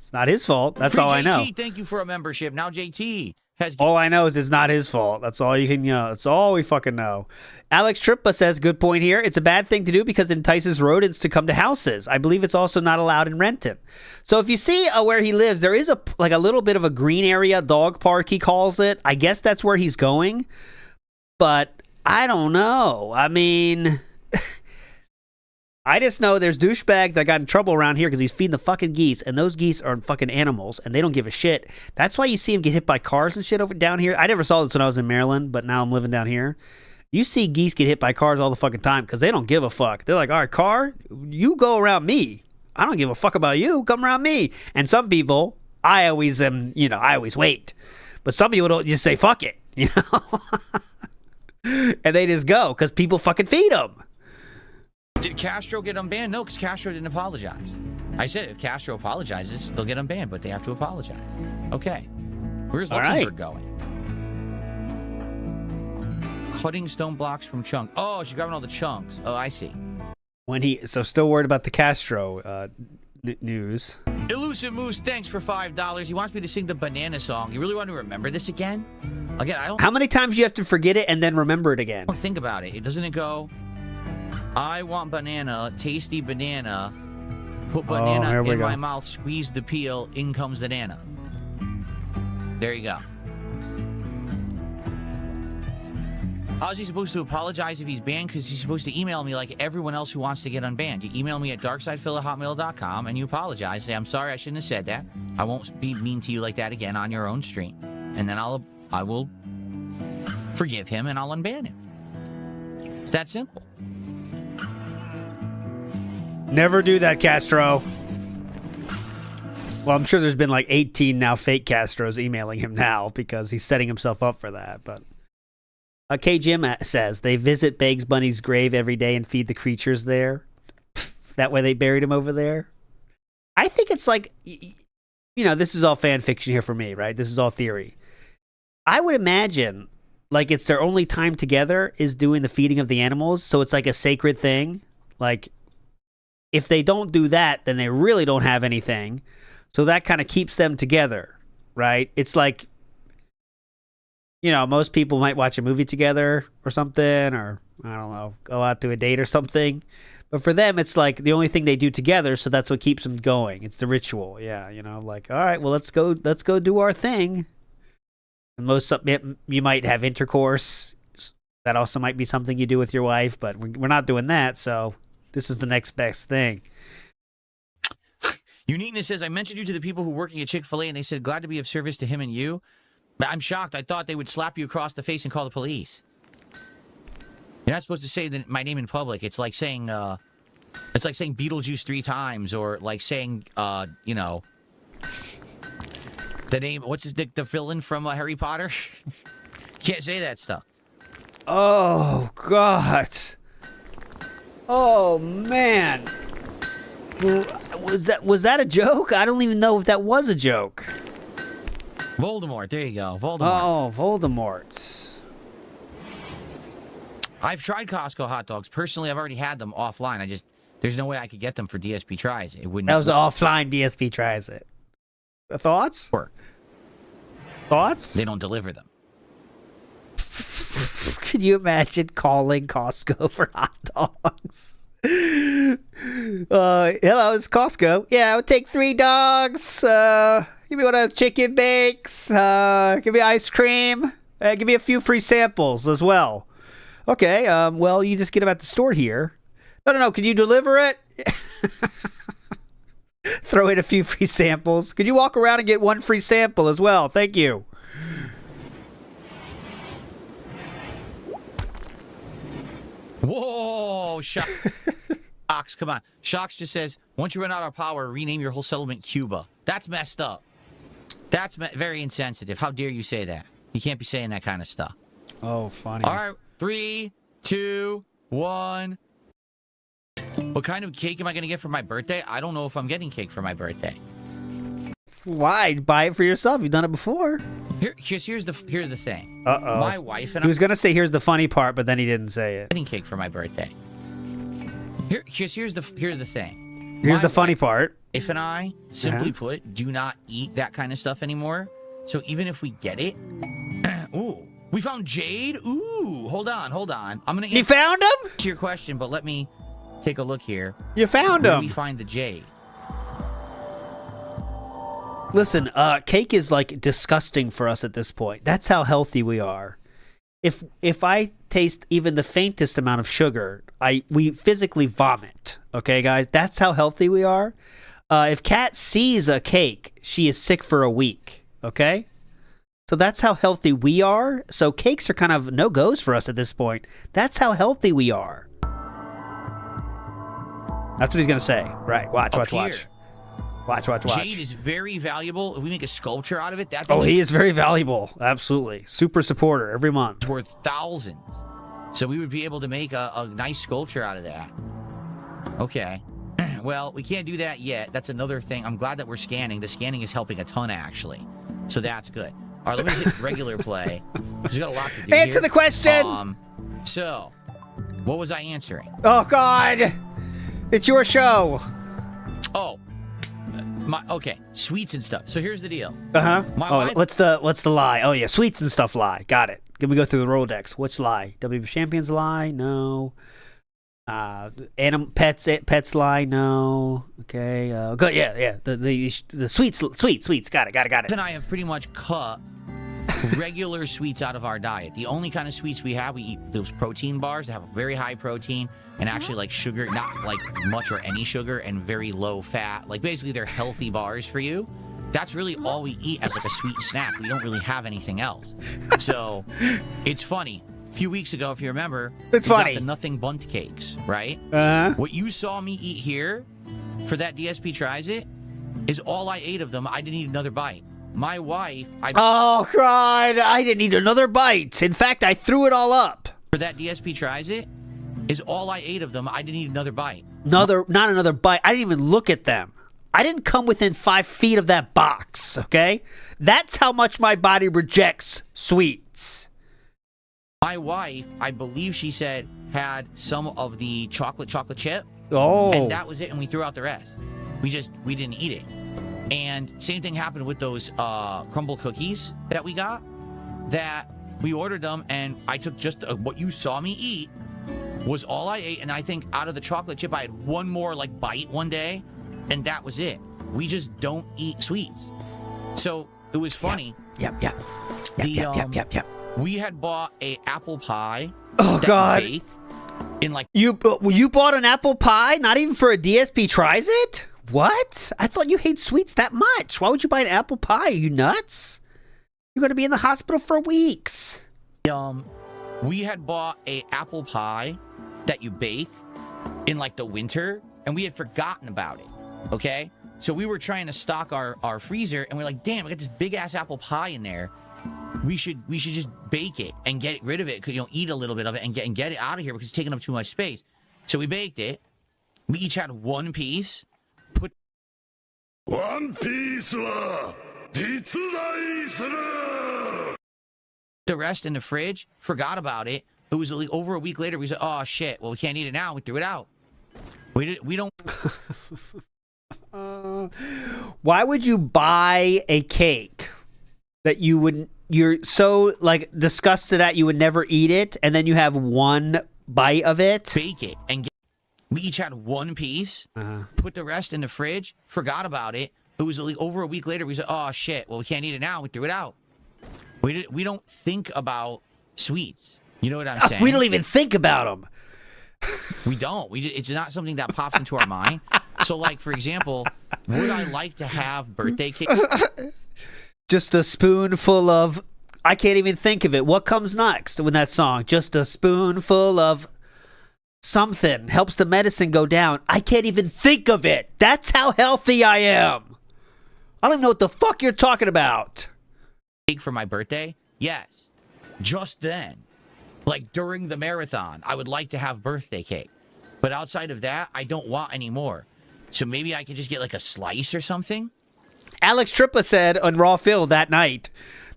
It's not his fault. That's all I know. JT, thank you for a membership. Now JT has... All I know is it's not his fault. That's all you can know. That's all we fucking know. Alex Trippa says, good point here. It's a bad thing to do because it entices rodents to come to houses. I believe it's also not allowed in Renton. So if you see where he lives, there is a little bit of a green area, dog park he calls it. I guess that's where he's going. But I don't know. I mean... I just know there's douchebag that got in trouble around here because he's feeding the fucking geese, and those geese are fucking animals, and they don't give a shit. That's why you see him get hit by cars and shit over down here. I never saw this when I was in Maryland, but now I'm living down here. You see geese get hit by cars all the fucking time because they don't give a fuck. They're like, all right, car, you go around me. I don't give a fuck about you. Come around me. And some people, I always am, I always wait. But some people don't just say, fuck it, and they just go because people fucking feed them. Did Castro get unbanned? No, because Castro didn't apologize. I said if Castro apologizes, they'll get unbanned, but they have to apologize. Okay. Where's Luxembourg going? Cutting stone blocks from chunk. Oh, she's grabbing all the chunks. Oh, I see. So still worried about the Castro news. Elusive Moose, thanks for $5. He wants me to sing the banana song. You really want to remember this again? Again, I don't... How many times do you have to forget it and then remember it again? Think about it. Doesn't it go... I want banana, tasty banana, put banana in my mouth, squeeze the peel, in comes the nana. There you go. How's he supposed to apologize if he's banned? Because he's supposed to email me like everyone else who wants to get unbanned. You email me at darksidephil@hotmail.com and you apologize. Say, I'm sorry, I shouldn't have said that. I won't be mean to you like that again on your own stream. And then I will forgive him and I'll unban him. It's that simple. Never do that, Castro. Well, I'm sure there's been like 18 now fake Castros emailing him now because he's setting himself up for that. But K. Jim says they visit Bugs Bunny's grave every day and feed the creatures there. That way they buried him over there. I think it's like, this is all fan fiction here for me, right? This is all theory. I would imagine like it's their only time together is doing the feeding of the animals. So it's like a sacred thing. Like, if they don't do that, then they really don't have anything. So that kind of keeps them together, right? It's like, most people might watch a movie together or something, or, I don't know, go out to a date or something. But for them, it's like the only thing they do together, so that's what keeps them going. It's the ritual, yeah, like, all right, well, let's go do our thing. And you might have intercourse. That also might be something you do with your wife, but we're not doing that, so... This is the next best thing. Uniqueness says, I mentioned you to the people who are working at Chick-fil-A, and they said, glad to be of service to him and you. But I'm shocked. I thought they would slap you across the face and call the police. You're not supposed to say my name in public. It's like saying Beetlejuice 3 times, or like saying, the name, what's the villain from Harry Potter? Can't say that stuff. Oh, God. Oh, man. Was that a joke? I don't even know if that was a joke. Voldemort. There you go. Voldemort. Oh, Voldemort. I've tried Costco hot dogs. Personally, I've already had them offline. There's no way I could get them for DSP Tries It. Wouldn't. That was offline DSP Tries It. Thoughts? Work. Thoughts? They don't deliver them. Could you imagine calling Costco for hot dogs? Hello, it's Costco. Yeah, I'll take 3 dogs. Give me one of those chicken bakes. Give me ice cream. Give me a few free samples as well. Okay, well, you just get them at the store here. No. Can you deliver it? Throw in a few free samples. Could you walk around and get 1 free sample as well? Thank you. Whoa, Shocks, come on. Shocks just says, once you run out of power, rename your whole settlement Cuba. That's messed up. That's very insensitive. How dare you say that? You can't be saying that kind of stuff. Oh, funny. All right, 3, 2, 1. What kind of cake am I going to get for my birthday? I don't know if I'm getting cake for my birthday. Why? Buy it for yourself. You've done it before. Here's the thing. Uh-oh. My wife and he was going to say, here's the funny part, but then he didn't say it. Getting cake for my birthday. Here's the thing. Here's the funny part. If and I, simply put, do not eat that kind of stuff anymore. So even if we get it... Ooh. We found Jade? Ooh. Hold on. I'm going to... You found him? To your question, but let me take a look here. You found him. Where do we find the Jade? Listen, cake is like disgusting for us at this point. That's how healthy we are. if I taste even the faintest amount of sugar, we physically vomit. Okay, guys, that's how healthy we are. If Kat sees a cake, she is sick for a week. Okay, so that's how healthy we are. So cakes are kind of no-goes for us at this point. That's how healthy we are. That's what he's gonna say. Right? Watch. Jade is very valuable. If we make a sculpture out of it, he is very valuable. Absolutely. Super supporter every month. Worth thousands. So we would be able to make a nice sculpture out of that. Okay. Well, we can't do that yet. That's another thing. I'm glad that we're scanning. The scanning is helping a ton, actually. So that's good. All right, let me hit regular play. We've got a lot to do Answer here. the question! So, what was I answering? Oh, God! It's your show! Oh. Okay, sweets and stuff. So here's the deal. Wife... what's the lie? Oh yeah, sweets and stuff lie. Got it. Can we go through the Rolodex? Which lie? WP Champions lie? No. Pets lie? No. Okay. Good. Yeah. The sweets. Got it. And I have pretty much cut regular sweets out of our diet. The only kind of sweets we eat those protein bars that have a very high protein and actually like sugar, not like much or any sugar, and very low fat. Like basically they're healthy bars for you. That's really all we eat as like a sweet snack. We don't really have anything else. So it's funny. A few weeks ago, if you remember, we got the Nothing Bundt cakes, right? What you saw me eat here for that DSP Tries It is all I ate of them. I didn't eat another bite. My wife... Oh, God. I didn't eat another bite. In fact, I threw it all up. For that DSP Tries It is all I ate of them. I didn't eat another bite. Not another bite. I didn't even look at them. I didn't come within 5 feet of that box, okay? That's how much my body rejects sweets. My wife, I believe she said, had some of the chocolate chip. Oh. And that was it, and we threw out the rest. We didn't eat it. And same thing happened with those crumble cookies that we got, that we ordered them, and I took just what you saw me eat was all I ate, and I think out of the chocolate chip, I had one more like bite one day, and that was it. We just don't eat sweets. So it was funny. Yep. We had bought a apple pie. Oh, God. In like you bought an apple pie, not even for a DSP Tries It? What? I thought you hate sweets that much. Why would you buy an apple pie? Are you nuts? You're going to be in the hospital for weeks. We had bought a apple pie that you bake in like the winter, and we had forgotten about it. Okay? So we were trying to stock our freezer, and we're like, damn, we got this big ass apple pie in there. We should just bake it and get rid of it, because eat a little bit of it and get it out of here because it's taking up too much space. So we baked it. We each had one piece. One piece wa jitsuzai suru. The rest in the fridge, forgot about it. It was like over a week later. We said, "Oh shit! Well, we can't eat it now." We threw it out. We don't. Why would you buy a cake that you're so like disgusted at you would never eat it, and then you have one bite of it? Bake it and we each had one piece. Put the rest in the fridge. Forgot about it. It was like over a week later. We said, "Oh shit! Well, we can't eat it now." We threw it out. We don't think about sweets. You know what I'm saying? We don't even think about them. We don't. It's not something that pops into our mind. So, like, for example, would I like to have birthday cake? Just a spoonful of... I can't even think of it. What comes next with that song? Just a spoonful of something helps the medicine go down. I can't even think of it. That's how healthy I am. I don't even know what the fuck you're talking about. For my birthday? Yes. Just then. Like during the marathon, I would like to have birthday cake. But outside of that, I don't want any more. So maybe I could just get like a slice or something? Alex Trippa said on Raw Phil that night,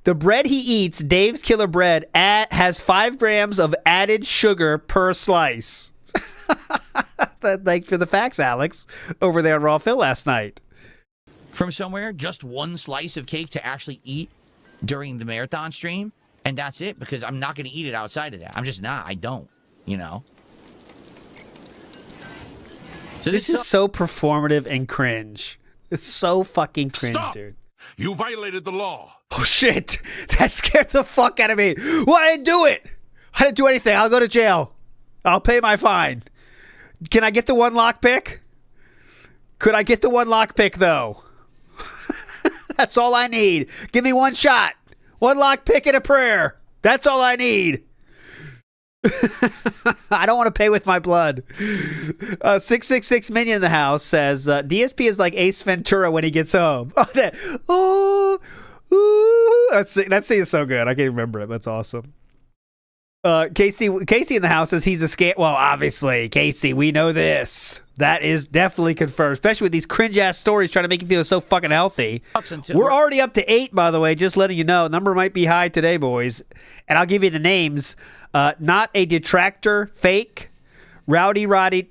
the bread he eats, Dave's Killer Bread, has 5 grams of added sugar per slice. Like for the facts, Alex, over there on Raw Phil last night. From somewhere, just one slice of cake to actually eat during the marathon stream, and that's it, because I'm not going to eat it outside of that. I'm just not. I don't, So this is so performative and cringe. It's so fucking cringe, Stop! Dude. You violated the law. Oh, shit. That scared the fuck out of me. Why did I do it? I didn't do anything. I'll go to jail. I'll pay my fine. Can I get the one lockpick? Could I get the one lockpick, though? That's all I need. Give me one shot. One lockpick and a prayer. That's all I need. I don't want to pay with my blood. 666 Minion in the house says DSP is like Ace Ventura when he gets home. That scene is so good. I can't remember it. That's awesome. Casey in the house says he's a scam. Well, obviously, Casey, we know this. That is definitely confirmed, especially with these cringe ass stories trying to make you feel so fucking healthy. We're already up to 8, by the way. Just letting you know, number might be high today, boys. And I'll give you the names. Not a detractor, fake, Rowdy Rodney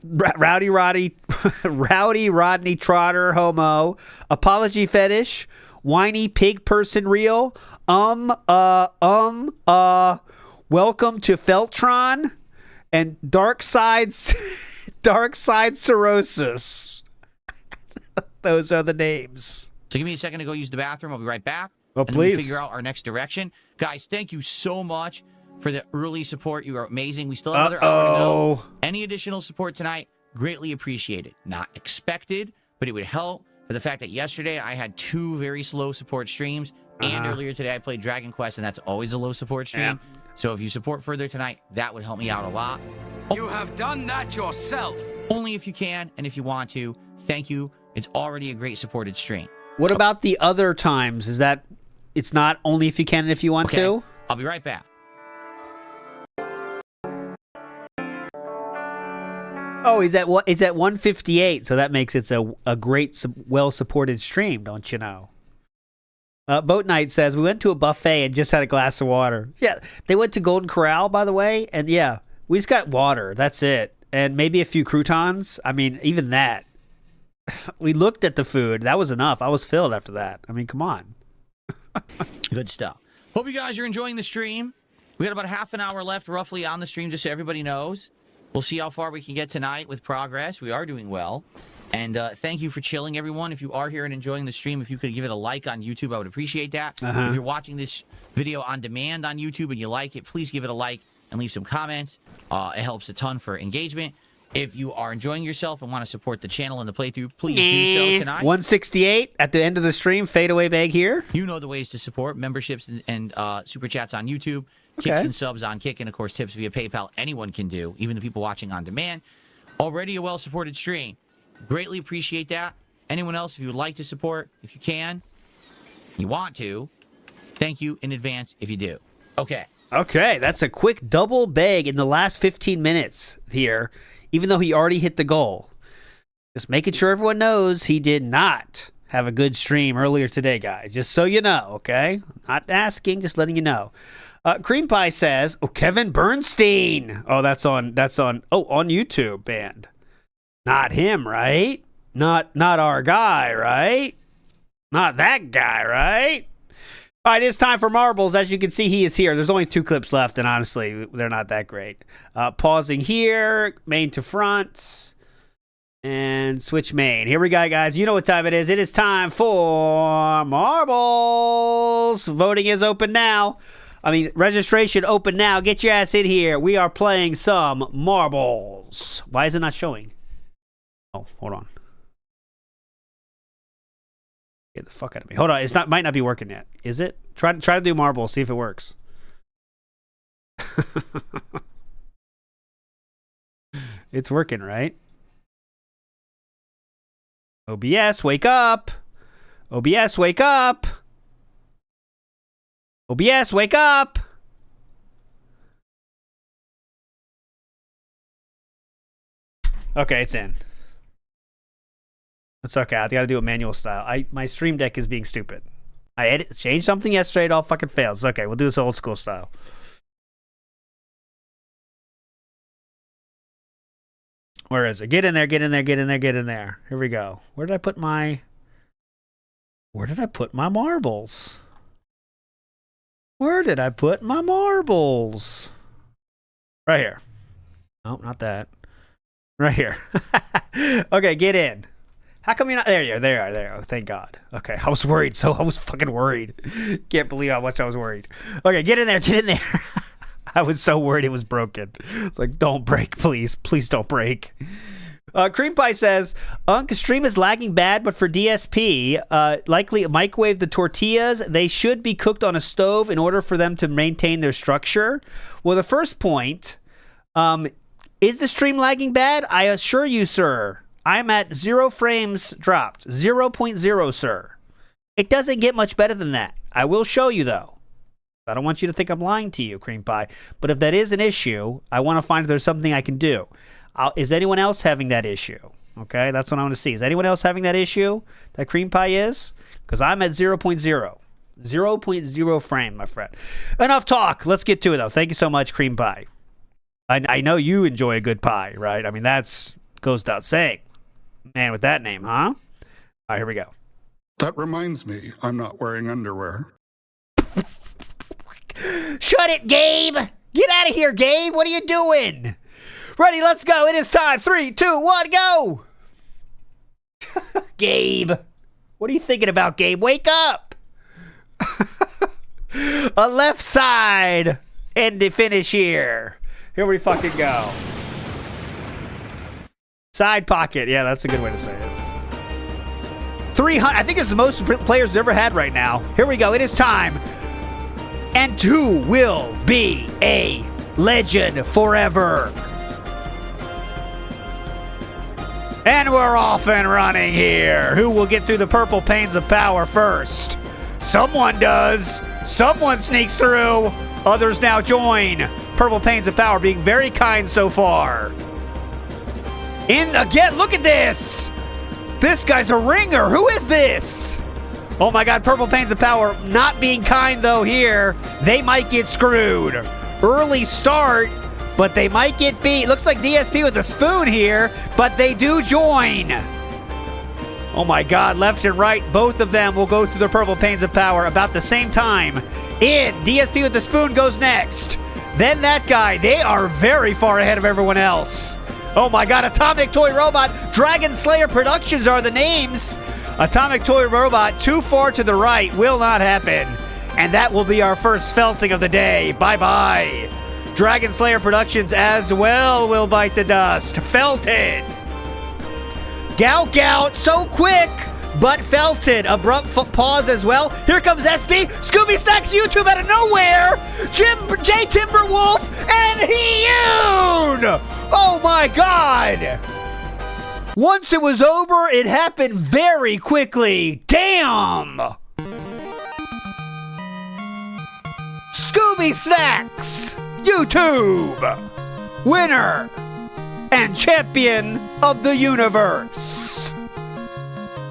Trotter, homo, apology fetish, whiny pig person, real, welcome to Feltron, and dark side cirrhosis. Those are the names. So give me a second to go use the bathroom. I'll be right back. Oh, and please. Then we figure out our next direction. Guys, thank you so much for the early support. You are amazing. We still have another hour to go. Any additional support tonight, greatly appreciated. Not expected, but it would help for the fact that yesterday I had 2 very slow support streams, and earlier today I played Dragon Quest, and that's always a low support stream. Yeah. So if you support further tonight, that would help me out a lot. You have done that yourself. Only if you can and if you want to. Thank you. It's already a great supported stream. What about the other times? Is that it's not only if you can and if you want to? I'll be right back. Oh, he's at 158, so that makes it a great, well-supported stream, don't you know? Boat Night says, we went to a buffet and just had a glass of water. Yeah, they went to Golden Corral, by the way, and yeah, we just got water. That's it. And maybe a few croutons. I mean, even that. We looked at the food. That was enough. I was filled after that. I mean, come on. Good stuff. Hope you guys are enjoying the stream. We got about half an hour left roughly on the stream, just so everybody knows. We'll see how far we can get tonight with progress. We are doing well. And thank you for chilling, everyone. If you are here and enjoying the stream, if you could give it a like on YouTube, I would appreciate that. If you're watching this video on demand on YouTube and you like it, please give it a like and leave some comments. It helps a ton for engagement. If you are enjoying yourself and want to support the channel and the playthrough, please do so tonight. 168 at the end of the stream. Fadeaway bag here. You know the ways to support memberships and super chats on YouTube. Kicks and subs on Kick, and of course tips via PayPal. Anyone can do, even the people watching on demand. Already a well-supported stream. Greatly appreciate that. Anyone else, if you would like to support, if you can, you want to, thank you in advance if you do. Okay, that's a quick double bag in the last 15 minutes here, even though he already hit the goal. Just making sure everyone knows he did not have a good stream earlier today, guys. Just so you know, okay? Not asking, just letting you know. Cream Pie says, Kevin Bernstein. That's on YouTube band. Not him, right? Not our guy, right? Not that guy, right? All right, it's time for marbles. As you can see, he is here. There's only 2 clips left, and honestly, they're not that great. Pausing here, main to front, and switch main. Here we go, guys. You know what time it is. It is time for marbles. Voting is open now. Registration open now. Get your ass in here. We are playing some marbles. Why is it not showing? Oh, hold on. Get the fuck out of me. Hold on. Might not be working yet. Is it? Try to do marbles. See if it works. It's working, right? OBS, wake up. OBS, wake up. OBS, wake up! Okay, it's in. It's okay. I gotta do it manual style. My stream deck is being stupid. I changed something yesterday. It all fucking fails. Okay, we'll do this old school style. Where is it? Get in there, get in there, get in there, get in there. Here we go. Where did I put my marbles? Where did I put my marbles? Right here. No, not that. Right here. Okay, get in. How come you're not there? There you are. There. Oh, thank God. Okay, I was worried. I was fucking worried. Can't believe how much I was worried. Okay, get in there. Get in there. I was so worried it was broken. It's like, don't break, please. Please don't break. Cream Pie says, stream is lagging bad, but for DSP, likely microwave the tortillas. They should be cooked on a stove in order for them to maintain their structure. Well, the first point, is the stream lagging bad? I assure you, sir, I'm at 0 frames dropped. 0.0, sir. It doesn't get much better than that. I will show you, though. I don't want you to think I'm lying to you, Cream Pie. But if that is an issue, I want to find if there's something I can do. Is anyone else having that issue? Okay, that's what I want to see. Is anyone else having that issue that Cream Pie is? Because I'm at 0.0. 0.0 frame, my friend. Enough talk. Let's get to it, though. Thank you so much, Cream Pie. I know you enjoy a good pie, right? I mean, that's goes without saying. Man with that name, huh? All right, here we go. That reminds me, I'm not wearing underwear. Shut it, Gabe! Get out of here, Gabe! What are you doing? Ready, let's go. It is time. 3, 2, 1, go! Gabe. What are you thinking about, Gabe? Wake up! A left side. End the finish here. Here we fucking go. Side pocket. Yeah, that's a good way to say it. 300. I think it's the most players ever had right now. Here we go. It is time. And who will be a legend forever? And we're off and running here. Who will get through the purple panes of power first? Someone does. Someone sneaks through. Others now join. Purple panes of power being very kind so far. In again, look at this. This guy's a ringer. Who is this? Oh my God, purple panes of power not being kind though here. They might get screwed. Early start, but they might get beat. Looks like DSP with a spoon here, but they do join. Oh my God, left and right, both of them will go through the purple panes of power about the same time. In, DSP with the spoon goes next. Then that guy, they are very far ahead of everyone else. Oh my God, Atomic Toy Robot, Dragon Slayer Productions are the names. Atomic Toy Robot, too far to the right, will not happen. And that will be our first felting of the day. Bye-bye. Dragon Slayer Productions as well will bite the dust. Felted. Gout, gout, so quick, but felted. Abrupt pause as well. Here comes SD. Scooby Snacks YouTube out of nowhere. J Timberwolf and Hiyun. Oh my God. Once it was over, it happened very quickly. Damn. Scooby Snacks YouTube winner and champion of the universe.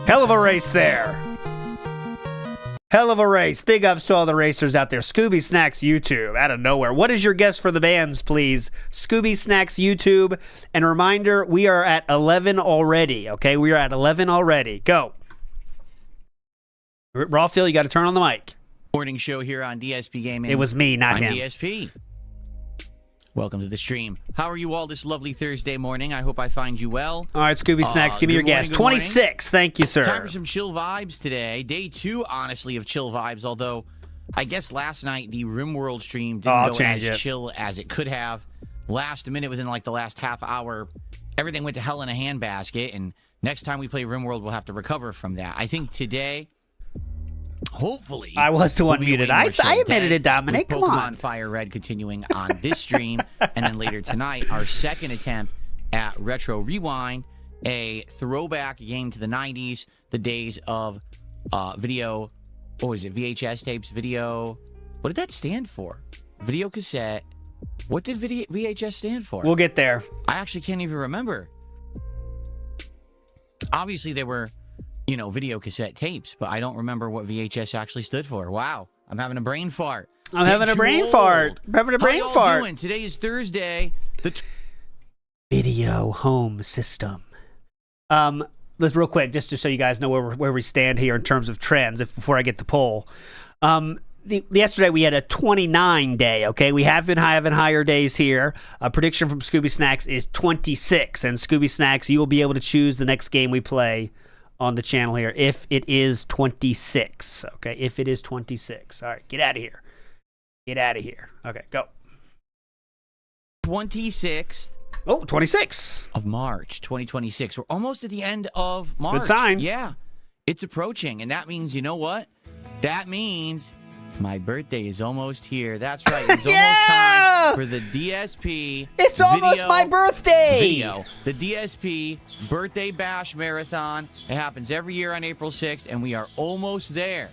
Hell of a race there. Hell of a race. Big ups to all the racers out there. Scooby Snacks YouTube out of nowhere. What is your guess for the bands, please? Scooby Snacks YouTube. And a reminder, we are at 11 already. Okay, we are at 11 already. Go. Rawfield, you got to turn on the mic. Morning show here on DSP Gaming. It was me, not I'm him. DSP. Welcome to the stream. How are you all this lovely Thursday morning? I hope I find you well. All right, Scooby Snacks, give me your guess. 26. Thank you, sir. Time for some chill vibes today. Day 2, honestly, of chill vibes, although I guess last night the RimWorld stream didn't go as chill as it could have. Last minute, within like the last half hour, everything went to hell in a handbasket, and next time we play RimWorld, we'll have to recover from that. I think today, hopefully, I was the one muted. I admitted it, Dominic. Come on. Pokemon Fire Red continuing on this stream, and then later tonight, our second attempt at Retro Rewind, a throwback game to the 90s, the days of video. What was it? VHS tapes, video. What did that stand for? Video cassette. What did VHS stand for? We'll get there. I actually can't even remember. Obviously, they were, you know, video cassette tapes, but I don't remember what VHS actually stood for. Wow. I'm having a brain fart. I'm having a brain fart. I'm having a brain fart. How y'all doing? Today is Thursday. Video home system. Let's real quick, just to so you guys know where we stand here in terms of trends, before I get the poll. Yesterday we had a 29 day, okay? We have been having higher days here. A prediction from Scooby Snacks is 26. And Scooby Snacks, you will be able to choose the next game we play on the channel here if it is 26. Okay, if it is 26. All right, get out of here. Get out of here. Okay, go. 26th Oh, 26. of March, 2026. We're almost at the end of March. Good sign. Yeah, it's approaching, and that means, you know what? That means my birthday is almost here. That's right. It's Yeah! almost time for the DSP. It's almost my birthday. Video. The DSP Birthday Bash Marathon. It happens every year on April 6th, and we are almost there.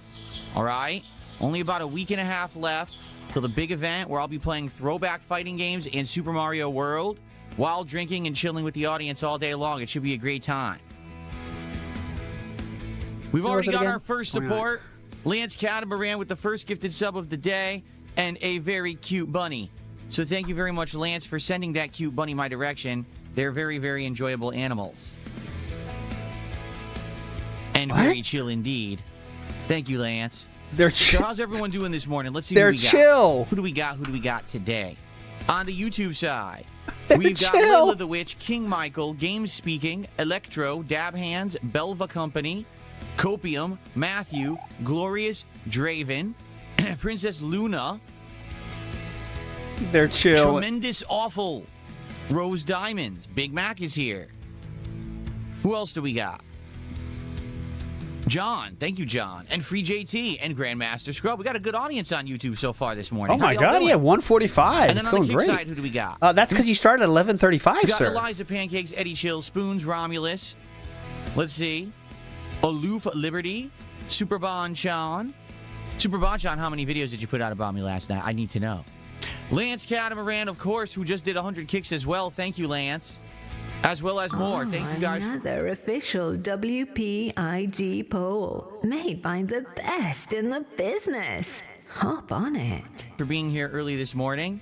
All right? Only about a week and a half left till the big event where I'll be playing throwback fighting games in Super Mario World while drinking and chilling with the audience all day long. It should be a great time. We've What was already it got again? our first 29. support. Lance Catamaran with the first gifted sub of the day and a very cute bunny. So thank you very much, Lance, for sending that cute bunny my direction. They're very, very enjoyable animals. And What? very chill indeed. Thank you, Lance. They're So chill. how's everyone doing this morning? Let's see They're who we got. chill. Who do we got? Who do we got today? On the YouTube side, They're we've got chill. Lila the Witch, King Michael, Game Speaking, Electro, Dab Hands, Belva Company, Copium, Matthew, Glorious, Draven, Princess Luna, They're chill. Tremendous Awful, Rose Diamonds, Big Mac is here. Who else do we got? John, thank you, John, and Free JT and Grandmaster Scrub. We got a good audience on YouTube so far this morning. Oh How my y'all God! doing? Yeah, 145. And then It's on the going kick great. side, who do we got? That's because you started at 11:35, We got sir. Eliza Pancakes, Eddie Chill, Spoons, Romulus. Let's see. Aloof Liberty, Super Bonchan. Super Bonchan, how many videos did you put out about me last night? I need to know. Lance Catamaran, of course, who just did 100 kicks as well. Thank you, Lance. As well as more. Thank you, guys. Another official WPIG poll made by the best in the business. Hop on it. For being here early this morning.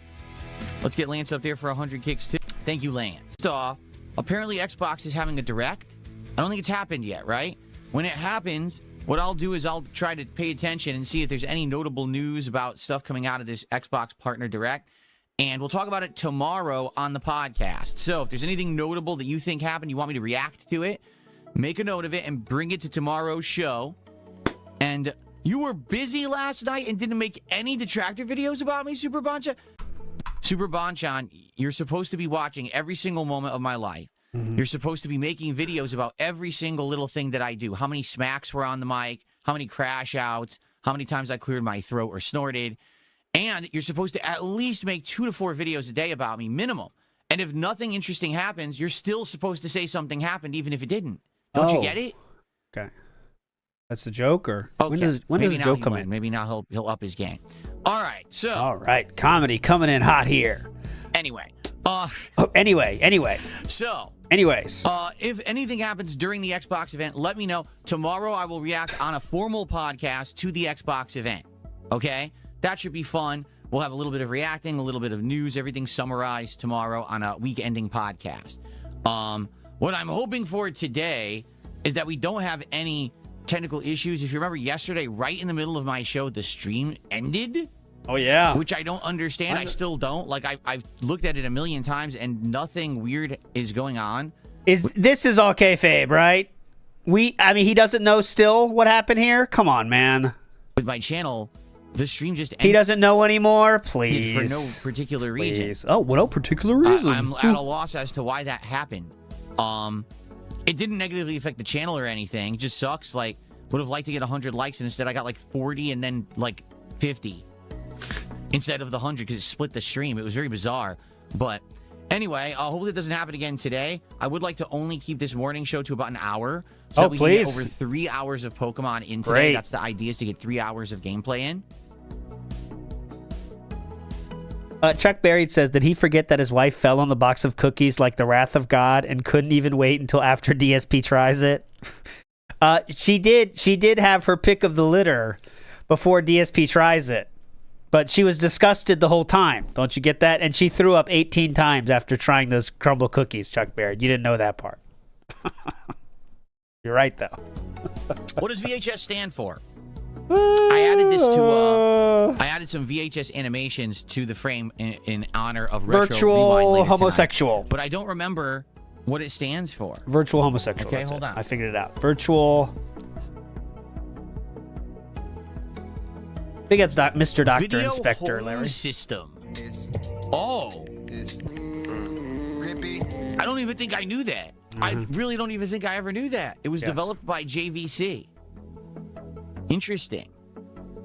Let's get Lance up there for 100 kicks too. Thank you, Lance. First off, apparently Xbox is having a direct. I don't think it's happened yet, right? When it happens, what I'll do is I'll try to pay attention and see if there's any notable news about stuff coming out of this Xbox Partner Direct. And we'll talk about it tomorrow on the podcast. So if there's anything notable that you think happened, you want me to react to it, make a note of it and bring it to tomorrow's show. And you were busy last night and didn't make any detractor videos about me, Super Bonchan? Super Bonchan, you're supposed to be watching every single moment of my life. You're supposed to be making videos about every single little thing that I do. How many smacks were on the mic, how many crash outs, how many times I cleared my throat or snorted. And you're supposed to at least make 2 to 4 videos a day about me, minimum. And if nothing interesting happens, you're still supposed to say something happened, even if it didn't. Don't you get it? Okay. That's the joke, or Okay. when does Maybe the now joke he come won't. in? Maybe now he'll up his game. All right. So All right, comedy coming in hot here. anyway, Anyways. If anything happens during the Xbox event, let me know. Tomorrow I will react on a formal podcast to the Xbox event. Okay? That should be fun. We'll have a little bit of reacting, a little bit of news, everything summarized tomorrow on a week-ending podcast. What I'm hoping for today is that we don't have any technical issues. If you remember yesterday, right in the middle of my show, the stream ended. Oh yeah. Which I don't understand. I still don't. Like, I've looked at it a million times and nothing weird is going on. This is all kayfabe, right? He doesn't know still what happened here. Come on, man. With my channel, the stream just ended. He doesn't know anymore. Please. For no particular reason. Please. Oh, no particular reason. I'm at a loss as to why that happened. It didn't negatively affect the channel or anything. It just sucks. Like, would have liked to get 100 likes, and instead I got like 40 and then like 50 instead of the 100 because it split the stream. It was very bizarre. But anyway, hopefully it doesn't happen again today. I would like to only keep this morning show to about an hour so that we can get over 3 hours of Pokemon in today. Great. That's the idea, is to get 3 hours of gameplay in. Chuck Berry says, did he forget that his wife fell on the box of cookies like the wrath of God and couldn't even wait until after DSP tries it? She did have her pick of the litter before DSP tries it, but she was disgusted the whole time. Don't you get that? And she threw up 18 times after trying those crumble cookies, Chuck Berry. You didn't know that part. You're right, though. What does VHS stand for? I added this to I added some VHS animations to the frame in honor of Retro Rewind virtual later homosexual. tonight, but I don't remember what it stands for. Virtual homosexual. Okay, that's hold it. on. I figured it out. Virtual. Big ups, Mr. Doctor Video Inspector, home Larry. system. Oh, It's grippy. I don't even think I knew that. I really don't even think I ever knew that. It was developed by JVC. Interesting.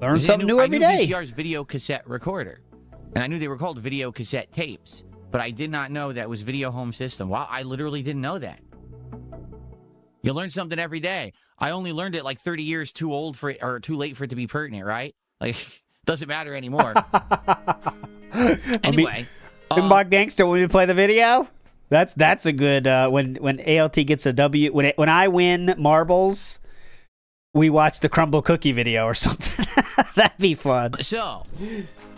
Learn something new every I knew day. VCR's video cassette recorder. And I knew they were called video cassette tapes. But I did not know that was video home system. Wow, I literally didn't know that. You learn something every day. I only learned it like 30 years too old for it, or too late for it to be pertinent, right? Like, doesn't matter anymore. Anyway. Big Gangster, when we play the video, that's a good, when ALT gets a W, when I win marbles, we watch the Crumble Cookie video or something. That'd be fun. So,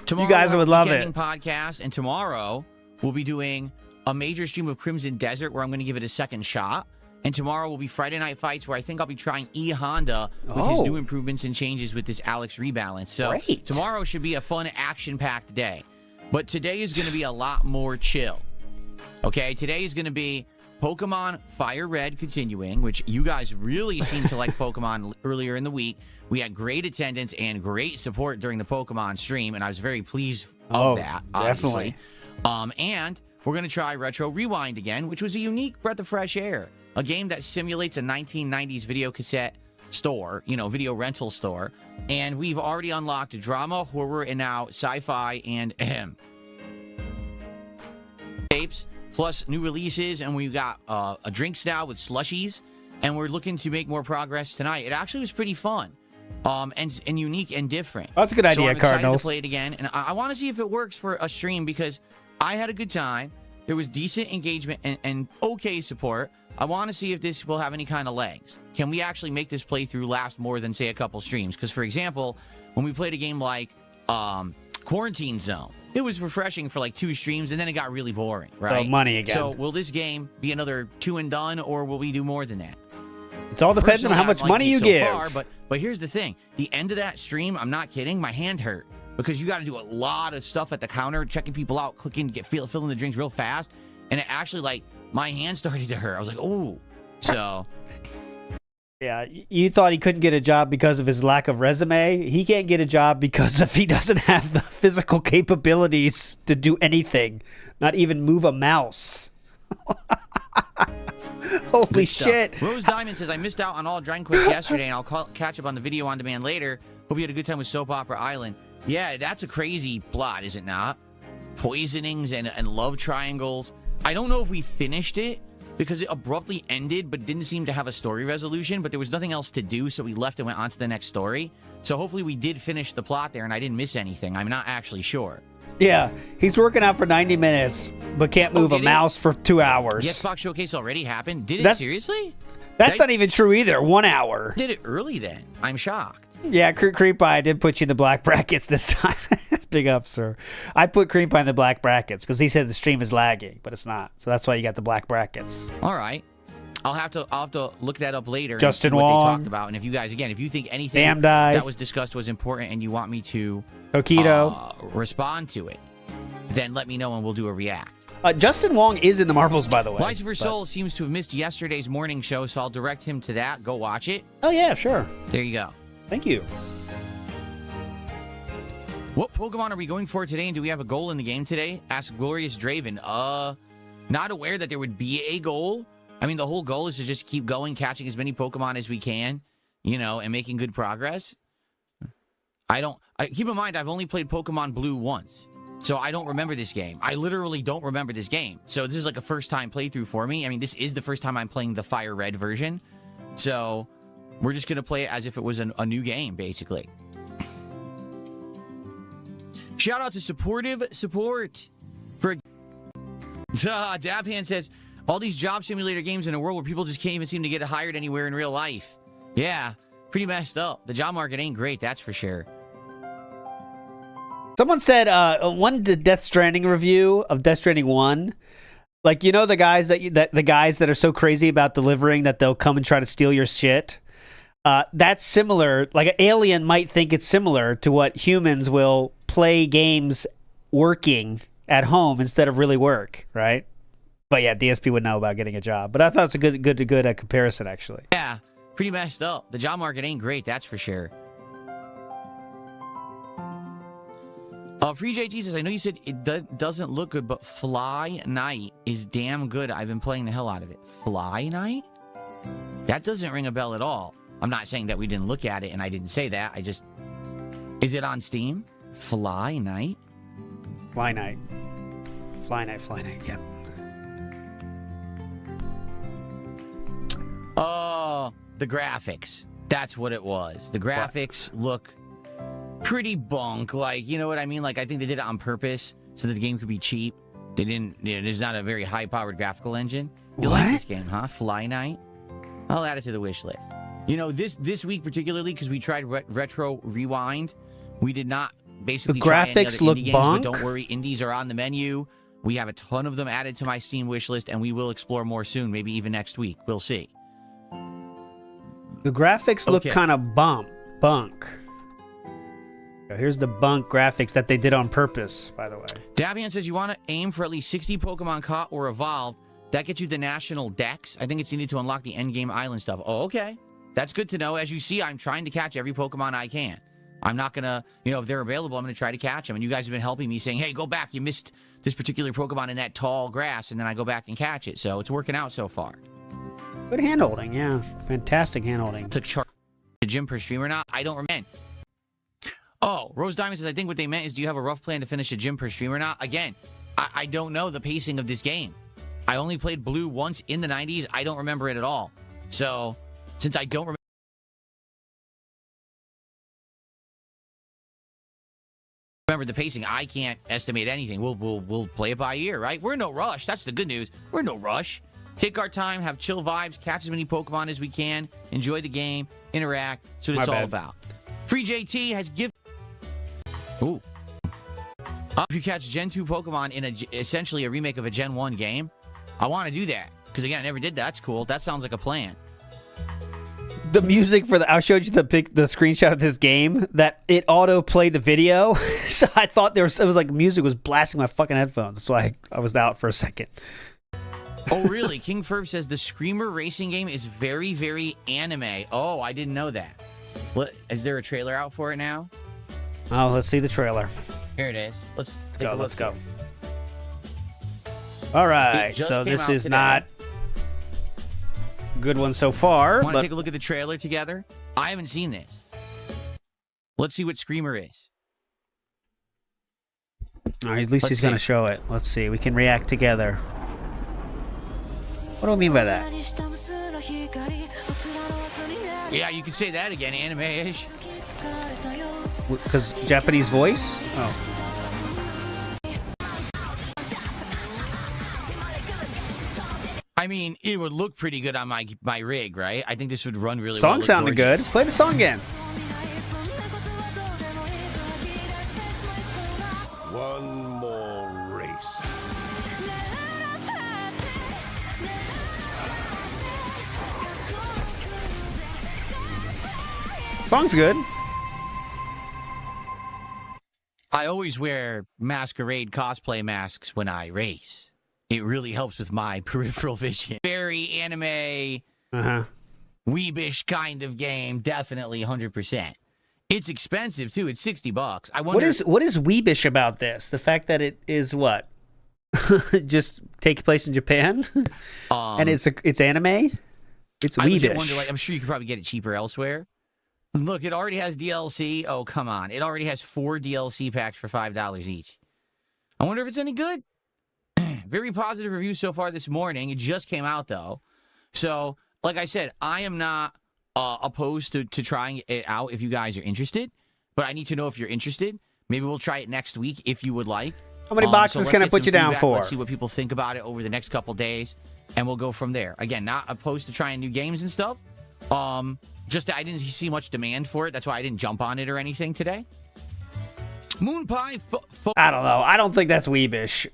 tomorrow you guys would love it. Podcast, and tomorrow we'll be doing a major stream of Crimson Desert where I'm going to give it a second shot. And tomorrow will be Friday Night Fights where I think I'll be trying E-Honda with his new improvements and changes with this Alex rebalance. So tomorrow should be a fun, action-packed day. But today is going to be a lot more chill. Okay, today is going to be Pokemon Fire Red continuing, which you guys really seem to like Pokemon earlier in the week. We had great attendance and great support during the Pokemon stream, and I was very pleased of that, obviously. Definitely. And we're going to try Retro Rewind again, which was a unique breath of fresh air. A game that simulates a 1990s video cassette store, video rental store. And we've already unlocked drama, horror, and now sci-fi and tapes, plus new releases. And we've got a drinks now with slushies. And we're looking to make more progress tonight. It actually was pretty fun and unique and different. That's a good idea, so I'm excited Cardinals. to play it again. And I want to see if it works for a stream because I had a good time. There was decent engagement and okay support. I want to see if this will have any kind of legs. Can we actually make this playthrough last more than, say, a couple streams? Because, for example, when we played a game like Quarantine Zone, it was refreshing for like 2 streams, and then it got really boring, right? So money again. So will this game be another 2 and done, or will we do more than that? It's all depends on how much money you give. But here's the thing. The end of that stream, I'm not kidding, my hand hurt. Because you got to do a lot of stuff at the counter, checking people out, clicking, filling the drinks real fast. And it actually, my hand started to hurt. I was like, ooh. So. Yeah, you thought he couldn't get a job because of his lack of resume. He can't get a job because he doesn't have the physical capabilities to do anything. Not even move a mouse. Holy shit. Rose Diamond says, I missed out on all Dragon Quest yesterday, and I'll catch up on the video on demand later. Hope you had a good time with Soap Opera Island. Yeah, that's a crazy plot, is it not? Poisonings and love triangles. I don't know if we finished it because it abruptly ended but didn't seem to have a story resolution, but there was nothing else to do, so we left and went on to the next story. So hopefully we did finish the plot there and I didn't miss anything. I'm not actually sure. Yeah, he's working out for 90 minutes but can't move a mouse for 2 hours. The Xbox Showcase already happened? Did it seriously? That's not even true either. 1 hour. Did it early then? I'm shocked. Yeah, Cream Pie, I did put you in the black brackets this time. Big up, sir. I put Cream Pie in the black brackets because he said the stream is lagging, but it's not. So that's why you got the black brackets. All right. I'll have to look that up later. Justin and see what Wong. they talked about. And if you guys, again, if you think anything that was discussed was important and you want me to respond to it, then let me know and we'll do a react. Justin Wong is in the marbles, by the way. Wise for Soul seems to have missed yesterday's morning show, so I'll direct him to that. Go watch it. Oh, yeah, sure. There you go. Thank you. What Pokemon are we going for today, and do we have a goal in the game today? Asked Glorious Draven. Not aware that there would be a goal. I mean, the whole goal is to just keep going, catching as many Pokemon as we can, and making good progress. Keep in mind, I've only played Pokemon Blue once, so I don't remember this game. I literally don't remember this game. So this is like a first-time playthrough for me. I mean, this is the first time I'm playing the Fire Red version. So we're just going to play it as if it was a new game, basically. Shout out to Supportive Support. Dabhand says, all these job simulator games in a world where people just can't even seem to get hired anywhere in real life. Yeah, pretty messed up. The job market ain't great, that's for sure. Someone said one Death Stranding review of Death Stranding 1. Like, the guys the guys that are so crazy about delivering that they'll come and try to steal your shit. That's similar. Like an alien might think it's similar to what humans will play games working at home instead of really work, right? But yeah, DSP would know about getting a job. But I thought it's a good comparison, actually. Yeah, pretty messed up. The job market ain't great, that's for sure. Free JT says, I know you said it doesn't look good, but Fly Night is damn good. I've been playing the hell out of it. Fly Night? That doesn't ring a bell at all. I'm not saying that we didn't look at it and I didn't say that. I just... Is it on Steam? Fly Night? Fly Night. Fly Night, yep. Oh, the graphics. That's what it was. The graphics look pretty bunk. Like, you know what I mean? Like, I think they did it on purpose so that the game could be cheap. They didn't... There's not a very high-powered graphical engine. You like this game, huh? Fly Night? I'll add it to the wish list. You know, this week particularly, because we tried Retro Rewind, we did not basically the try any graphics other look indie games, bunk. but don't worry, indies are on the menu. We have a ton of them added to my Steam wish list, and we will explore more soon, maybe even next week. We'll see. The graphics look kind of bunk. Here's the bunk graphics that they did on purpose, by the way. Dabian says you want to aim for at least 60 Pokemon caught or evolved. That gets you the national dex. I think it's needed to unlock the endgame island stuff. Oh, okay. That's good to know. As you see, I'm trying to catch every Pokemon I can. I'm not going to, you know, if they're available, I'm going to try to catch them. And you guys have been helping me saying, hey, go back. You missed this particular Pokemon in that tall grass. And then I go back and catch it. So it's working out so far. Good handholding, yeah. Fantastic handholding. Took charge the gym per stream or not? I don't remember. Oh, Rose Diamond says, I think what they meant is, do you have a rough plan to finish a gym per stream or not? Again, I don't know the pacing of this game. I only played Blue once in the 90s. I don't remember it at all. So, since I don't remember the pacing, I can't estimate anything. We'll play it by ear, right? We're in no rush. That's the good news. We're in no rush. Take our time, have chill vibes, catch as many Pokemon as we can, enjoy the game, interact. That's what it's all about. Free JT has given... Ooh. If you catch Gen 2 Pokemon in essentially a remake of a Gen 1 game, I want to do that. Because, again, I never did that. That's cool. That sounds like a plan. The music for I showed you the screenshot of this game that it auto played the video. So I thought it was like music was blasting my fucking headphones. So I was out for a second. Oh, really? King Ferb says the Screamer racing game is very, very anime. Oh, I didn't know that. What, is there a trailer out for it now? Oh, let's see the trailer. Here it is. Let's go. Let's go. All right. So this is not a good one so far. Want to take a look at the trailer together? I haven't seen this. Let's see what Screamer is. All right, at least he's going to show it. Let's see. We can react together. What do I mean by that? Yeah, you can say that again, anime-ish. Because Japanese voice? Oh. I mean, it would look pretty good on my rig, right? I think this would run really well. Song sounded good. Play the song again. One more race. Song's good. I always wear masquerade cosplay masks when I race. It really helps with my peripheral vision. Very anime, weebish kind of game. Definitely 100%. It's expensive too. It's $60. I wonder what is weebish about this? The fact that it is what? Just take place in Japan? And it's anime? It's weebish. I wonder, like, I'm sure you could probably get it cheaper elsewhere. Look, it already has DLC. Oh, come on. It already has 4 DLC packs for $5 each. I wonder if it's any good. Very positive reviews so far this morning. It just came out, though. So, like I said, I am not opposed to trying it out if you guys are interested. But I need to know if you're interested. Maybe we'll try it next week if you would like. How many boxes can I put you down for? Let's see what people think about it over the next couple days. And we'll go from there. Again, not opposed to trying new games and stuff. Just I didn't see much demand for it. That's why I didn't jump on it or anything today. Moon Pie. I don't know. I don't think that's weebish.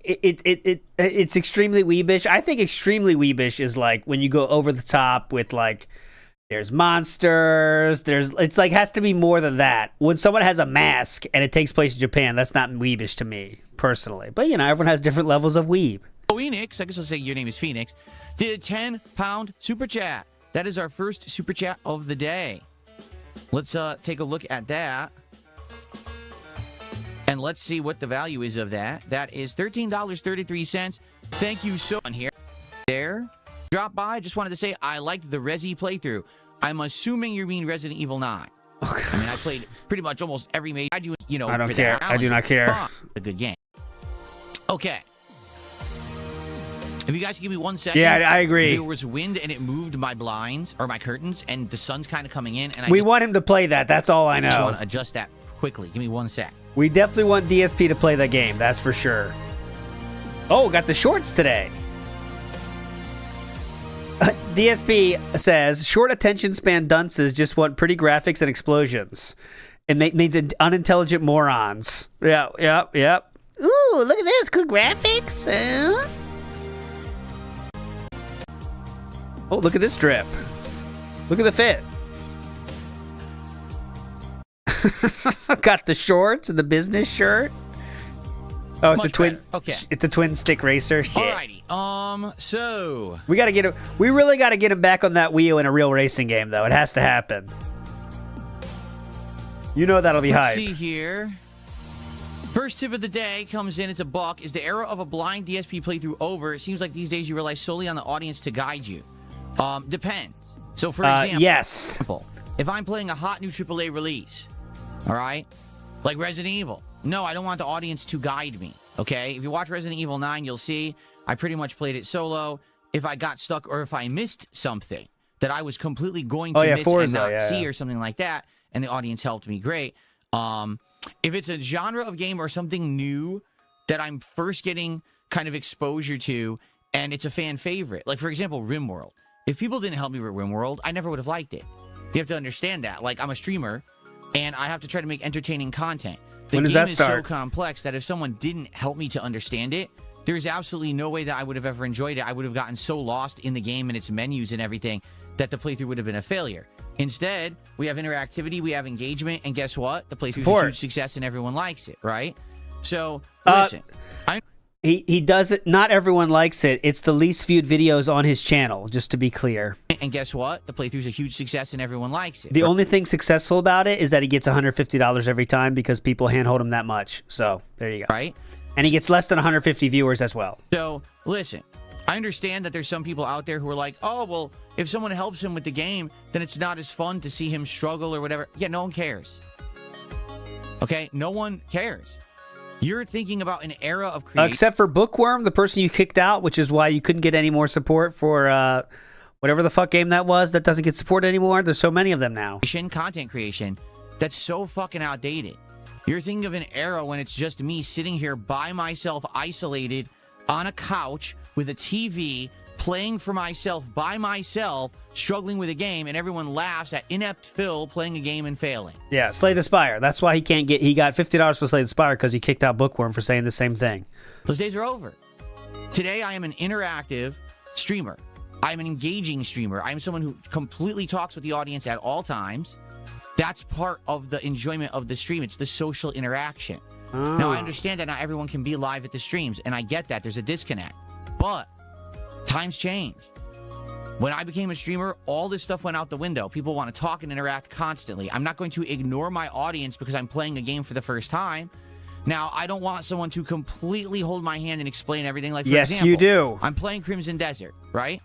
It's extremely weebish. I think extremely weebish is like when you go over the top with like there's monsters. It's like has to be more than that. When someone has a mask and it takes place in Japan, that's not weebish to me personally. But you know, everyone has different levels of weeb. Phoenix, I guess I'll say your name is Phoenix, did a 10-pound super chat. That is our first super chat of the day. Let's take a look at that. And let's see what the value is of that. That is $13.33. Thank you so much here. There. Drop by. Just wanted to say I liked the Resi playthrough. I'm assuming you mean Resident Evil 9. Okay. I mean, I played pretty much almost every major. You know, I don't care. I do not care. A good game. Okay. If you guys give me 1 second. Yeah, I agree. There was wind and it moved my blinds or my curtains, and the sun's kind of coming in. And we want him to play that. That's all I know. I just want to adjust that quickly. Give me 1 sec. We definitely want DSP to play that game. That's for sure. Oh, got the shorts today. DSP says, short attention span dunces just want pretty graphics and explosions. It means unintelligent morons. Yep. Ooh, look at this. Cool graphics. Oh, look at this drip. Look at the fit. Got the shorts and the business shirt. Oh, it's Much a twin. better. Okay. It's a twin stick racer. Shit. Alrighty. So We gotta get him. We really gotta get him back on that wheel in a real racing game, though. It has to happen. You know that'll be let's hype. see here. First tip of the day comes in. It's a buck. Is the era of a blind DSP playthrough over? It seems like these days you rely solely on the audience to guide you. Depends. So, for example, yes. If I'm playing a hot new AAA release, all right, like Resident Evil, no, I don't want the audience to guide me. Okay, if you watch Resident Evil 9, you'll see I pretty much played it solo. If I got stuck or if I missed something that I was completely going to miss Forza, and not see or something like that, and the audience helped me, great. If it's a genre of game or something new that I'm first getting kind of exposure to, and it's a fan favorite, like for example, RimWorld. If people didn't help me with RimWorld, I never would have liked it. You have to understand that. Like, I'm a streamer, and I have to try to make entertaining content. The When does game that is start? so complex that if someone didn't help me to understand it, there's absolutely no way that I would have ever enjoyed it. I would have gotten so lost in the game and its menus and everything that the playthrough would have been a failure. Instead, we have interactivity, we have engagement, and guess what? The playthrough is a huge success and everyone likes it, right? So, listen. He does it. Not everyone likes it. It's the least viewed videos on his channel, just to be clear. And guess what? The playthrough is a huge success and everyone likes it. The only thing successful about it is that he gets $150 every time because people handhold him that much. So there you go. Right? And he gets less than 150 viewers as well. So, listen, I understand that there's some people out there who are like, oh, well, if someone helps him with the game, then it's not as fun to see him struggle or whatever. Yeah, no one cares. Okay? No one cares. You're thinking about an era of creation. Except for Bookworm, the person you kicked out, which is why you couldn't get any more support for whatever the fuck game that was that doesn't get support anymore. There's so many of them now. Content creation that's so fucking outdated. You're thinking of an era when it's just me sitting here by myself, isolated on a couch with a TV, playing for myself by myself, struggling with a game, and everyone laughs at inept Phil playing a game and failing. Yeah, Slay the Spire. That's why he can't get. He got $50 for Slay the Spire because he kicked out Bookworm for saying the same thing. Those days are over. Today, I am an interactive streamer. I'm an engaging streamer. I'm someone who completely talks with the audience at all times. That's part of the enjoyment of the stream. It's the social interaction. Oh. Now, I understand that not everyone can be live at the streams, and I get that. There's a disconnect. But times change. When I became a streamer, all this stuff went out the window. People want to talk and interact constantly. I'm not going to ignore my audience because I'm playing a game for the first time. Now, I don't want someone to completely hold my hand and explain everything. Like, for yes, example, you do. I'm playing Crimson Desert, right?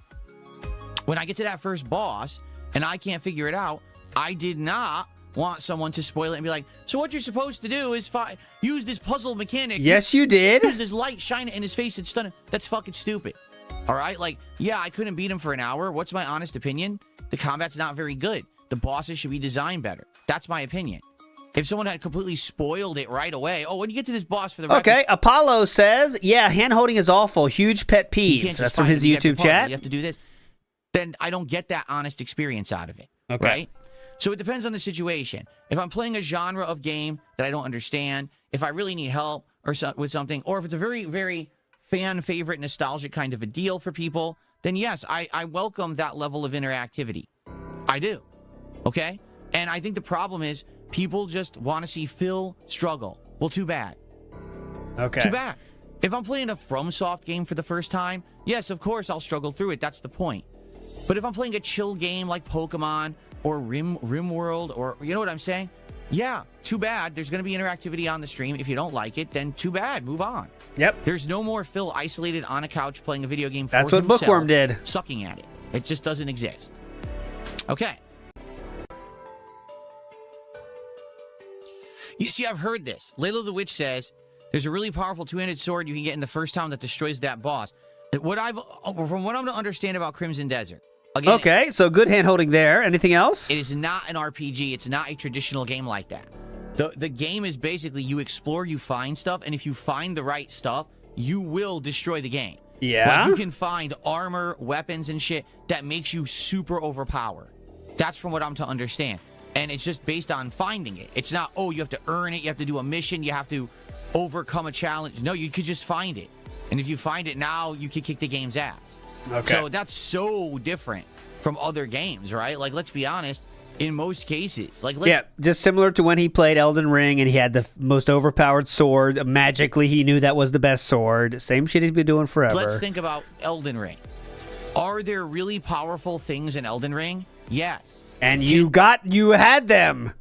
When I get to that first boss and I can't figure it out, I did not want someone to spoil it and be like, so what you're supposed to do is use this puzzle mechanic. Yes, you did. Use this light, shine it in his face, it's stunning. That's fucking stupid. All right? Like, yeah, I couldn't beat him for an hour. What's my honest opinion? The combat's not very good. The bosses should be designed better. That's my opinion. If someone had completely spoiled it right away, oh, when you get to this boss for the Okay, Apollo says, yeah, hand-holding is awful. Huge pet peeve. That's from his YouTube chat. You have to do this. Then I don't get that honest experience out of it. Okay. Right? So it depends on the situation. If I'm playing a genre of game that I don't understand, if I really need help or with something, or if it's a very, very fan favorite, nostalgic kind of a deal for people, then yes, I welcome that level of interactivity. I do. Okay? And I think the problem is people just want to see Phil struggle. Well, too bad. Okay. Too bad. If I'm playing a FromSoft game for the first time, yes, of course I'll struggle through it. That's the point. But if I'm playing a chill game like Pokemon or RimWorld, or you know what I'm saying? yeah, too bad. There's going to be interactivity on the stream. If you don't like it, then too bad. Move on. Yep. There's no more Phil isolated on a couch playing a video game for That's what himself, Bookworm did. sucking at it. It just doesn't exist. Okay. You see, I've heard this. Layla the Witch says, there's a really powerful two-handed sword you can get in the first town that destroys that boss. From what I'm to understand about Crimson Desert, again, Okay, so good hand holding there. Anything else? it is not an RPG. It's not a traditional game like that. The game is basically you explore, you find stuff, and if you find the right stuff, you will destroy the game. Yeah? Like you can find armor, weapons, and shit that makes you super overpowered. That's from what I'm to understand. And it's just based on finding it. It's not, oh, you have to earn it, you have to do a mission, you have to overcome a challenge. No, you could just find it. And if you find it now, you can kick the game's ass. Okay. So that's so different from other games, right? Like, let's be honest, in most cases. Like, let's, Yeah, just similar to when he played Elden Ring and he had the most overpowered sword. Magically, he knew that was the best sword. Same shit he's been doing forever. let's think about Elden Ring. Are there really powerful things in Elden Ring? Yes. And you had them.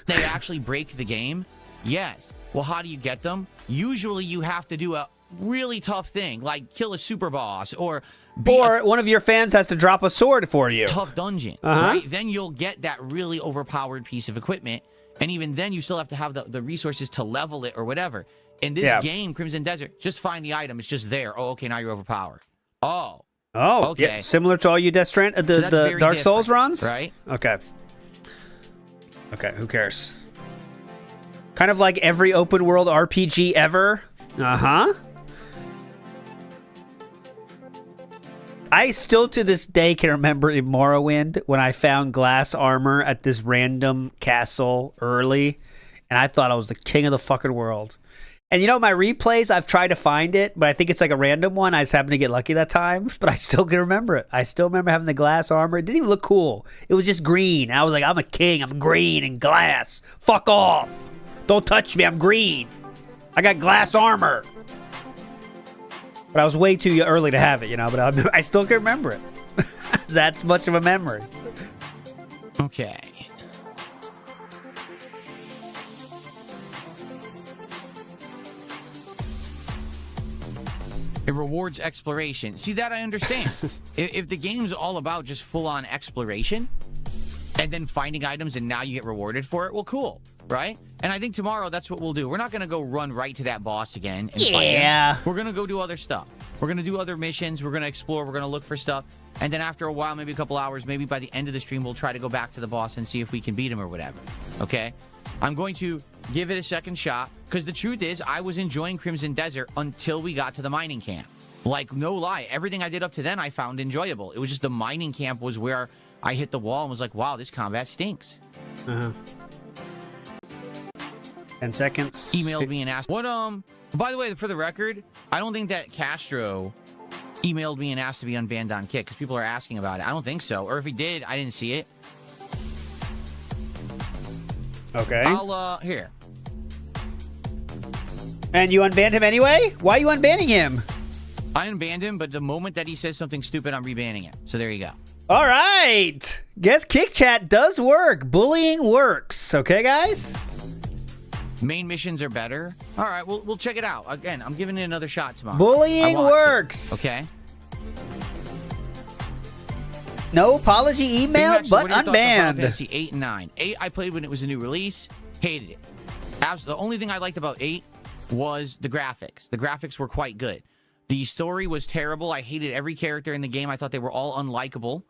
They actually break the game? Yes. Well, how do you get them? Usually you have to do a really tough thing, like kill a super boss or beat Or one of your fans has to drop a sword for you. a tough dungeon, Uh-huh. right? Then you'll get that really overpowered piece of equipment, and even then you still have to have the resources to level it or whatever. In this Yeah. game, Crimson Desert, just find the item. It's just there. Oh, okay, now you're overpowered. Oh, Oh, Okay. yeah, similar to all you Death Strand, so the that's very Dark Souls different, runs? right? Okay. Okay, who cares? Kind of like every open world RPG ever. Uh-huh. I still to this day can remember in Morrowind when I found glass armor at this random castle early, and I thought I was the king of the fucking world. And you know, my replays, I've tried to find it, but I think it's like a random one. I just happened to get lucky that time, but I still can remember it. I still remember having the glass armor. It didn't even look cool. It was just green. I was like, I'm a king. I'm green and glass. Fuck off. Don't touch me. I'm green. I got glass armor. But I was way too early to have it, you know, but I still can remember it. That's much of a memory. Okay. It rewards exploration. See, that I understand. If the game's all about just full-on exploration and then finding items and now you get rewarded for it, well, cool, right? And I think tomorrow that's what we'll do. We're not going to go run right to that boss again and fight him. We're going to go do other stuff. We're going to do other missions. We're going to explore. We're going to look for stuff. And then after a while, maybe a couple hours, maybe by the end of the stream, we'll try to go back to the boss and see if we can beat him or whatever. Okay? I'm going to give it a second shot because the truth is I was enjoying Crimson Desert until we got to the mining camp. Like, no lie. Everything I did up to then I found enjoyable. It was just the mining camp was where I hit the wall and was like, wow, this combat stinks. Uh-huh. 10 seconds. Emailed me and asked, what, by the way, for the record, I don't think that Castro emailed me and asked to be unbanned on Kick because people are asking about it. I don't think so. Or if he did, I didn't see it. Okay. I'll, here. And you unbanned him anyway? Why are you unbanning him? I unbanned him, but the moment that he says something stupid, I'm rebanning him. So there you go. All right. Guess Kick Chat does work. Bullying works. Okay, guys? Main missions are better. All right, we'll check it out. Again, I'm giving it another shot tomorrow. Bullying I want to. works. Okay. No apology email, Max, but what are your thoughts on Final unbanned. Fantasy 8 and 9. 8 I played when it was a new release. Hated it. The only thing I liked about 8 was the graphics. The graphics were quite good. The story was terrible. I hated every character in the game. I thought they were all unlikable.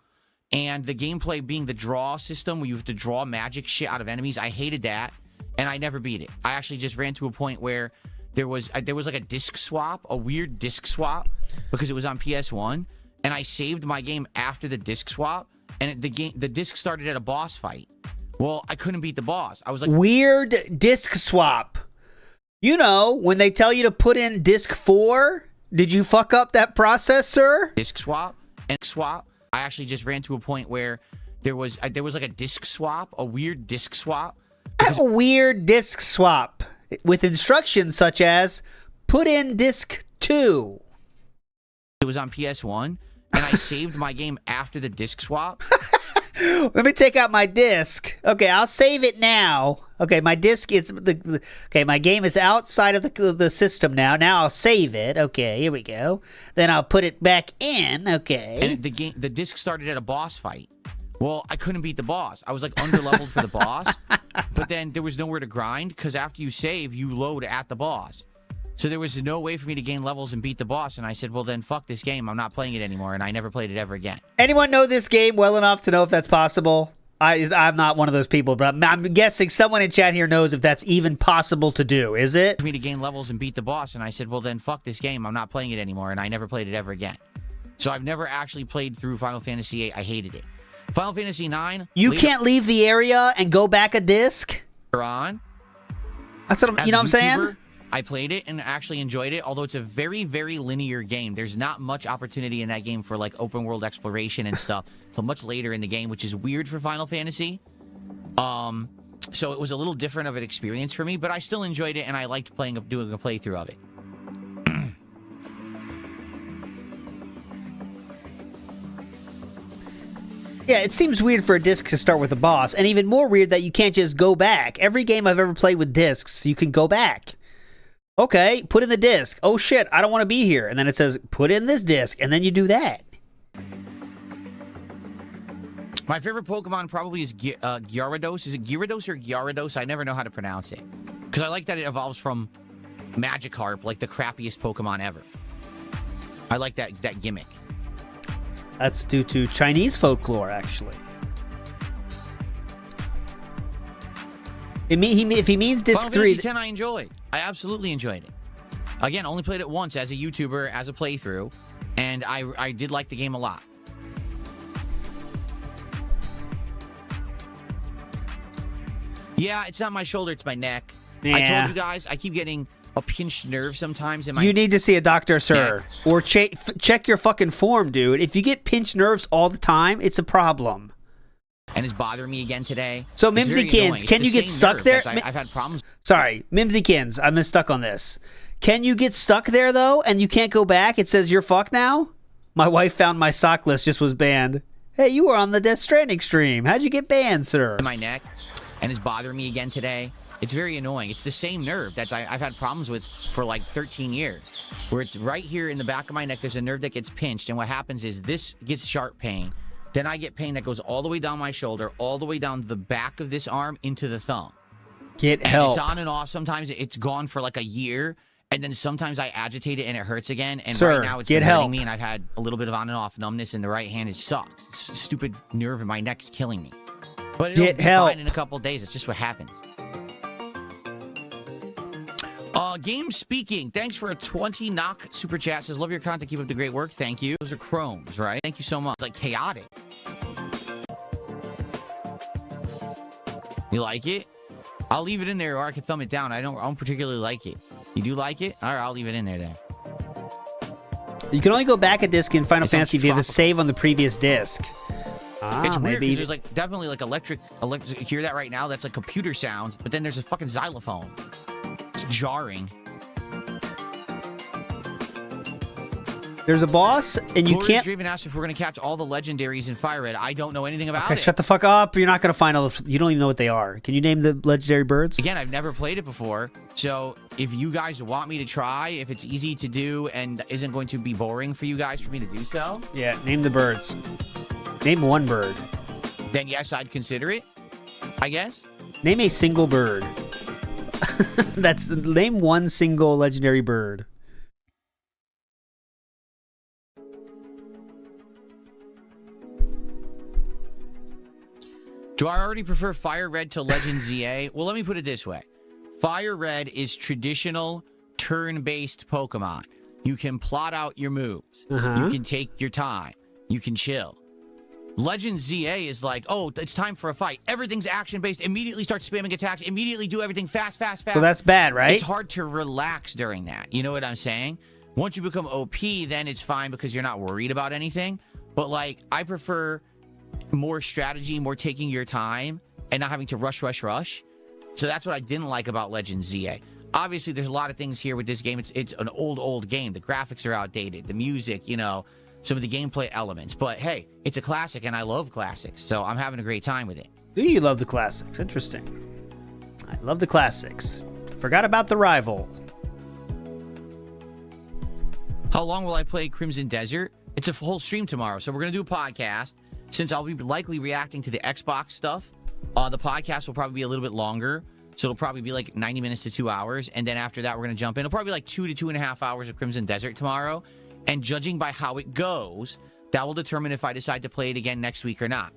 And the gameplay being the draw system where you have to draw magic shit out of enemies, I hated that. And I never beat it. I actually just ran to a point where there was like a disc swap, a weird disc swap, because it was on PS1. And I saved my game after the disc swap. And the disc started at a boss fight. Well, I couldn't beat the boss. I was like, Weird disc swap. You know, when they tell you to put in disc 4, did you fuck up that process, sir? disc swap and swap. I actually just ran to a point where there was like a disc swap, a weird disc swap. A weird disc swap with instructions such as put in disc 2. It was on PS1, and I saved my game after the disc swap. Let me take out my disc. Okay, I'll save it now. Okay, my disc is okay. My game is outside of the system now. Now I'll save it. Okay, here we go. Then I'll put it back in. Okay. And the disc started at a boss fight. Well, I couldn't beat the boss. I was like underleveled for the boss, but then there was nowhere to grind because after you save, you load at the boss. So there was no way for me to gain levels and beat the boss. And I said, well, then fuck this game. I'm not playing it anymore. And I never played it ever again. Anyone know this game well enough to know if that's possible? I'm not one of those people, but I'm guessing someone in chat here knows if that's even possible to do. Is it? For me to gain levels and beat the boss. And I said, well, then fuck this game. I'm not playing it anymore. And I never played it ever again. So I've never actually played through Final Fantasy VIII. I hated it. Final Fantasy IX. You can't leave the area and go back a disc? On. That's what you know what I'm saying? I played it and actually enjoyed it, although it's a very, very linear game. There's not much opportunity in that game for like open world exploration and stuff until much later in the game, which is weird for Final Fantasy. So it was a little different of an experience for me, but I still enjoyed it and I liked doing a playthrough of it. Yeah, it seems weird for a disc to start with a boss, and even more weird that you can't just go back. Every game I've ever played with discs, you can go back. Okay, put in the disc. Oh shit, I don't want to be here. And then it says, put in this disc, and then you do that. My favorite Pokemon probably is Gyarados. Is it Gyarados or Gyarados? I never know how to pronounce it. Because I like that it evolves from Magikarp, like the crappiest Pokemon ever. I like that gimmick. That's due to Chinese folklore, actually. If he means disc Final 3... Fantasy X I enjoyed. I absolutely enjoyed it. Again, only played it once as a YouTuber, as a playthrough, and I did like the game a lot. Yeah, it's not my shoulder, it's my neck. Yeah. I told you guys, I keep getting a pinched nerve sometimes in my... You need to see a doctor, sir. Yeah. Or check your fucking form, dude. If you get pinched nerves all the time, it's a problem. And it's bothering me again today. So, Mimsykins, can you get stuck there? I've had problems. Sorry, Mimsykins, I'm stuck on this. Can you get stuck there, though, and you can't go back? It says you're fucked now? My wife found my sock list just was banned. Hey, you were on the Death Stranding stream. How'd you get banned, sir? In my neck, and it's bothering me again today. It's very annoying. It's the same nerve that I've had problems with for like 13 years. Where it's right here in the back of my neck, there's a nerve that gets pinched, and what happens is this gets sharp pain. Then I get pain that goes all the way down my shoulder, all the way down the back of this arm into the thumb. Get help. It's on and off. Sometimes it's gone for like a year, and then sometimes I agitate it and it hurts again. And Sir, right now it's get been hurting help. me, and I've had a little bit of on and off numbness in the right hand. It sucks. It's a stupid nerve in my neck is killing me. But it'll Get be help. fine in a couple of days. It's just what happens. Game Speaking, thanks for a 20 knock super chat. Says, love your content. Keep up the great work. Thank you. Those are chromes, right? Thank you so much. It's like chaotic. You like it? I'll leave it in there, or I can thumb it down. I don't particularly like it. You do like it? All right, I'll leave it in there then. You can only go back a disc in Final It sounds Fantasy if you have a tropical. save on the previous disc. It's weird maybe. because there's like definitely like electric. You hear that right now? That's like computer sounds. But then there's a fucking xylophone. It's jarring. There's a boss, and you Glorious can't... Draven asked if we're going to catch all the legendaries in Fire Red. I don't know anything about Okay, it. shut the fuck up. You're not going to find all the... You don't even know what they are. Can you name the legendary birds? Again, I've never played it before. So if you guys want me to try, if it's easy to do and isn't going to be boring for you guys for me to do so, Yeah, name the birds. Name one bird. then yes, I'd consider it, I guess. Name a single bird. Name one single legendary bird. Do I already prefer Fire Red to Legend ZA? Well, let me put it this way. Fire Red is traditional turn-based Pokemon. You can plot out your moves. Uh-huh. You can take your time. You can chill. Legend ZA is like, oh, it's time for a fight. Everything's action-based. Immediately start spamming attacks. Immediately do everything fast, fast, fast. So that's bad, right? It's hard to relax during that. You know what I'm saying? Once you become OP, then it's fine because you're not worried about anything. But, like, I prefer more strategy, more taking your time, and not having to rush. So that's what I didn't like about Legend ZA. Obviously, there's a lot of things here with this game. It's an old game. The graphics are outdated. The music, you know, some of the gameplay elements. But, hey, it's a classic, and I love classics. So I'm having a great time with it. Do you love the classics? Interesting. I love the classics. Forgot about the rival. How long will I play Crimson Desert? It's a whole stream tomorrow, so we're going to do a podcast. Since I'll be likely reacting to the Xbox stuff, the podcast will probably be a little bit longer, so it'll probably be like 90 minutes to 2 hours, and then after that, we're going to jump in. It'll probably be like 2 to 2.5 hours of Crimson Desert tomorrow, and judging by how it goes, that will determine if I decide to play it again next week or not.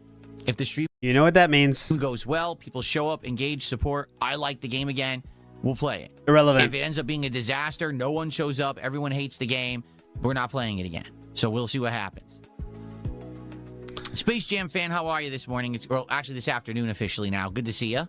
If the stream You know what that means. goes well, people show up, engage, support, I like the game again, we'll play it. Irrelevant. If it ends up being a disaster, no one shows up, everyone hates the game, we're not playing it again. So we'll see what happens. Space Jam fan, how are you this morning? Well, actually this afternoon officially now. Good to see you.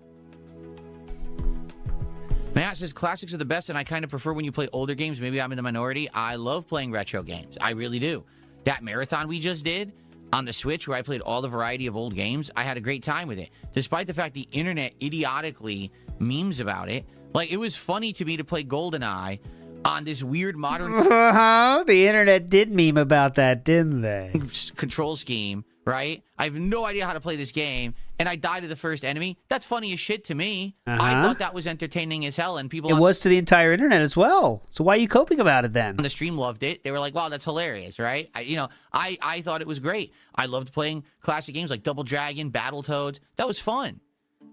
Matt says, classics are the best, and I kind of prefer when you play older games. Maybe I'm in the minority. I love playing retro games. I really do. That marathon we just did on the Switch, where I played all the variety of old games, I had a great time with it. Despite the fact the internet idiotically memes about it. Like, it was funny to me to play GoldenEye on this weird modern The internet did meme about that, didn't they? control scheme, right? I have no idea how to play this game, and I die to the first enemy. That's funny as shit to me. I thought that was entertaining as hell, and people It was to the entire internet as well. So why are you coping about it then? on the stream loved it. They were like, wow, that's hilarious, right? I thought it was great. I loved playing classic games like Double Dragon, Battletoads. That was fun.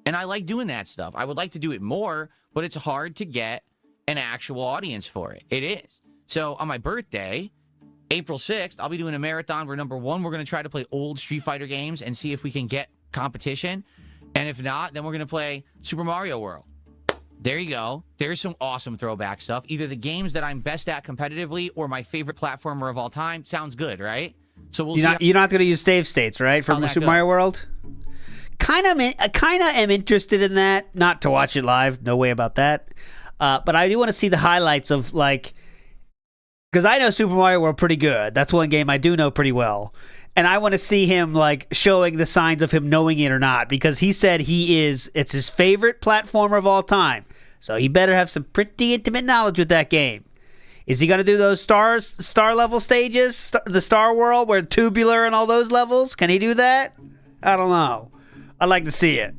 And I like doing that stuff. I would like to do it more, but it's hard to get an actual audience for it. It is. So on my birthday, April 6th, I'll be doing a marathon where, number one, we're going to try to play old Street Fighter games and see if we can get competition. And if not, then we're going to play Super Mario World. There you go. There's some awesome throwback stuff. Either the games that I'm best at competitively or my favorite platformer of all time. Sounds good, right? So we'll see. You're not going to use save states, right, from How'd that Super go? Mario World? Kind of am interested in that. Not to watch it live. No way about that. But I do want to see the highlights of, like, because I know Super Mario World pretty good. That's one game I do know pretty well. And I want to see him, like, showing the signs of him knowing it or not, because he said it's his favorite platformer of all time. So he better have some pretty intimate knowledge with that game. Is he going to do those star level stages, the Star World, where tubular and all those levels? Can he do that? I don't know. I'd like to see it.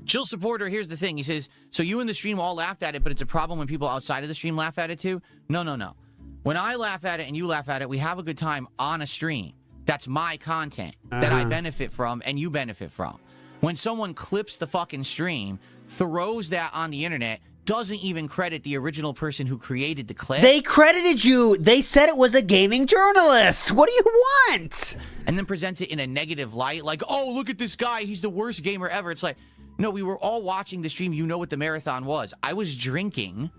Chill supporter, here's the thing. He says, so you in the stream all laughed at it, but it's a problem when people outside of the stream laugh at it too? No. When I laugh at it and you laugh at it, we have a good time on a stream. That's my content that I benefit from and you benefit from. When someone clips the fucking stream, throws that on the internet, doesn't even credit the original person who created the clip. They credited you. They said it was a gaming journalist. What do you want? And then presents it in a negative light, like, oh, look at this guy. He's the worst gamer ever. It's like, no, we were all watching the stream. You know what the marathon was. I was drinking.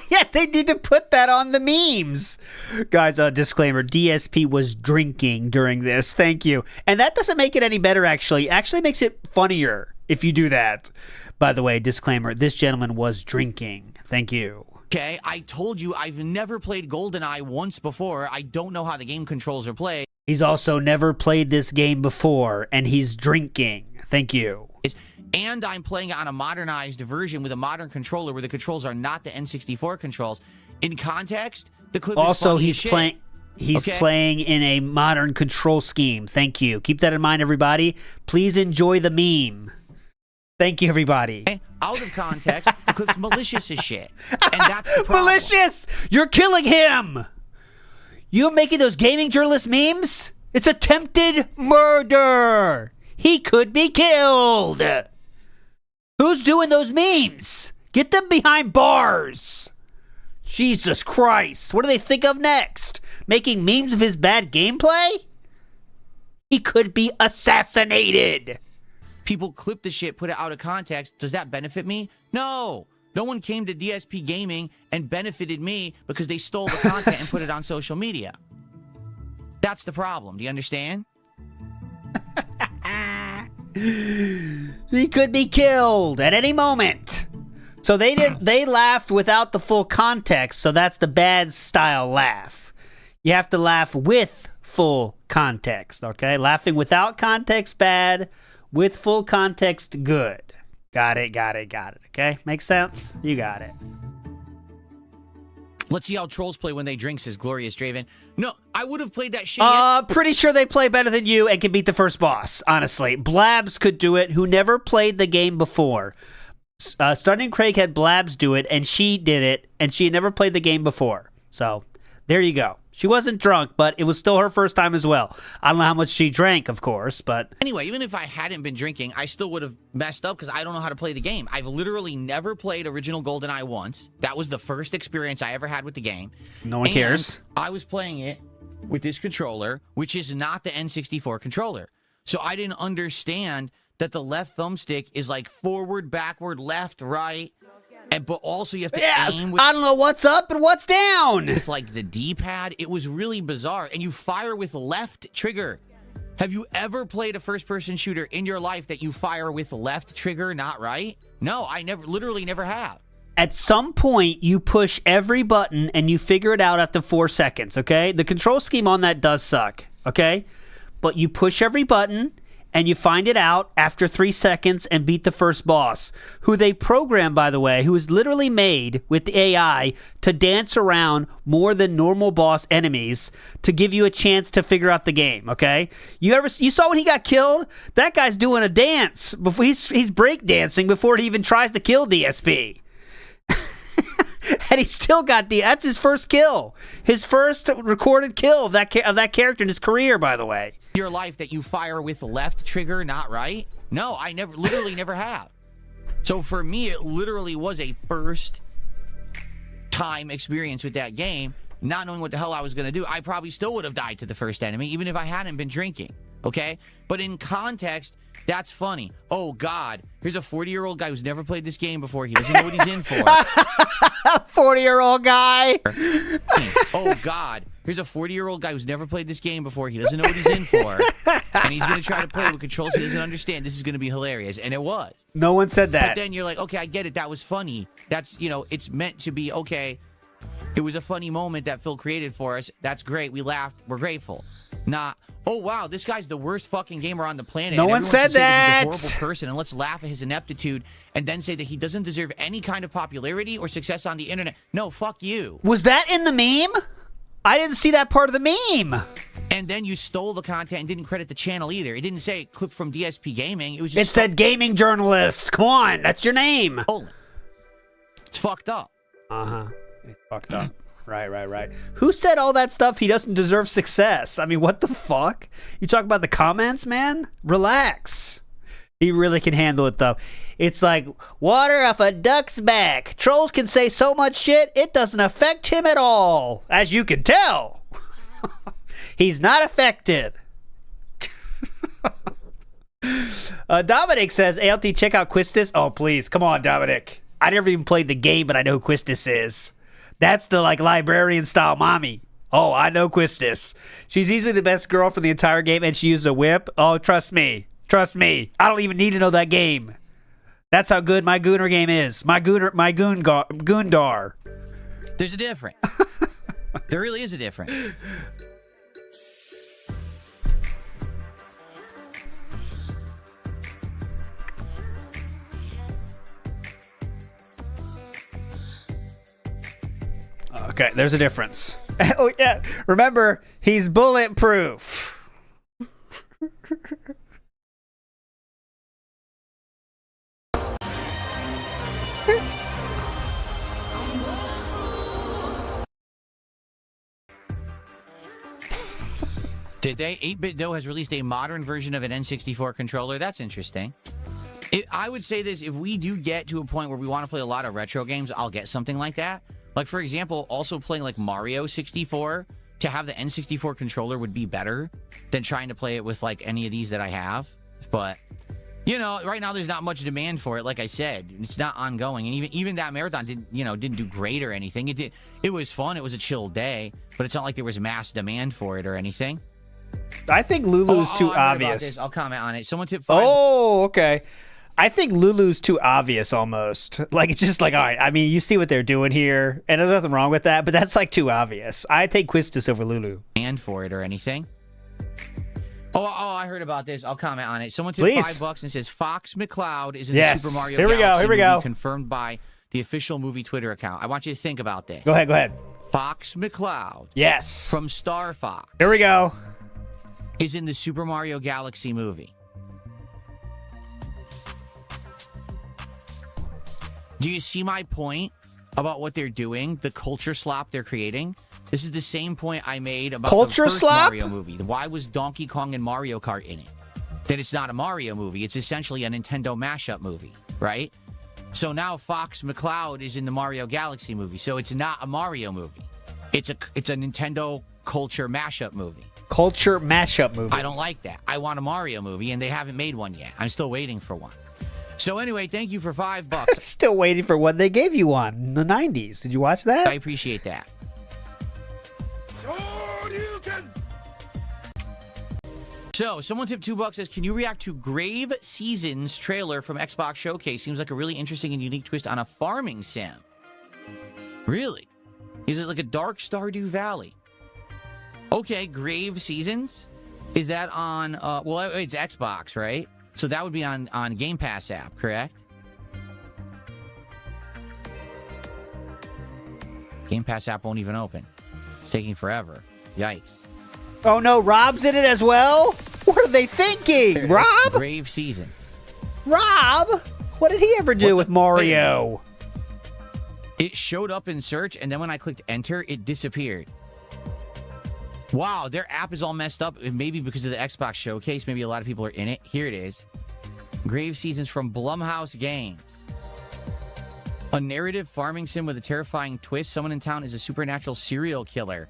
Yeah, they need to put that on the memes. Guys, disclaimer, DSP was drinking during this. Thank you. And that doesn't make it any better, actually. Actually makes it funnier if you do that. By the way, disclaimer, this gentleman was drinking. Thank you. Okay, I told you I've never played GoldenEye once before. I don't know how the game controls are played. He's also never played this game before, and he's drinking. Thank you. And I'm playing on a modernized version with a modern controller where the controls are not the N64 controls. In context, the clip Also, is funny he's as shit. playing. He's Okay. playing in a modern control scheme. Thank you. Keep that in mind, everybody. Please enjoy the meme. Thank you, everybody. Okay? Out of context, the clip's malicious as shit. And that's the problem. Malicious! You're killing him! You're making those gaming journalist memes? It's attempted murder! He could be killed! Who's doing those memes? Get them behind bars! Jesus Christ, what do they think of next? Making memes of his bad gameplay? He could be assassinated! People clip the shit, put it out of context. Does that benefit me? No. No one came to DSP Gaming and benefited me because they stole the content and put it on social media. That's the problem. Do you understand? He could be killed at any moment. So they laughed without the full context, so that's the bad style laugh. You have to laugh with full context, okay? Laughing without context, bad. With full context, good. Got it. Okay? Makes sense? You got it. Let's see how trolls play when they drink, says Glorious Draven. No, I would have played that shit. Yet. Pretty sure they play better than you and can beat the first boss, honestly. Blabs could do it, who never played the game before. Starting Craig had Blabs do it, and she did it, and she had never played the game before. So, there you go. She wasn't drunk, but it was still her first time as well. I don't know how much she drank, of course, but... Anyway, even if I hadn't been drinking, I still would have messed up because I don't know how to play the game. I've literally never played original GoldenEye once. That was the first experience I ever had with the game. No one cares. I was playing it with this controller, which is not the N64 controller. So I didn't understand that the left thumbstick is like forward, backward, left, right. But also you have to aim with... I don't know what's up and what's down. With like the D-pad. It was really bizarre. And you fire with left trigger. Have you ever played a first-person shooter in your life that you fire with left trigger, not right? No, I literally never have. At some point, you push every button and you figure it out after 4 seconds, okay? The control scheme on that does suck, okay? But you push every button... and you find it out after 3 seconds and beat the first boss, who they program, by the way, who is literally made with the AI to dance around more than normal boss enemies to give you a chance to figure out the game, okay? You saw when he got killed? That guy's doing a dance. Before he's break dancing before he even tries to kill DSP. And he still got that's his first kill. His first recorded kill of that character in his career, by the way. Your life that you fire with left trigger, not right? No, I literally never have. So for me, it literally was a first time experience with that game, not knowing what the hell I was going to do. I probably still would have died to the first enemy, even if I hadn't been drinking, okay? But in context, that's funny. Oh, God, here's a 40-year-old guy who's never played this game before. He doesn't know what he's in for. 40-year-old guy. Oh, God. Here's a 40-year-old guy who's never played this game before. He doesn't know what he's in for. And he's going to try to play with controls he doesn't understand. This is going to be hilarious. And it was. No one said that. But then you're like, okay, I get it. That was funny. That's, it's meant to be, okay, it was a funny moment that Phil created for us. That's great. We laughed. We're grateful. Not, oh, wow, this guy's the worst fucking gamer on the planet. No one said that. He's a horrible person, and let's laugh at his ineptitude and then say that he doesn't deserve any kind of popularity or success on the internet. No, fuck you. Was that in the meme? I didn't see that part of the meme. And then you stole the content and didn't credit the channel either. It didn't say clip from DSP Gaming. It was just... It said gaming journalist. Come on, that's your name. It's fucked up. Uh-huh. It's fucked up. Right. Who said all that stuff? He doesn't deserve success. I mean, what the fuck? You talk about the comments, man? Relax. He really can handle it, though. It's like water off a duck's back. Trolls can say so much shit, it doesn't affect him at all. As you can tell. He's not affected. Dominic says, ALT, check out Quistis. Oh, please. Come on, Dominic. I never even played the game, but I know who Quistis is. That's the, librarian-style mommy. Oh, I know Quistis. She's easily the best girl for the entire game, and she uses a whip. Oh, trust me. Trust me. I don't even need to know that game. That's how good my Gooner game is. My Goondar. There's a difference. There really is a difference. Okay, there's a difference. Oh, yeah. Remember, he's bulletproof. Did they? 8-Bit Doe has released a modern version of an N64 controller. That's interesting. I would say this, if we do get to a point where we want to play a lot of retro games, I'll get something like that. Like, for example, also playing like Mario 64, to have the N64 controller would be better than trying to play it with like any of these that I have. But, right now there's not much demand for it. Like I said, it's not ongoing. And even that marathon didn't do great or anything. It was fun. It was a chill day, but it's not like there was mass demand for it or anything. I think Lulu's too obvious. I'll comment on it. Someone tipped 5. Oh, okay. I think Lulu's too obvious almost. Like, it's just like, all right, I mean, you see what they're doing here, and there's nothing wrong with that, but that's like too obvious. I take Quistis over Lulu. And for it or anything. Oh, I heard about this. I'll comment on it. Someone took $5 and says Fox McCloud is in the Super Mario Galaxy movie confirmed by the official movie Twitter account. I want you to think about this. Go ahead. Fox McCloud Yes. from Star Fox Here we go. is in the Super Mario Galaxy movie. Do you see my point about what they're doing? The culture slop they're creating? This is the same point I made about Culture the first slop? Mario movie. Why was Donkey Kong and Mario Kart in it? That it's not a Mario movie. It's essentially a Nintendo mashup movie, right? So now Fox McCloud is in the Mario Galaxy movie. So it's not a Mario movie. It's a Nintendo culture mashup movie. Culture mashup movie. I don't like that. I want a Mario movie, and they haven't made one yet. I'm still waiting for one. So anyway, thank you for $5. Still waiting for what they gave you one in the 90s. Did you watch that? I appreciate that. So, someone tipped $2 says, can you react to Grave Seasons trailer from Xbox Showcase? Seems like a really interesting and unique twist on a farming sim. Really? Is it like a dark Stardew Valley? Okay, Grave Seasons? Is that on, well, it's Xbox, right? So that would be on Game Pass app, correct? Game Pass app won't even open. It's taking forever. Yikes. Oh no, Rob's in it as well? What are they thinking? Rob? Grave Seasons. Rob? What did he ever do with Mario? It showed up in search, and then when I clicked enter, it disappeared. Wow, their app is all messed up. Maybe because of the Xbox Showcase. Maybe a lot of people are in it. Here it is. Grave Seasons from Blumhouse Games. A narrative farming sim with a terrifying twist. Someone in town is a supernatural serial killer.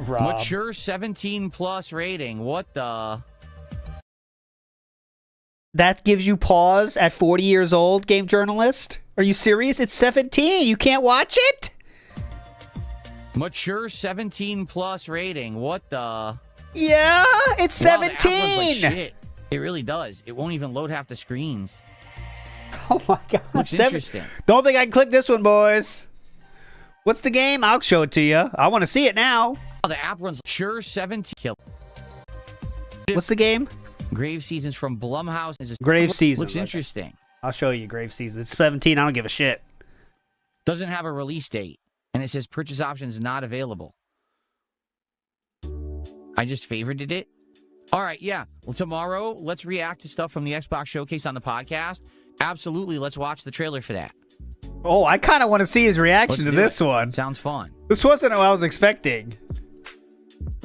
Rob. Mature 17+ rating. What the? That gives you pause at 40 years old, game journalist? Are you serious? It's 17. You can't watch it? Mature 17+ rating. What the? Yeah, it's Wow, the app runs 17. like shit. It really does. It won't even load half the screens. Oh my god. Looks interesting. Don't think I can click this one, boys. What's the game? I'll show it to you. I want to see it now. Oh, the app runs Mature 17. Kill. What's the game? Grave Seasons from Blumhouse. Grave Seasons. Looks interesting. I'll show you Grave Seasons. It's 17. I don't give a shit. Doesn't have a release date. And it says purchase options not available. I just favorited it. All right, yeah. Well, tomorrow, let's react to stuff from the Xbox Showcase on the podcast. Absolutely, let's watch the trailer for that. Oh, I kind of want to see his reaction Let's to do this it. one. Sounds fun. This wasn't what I was expecting.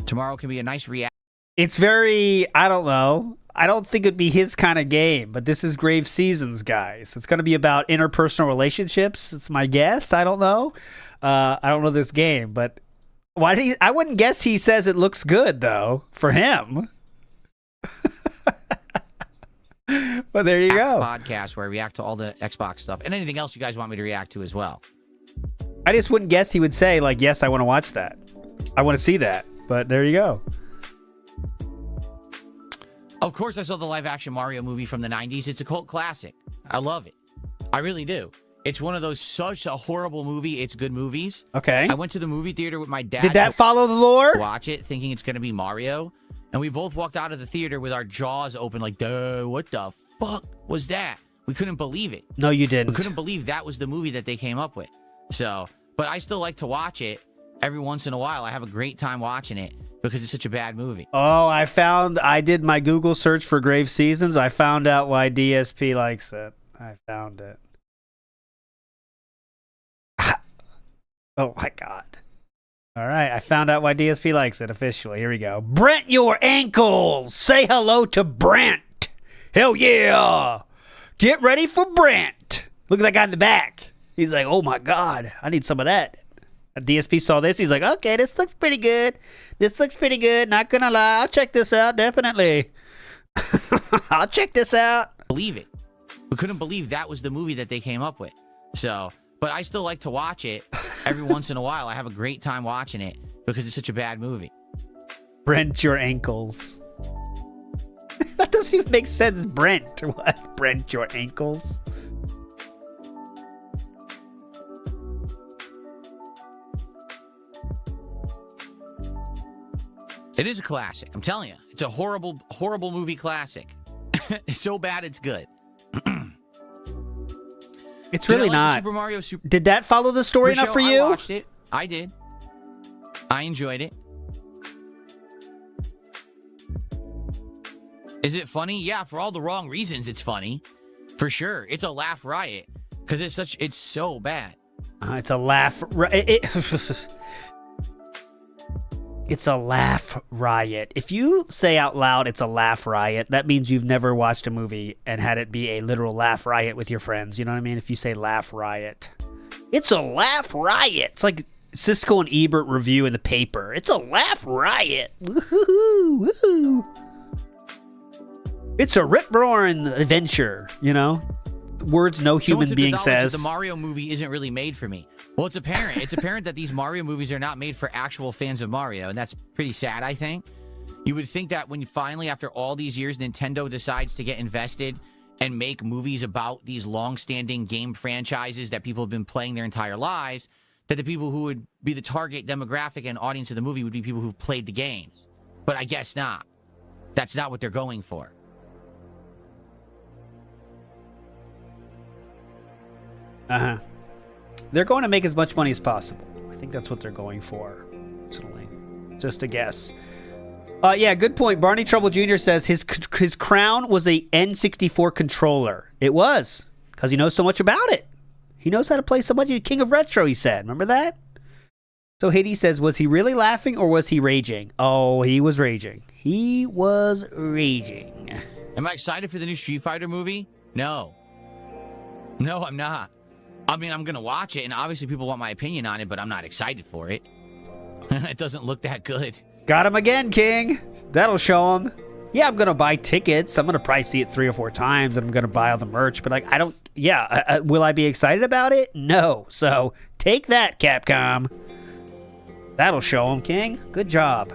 Tomorrow can be a nice react. It's very, I don't know. I don't think it'd be his kind of game, but this is Grave Seasons, guys. It's going to be about interpersonal relationships. It's my guess. I don't know. I don't know this game, but why did he? I wouldn't guess he says it looks good though for him. But there you go. Podcast where I react to all the Xbox stuff and anything else you guys want me to react to as well. I just wouldn't guess he would say like, yes, I want to watch that. I want to see that. But there you go. Of course, I saw the live-action Mario movie from the 90s. It's a cult classic. I love it. I really do. It's one of those such a horrible movie. It's good movies. Okay. I went to the movie theater with my dad. Did that follow the lore? To watch it, thinking it's going to be Mario. And we both walked out of the theater with our jaws open like, duh, what the fuck was that? We couldn't believe it. No, you didn't. We couldn't believe that was the movie that they came up with. So, but I still like to watch it every once in a while. I have a great time watching it because it's such a bad movie. Oh, I did my Google search for Grave Seasons. I found out why DSP likes it. I found it. Oh my god. All right, I found out why DSP likes it officially. Here we go. Brent your ankles. Say hello to Brent. Hell yeah. Get ready for Brent. Look at that guy in the back. He's like, oh my god, I need some of that. DSP saw this. He's like, okay, this looks pretty good. This looks pretty good. Not gonna lie. I'll check this out, definitely. I'll check this out. Believe it. We couldn't believe that was the movie that they came up with. So, but I still like to watch it every once in a while. I have a great time watching it because it's such a bad movie. Brent your ankles. That doesn't even make sense, Brent. What? Brent your ankles? It is a classic. I'm telling you. It's a horrible, horrible movie classic. It's so bad, it's good. It's really Did I like the not. Super Mario Super Did that follow the story enough show? for you? I watched it. I did. I enjoyed it. Is it funny? Yeah, for all the wrong reasons, it's funny. For sure. It's a laugh riot. Because it's so bad. It's a laugh. It's a laugh riot. If you say out loud it's a laugh riot, that means you've never watched a movie and had it be a literal laugh riot with your friends. You know what I mean? If you say laugh riot. It's a laugh riot. It's like Siskel and Ebert review in the paper. It's a laugh riot. Woo-hoo, woo. It's a rip-roaring adventure, you know? Words no human being says. The Mario movie isn't really made for me. Well, it's apparent. It's apparent that these Mario movies are not made for actual fans of Mario, and that's pretty sad, I think. You would think that when finally, after all these years, Nintendo decides to get invested and make movies about these long-standing game franchises that people have been playing their entire lives, that the people who would be the target demographic and audience of the movie would be people who've played the games. But I guess not. That's not what they're going for. Uh-huh. They're going to make as much money as possible. I think that's what they're going for, personally. Just a guess. Yeah, good point. Barney Trouble Jr. says his crown was a N64 controller. It was, because he knows so much about it. He knows how to play so much. He's king of retro, he said. Remember that? So Hades says, was he really laughing or was he raging? Oh, he was raging. He was raging. Am I excited for the new Street Fighter movie? No. No, I'm not. I mean, I'm going to watch it, and obviously people want my opinion on it, but I'm not excited for it. It doesn't look that good. Got him again, King. That'll show him. Yeah, I'm going to buy tickets. I'm going to probably see it 3 or 4 times, and I'm going to buy all the merch. But, like, I don't... Yeah, will I be excited about it? No. So, take that, Capcom. That'll show him, King. Good job.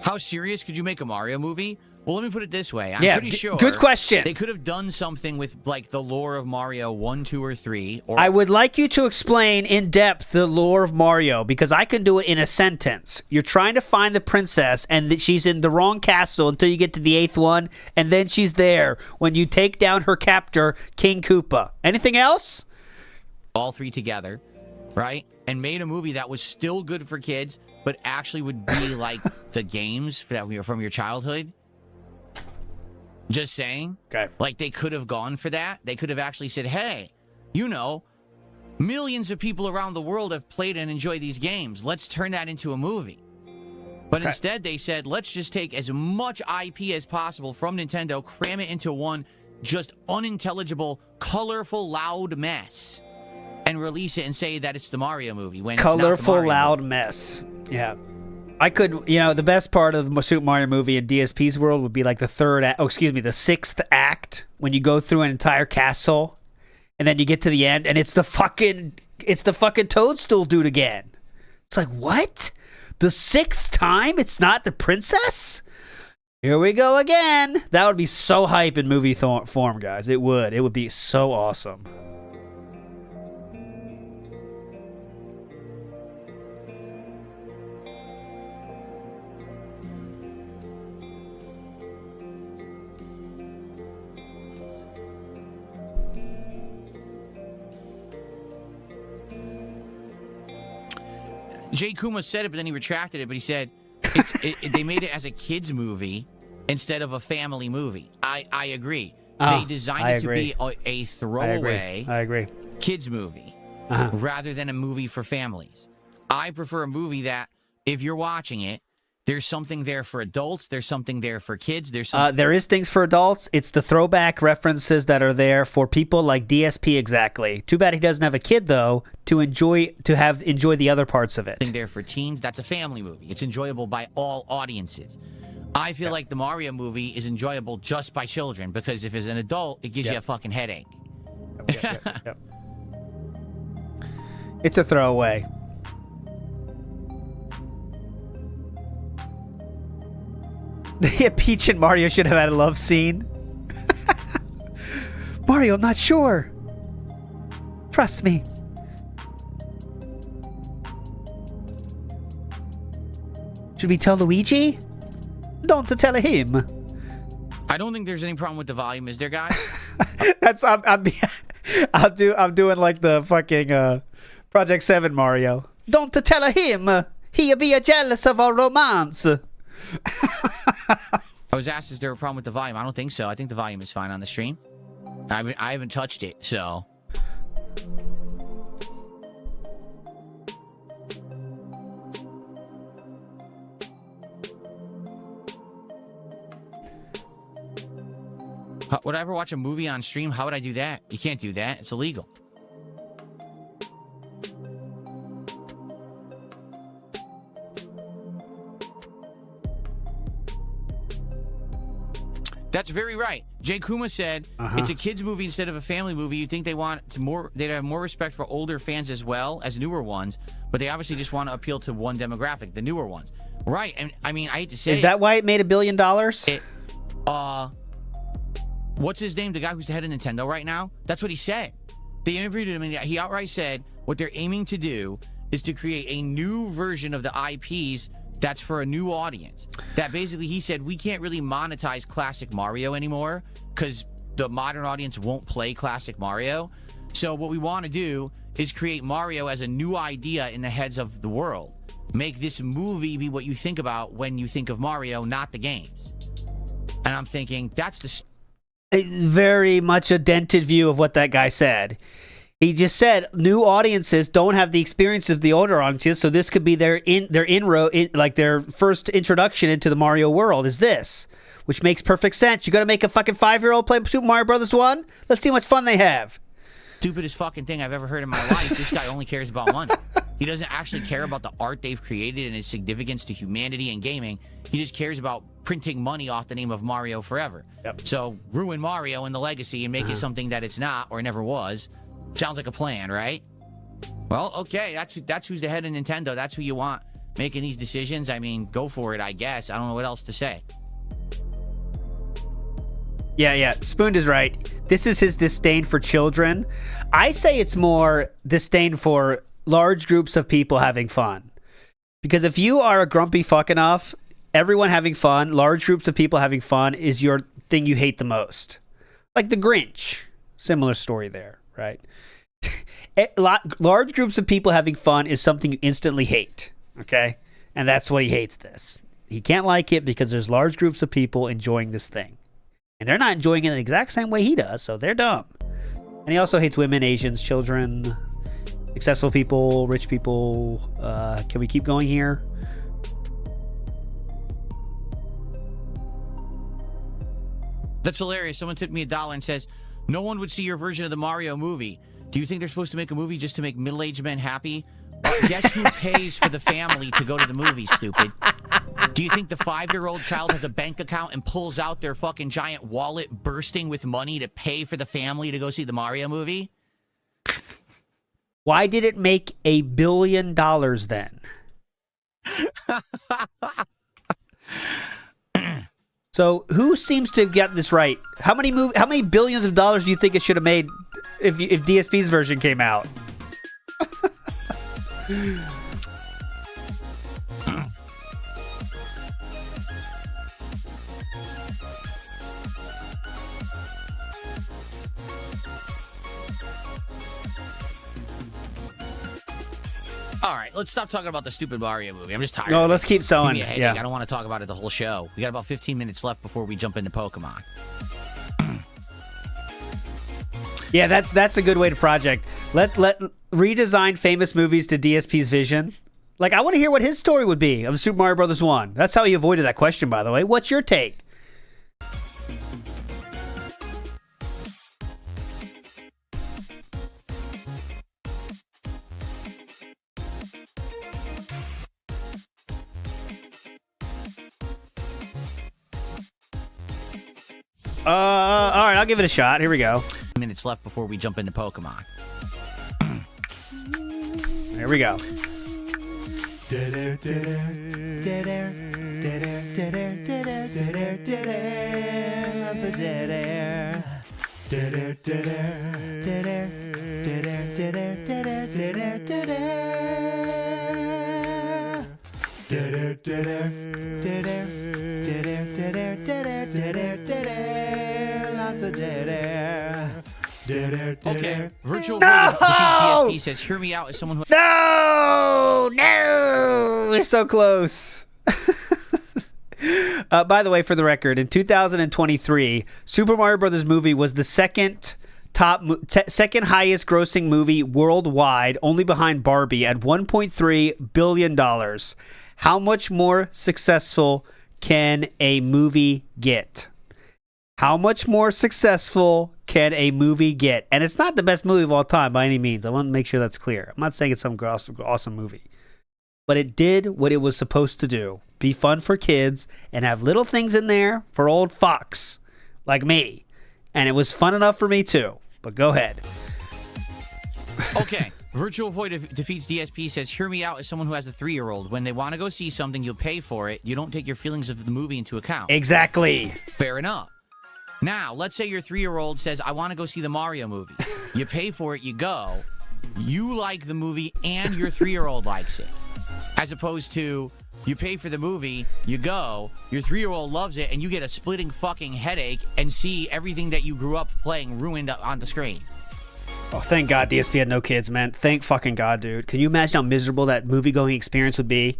How serious could you make a Mario movie? Well, let me put it this way. I'm Yeah, pretty sure... good question. They could have done something with, like, the lore of Mario 1, 2, or 3. Or I would like you to explain in depth the lore of Mario, because I can do it in a sentence. You're trying to find the princess, and she's in the wrong castle until you get to the 8th one, and then she's there when you take down her captor, King Koopa. Anything else? all 3 together, right? And made a movie that was still good for kids, but actually would be like the games that were from your childhood. Just saying. Okay. Like, they could have gone for that. They could have actually said, hey, you know, millions of people around the world have played and enjoyed these games. Let's turn that into a movie. But instead, they said, let's just take as much IP as possible from Nintendo, cram it into one just unintelligible, colorful, loud mess, and release it and say that it's the Mario movie when colorful, it's not the Mario loud movie. mess. Yeah. I could, you know, the best part of the Super Mario movie in DSP's world would be like the 6th act, when you go through an entire castle, and then you get to the end, and it's the fucking Toadstool dude again. It's like, what? The 6th time it's not the princess? Here we go again. That would be so hype in movie form, guys. It would. It would be so awesome. Jay Kuma said it, but then he retracted it. But he said they made it as a kids movie instead of a family movie. I agree. They designed it to be a throwaway I agree. kids movie rather than a movie for families. I prefer a movie that, if you're watching it, there's something there for adults. There's something there for kids. There is things for adults. It's the throwback references that are there for people like DSP exactly. Too bad he doesn't have a kid though to enjoy the other parts of it. Something there for teens. That's a family movie. It's enjoyable by all audiences. I feel like the Mario movie is enjoyable just by children, because if it's an adult, it gives you a fucking headache. Yep. It's a throwaway. Yeah, Peach and Mario should have had a love scene. Mario, not sure. Trust me. Should we tell Luigi? Don't tell him. I don't think there's any problem with the volume, is there, guys? That's I'm doing like the fucking Project 7 Mario. Don't tell him. He'll be jealous of our romance. I was asked, is there a problem with the volume? I don't think so. I think the volume is fine on the stream. I haven't touched it, so. Would I ever watch a movie on stream? How would I do that? You can't do that. It's illegal. That's very right. Jay Kuma said it's a kids movie instead of a family movie. You think they'd have more respect for older fans as well as newer ones, but they obviously just want to appeal to one demographic, the newer ones. Right. And I mean, I hate to say Is that why it made $1 billion? What's his name? The guy who's the head of Nintendo right now? That's what he said. They interviewed him and he outright said what they're aiming to do is to create a new version of the IPs that's for a new audience. That basically, he said, we can't really monetize classic Mario anymore because the modern audience won't play classic Mario. So what we want to do is create Mario as a new idea in the heads of the world. Make this movie be what you think about when you think of Mario, not the games. And I'm thinking, that's the... Very much a dented view of what that guy said. He just said new audiences don't have the experience of the older audiences, so this could be their first introduction into the Mario world is this, which makes perfect sense. You got to make a fucking 5-year-old play Super Mario Brothers 1? Let's see how much fun they have. Stupidest fucking thing I've ever heard in my life. This guy only cares about money. He doesn't actually care about the art they've created and its significance to humanity and gaming. He just cares about printing money off the name of Mario forever. Yep. So ruin Mario and the legacy and make it something that it's not or never was. Sounds like a plan, right? Well, okay, that's who's the head of Nintendo. That's who you want making these decisions. I mean, go for it, I guess. I don't know what else to say. Yeah. Spoon is right. This is his disdain for children. I say it's more disdain for large groups of people having fun. Because if you are a grumpy fuck enough, everyone having fun, large groups of people having fun is your thing you hate the most. Like the Grinch. Similar story there, right? Large groups of people having fun is something you instantly hate, okay? And that's what he hates this. He can't like it because there's large groups of people enjoying this thing. And they're not enjoying it the exact same way he does, so they're dumb. And he also hates women, Asians, children, successful people, rich people. Can we keep going here? That's hilarious. Someone tipped me $1 and says, no one would see your version of the Mario movie. Do you think they're supposed to make a movie just to make middle-aged men happy? Guess who pays for the family to go to the movie, stupid? Do you think the 5-year-old child has a bank account and pulls out their fucking giant wallet bursting with money to pay for the family to go see the Mario movie? Why did it make $1 billion then? So who seems to get this right? How many billions of dollars do you think it should have made if DSP's version came out? All right, let's stop talking about the stupid Mario movie. I'm just tired. No, of it. let's keep sewing. Give me a headache. Yeah. I don't want to talk about it the whole show. We got about 15 minutes left before we jump into Pokemon. Yeah, that's a good way to project. Let redesign famous movies to DSP's vision. Like, I want to hear what his story would be of Super Mario Brothers 1. That's how he avoided that question, by the way. What's your take? All right, I'll give it a shot. Here we go. Minutes left before we jump into Pokemon. Here we go. Dead air, dead air, lots of dead air. Dead air, dead Okay. air. Virtual No! Void defeats DSP says, hear me out as someone who... No! We're so close. By the way, for the record, in 2023, Super Mario Brothers movie was the second highest grossing movie worldwide, only behind Barbie at $1.3 billion. How much more successful can a movie get? How much more successful can a movie get? And it's not the best movie of all time by any means. I want to make sure that's clear. I'm not saying it's some awesome movie. But it did what it was supposed to do. Be fun for kids and have little things in there for old fucks like me. And it was fun enough for me too. But go ahead. Okay. Virtual Void defeats DSP says, hear me out as someone who has a 3-year-old. When they want to go see something, you'll pay for it. You don't take your feelings of the movie into account. Exactly. Fair enough. Now, let's say your 3-year-old says, I want to go see the Mario movie. You pay for it, you go. You like the movie and your 3-year-old likes it. As opposed to, you pay for the movie, you go, your 3-year-old loves it, and you get a splitting fucking headache and see everything that you grew up playing ruined on the screen. Oh, thank God DSP had no kids, man. Thank fucking God, dude. Can you imagine how miserable that movie-going experience would be?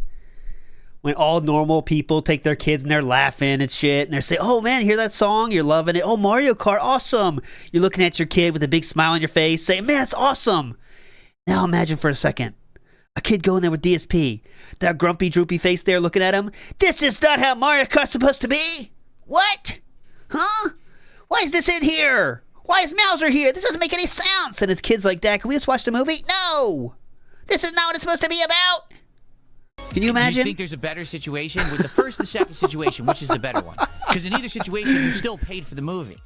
When all normal people take their kids and they're laughing and shit, and they're saying, oh man, hear that song? You're loving it. Oh, Mario Kart, awesome. You're looking at your kid with a big smile on your face, saying, man, that's awesome. Now imagine for a second, a kid going there with DSP. That grumpy, droopy face there looking at him. This is not how Mario Kart's supposed to be. What? Huh? Why is this in here? Why is Mouser here? This doesn't make any sense. And his kid's like, Dad, can we just watch the movie? No. This is not what it's supposed to be about. Can you imagine? Do you think there's a better situation with the first and second situation? Which is the better one? Because in either situation, you still paid for the movie.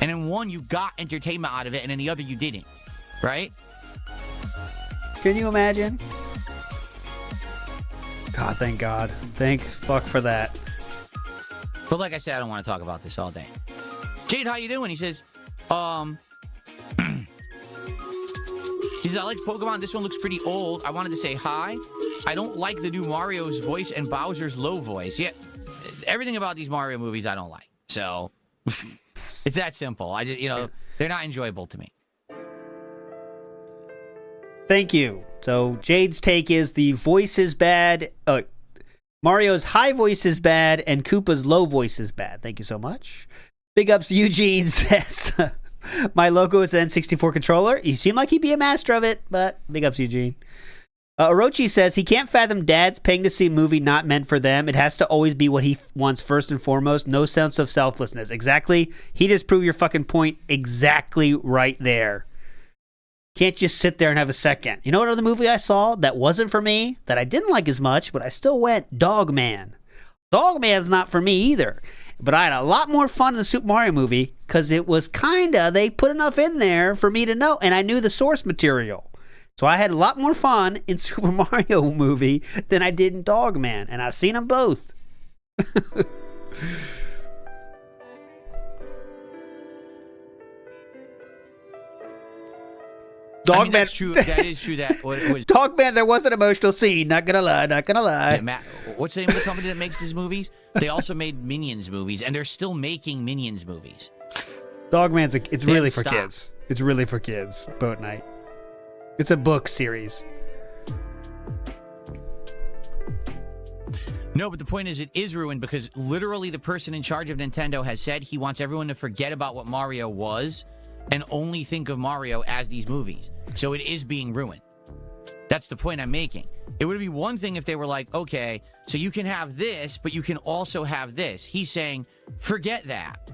And in one, you got entertainment out of it, and in the other, you didn't. Right? Can you imagine? God, thank God. Thank fuck for that. But like I said, I don't want to talk about this all day. Jade, how you doing? He says, he says, I like Pokemon. This one looks pretty old. I wanted to say hi. I don't like the new Mario's voice and Bowser's low voice. Yeah, everything about these Mario movies I don't like. So, it's that simple. I just, they're not enjoyable to me. Thank you. So Jade's take is the voice is bad. Mario's high voice is bad and Koopa's low voice is bad. Thank you so much. Big ups Eugene says, my logo is an N64 controller. You seem like he'd be a master of it, but big ups Eugene. Orochi says he can't fathom dads paying to see a movie not meant for them. It has to always be what he wants first and foremost. No sense of selflessness. Exactly. He just proved your fucking point exactly right there. Can't just sit there and have a second. You know what other movie I saw that wasn't for me, that I didn't like as much, but I still went? Dogman. Dogman's not for me either. But I had a lot more fun in the Super Mario movie because it was they put enough in there for me to know, and I knew the source material. So I had a lot more fun in Super Mario movie than I did in Dogman, and I've seen them both. Dogman, that's true. That is true. Dogman, there was an emotional scene. Not gonna lie. Yeah, Matt, what's the name of the company that makes these movies? They also made Minions movies, and they're still making Minions movies. Dogman's it's really for kids. It's really for kids. Boat Night. It's a book series. No, but the point is, it is ruined because literally the person in charge of Nintendo has said he wants everyone to forget about what Mario was and only think of Mario as these movies. So it is being ruined. That's the point I'm making. It would be one thing if they were like, okay, so you can have this, but you can also have this. He's saying, forget that.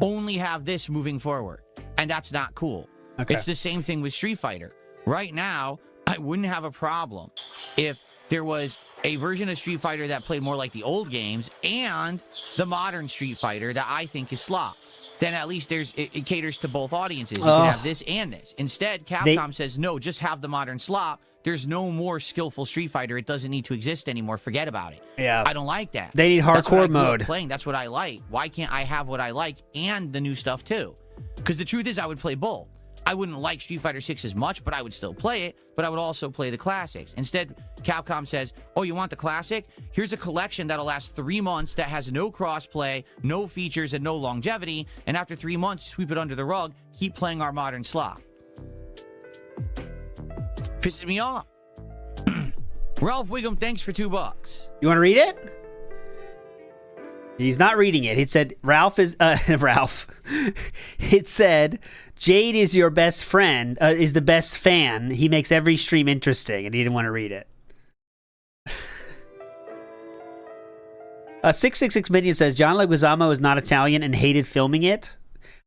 Only have this moving forward. And that's not cool. Okay. It's the same thing with Street Fighter. Right now, I wouldn't have a problem if there was a version of Street Fighter that played more like the old games and the modern Street Fighter that I think is slop. Then at least it caters to both audiences. You can have this and this. Instead, Capcom says, no, just have the modern slop. There's no more skillful Street Fighter. It doesn't need to exist anymore. Forget about it. Yeah. I don't like that. They need hardcore mode. Playing. That's what I like. Why can't I have what I like and the new stuff too? Because the truth is I would play both. I wouldn't like Street Fighter 6 as much, but I would still play it, but I would also play the classics. Instead, Capcom says, oh, you want the classic? Here's a collection that'll last 3 months that has no crossplay, no features, and no longevity, and after 3 months, sweep it under the rug, keep playing our modern slop. Pisses me off. Ralph Wiggum, thanks for $2. You want to read it? He's not reading it. It said, Ralph is, Ralph. It said, Jade is your best friend, is the best fan. He makes every stream interesting, and he didn't want to read it. 666 Minion says, John Leguizamo is not Italian and hated filming it.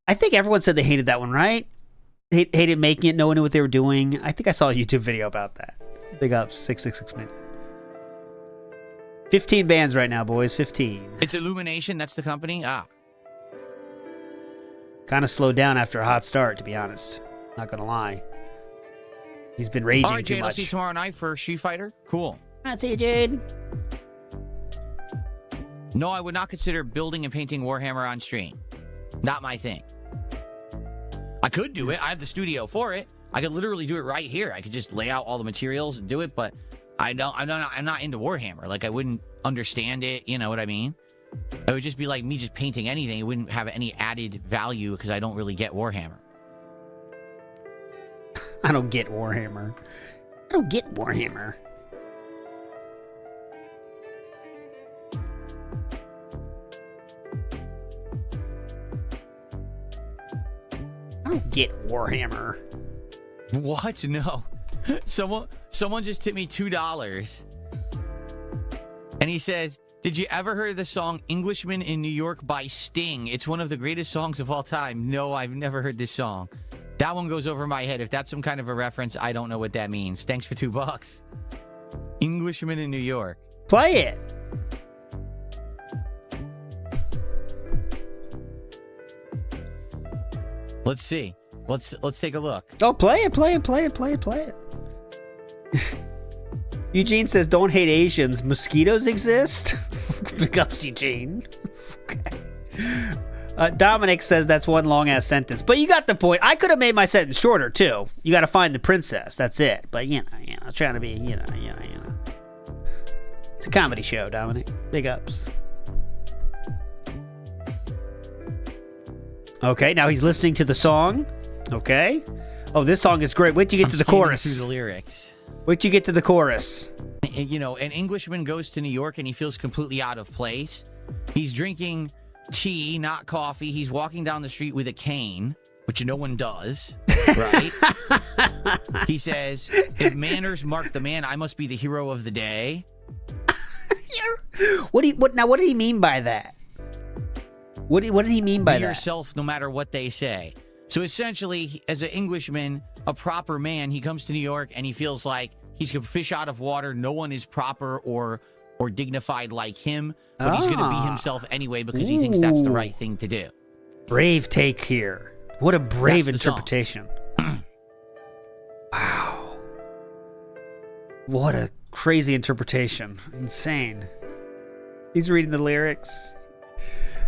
I think everyone said they hated that one, right? Hated making it, no one knew what they were doing. I think I saw a YouTube video about that. Big ups, 666 Minion. 15 bands right now, boys. 15. It's Illumination. That's the company. Kind of slowed down after a hot start, to be honest. Not gonna lie. He's been raging All right, too Jade, much. I'll see you tomorrow night for Street Fighter. Cool. I'll see you, Jade. No, I would not consider building and painting Warhammer on stream. Not my thing. I could do it. I have the studio for it. I could literally do it right here. I could just lay out all the materials and do it, but I'm not into Warhammer. Like, I wouldn't understand it. You know what I mean? It would just be like me just painting anything. It wouldn't have any added value because I don't really get Warhammer. I don't get Warhammer. I don't get Warhammer. I don't get Warhammer. What? No. Someone just tipped me $2. And he says, did you ever hear the song Englishman in New York by Sting? It's one of the greatest songs of all time. No, I've never heard this song. That one goes over my head. If that's some kind of a reference, I don't know what that means. Thanks for $2. Englishman in New York. Play it. Let's see. Let's take a look. Oh, play it. Eugene says, don't hate Asians. Mosquitoes exist? Big ups, Eugene. Okay. Dominic says that's one long-ass sentence. But you got the point. I could have made my sentence shorter, too. You got to find the princess. That's it. But, you know, trying to be, you know. It's a comedy show, Dominic. Big ups. Okay, now he's listening to the song. Okay. Oh, this song is great. Wait till you get to the chorus. Through the lyrics. Wait till you get to the chorus. You know, an Englishman goes to New York and he feels completely out of place. He's drinking tea, not coffee. He's walking down the street with a cane, which no one does, right? He says, if manners mark the man, I must be the hero of the day. What did he mean by that? What did he mean by Be that? yourself no matter what they say. So essentially, as an Englishman, a proper man, he comes to New York and he feels like he's a fish out of water. No one is proper or dignified like him, but he's going to be himself anyway because he thinks that's the right thing to do. Brave take here. What a brave That's the interpretation. Wow. What a crazy interpretation. Insane. He's reading the lyrics.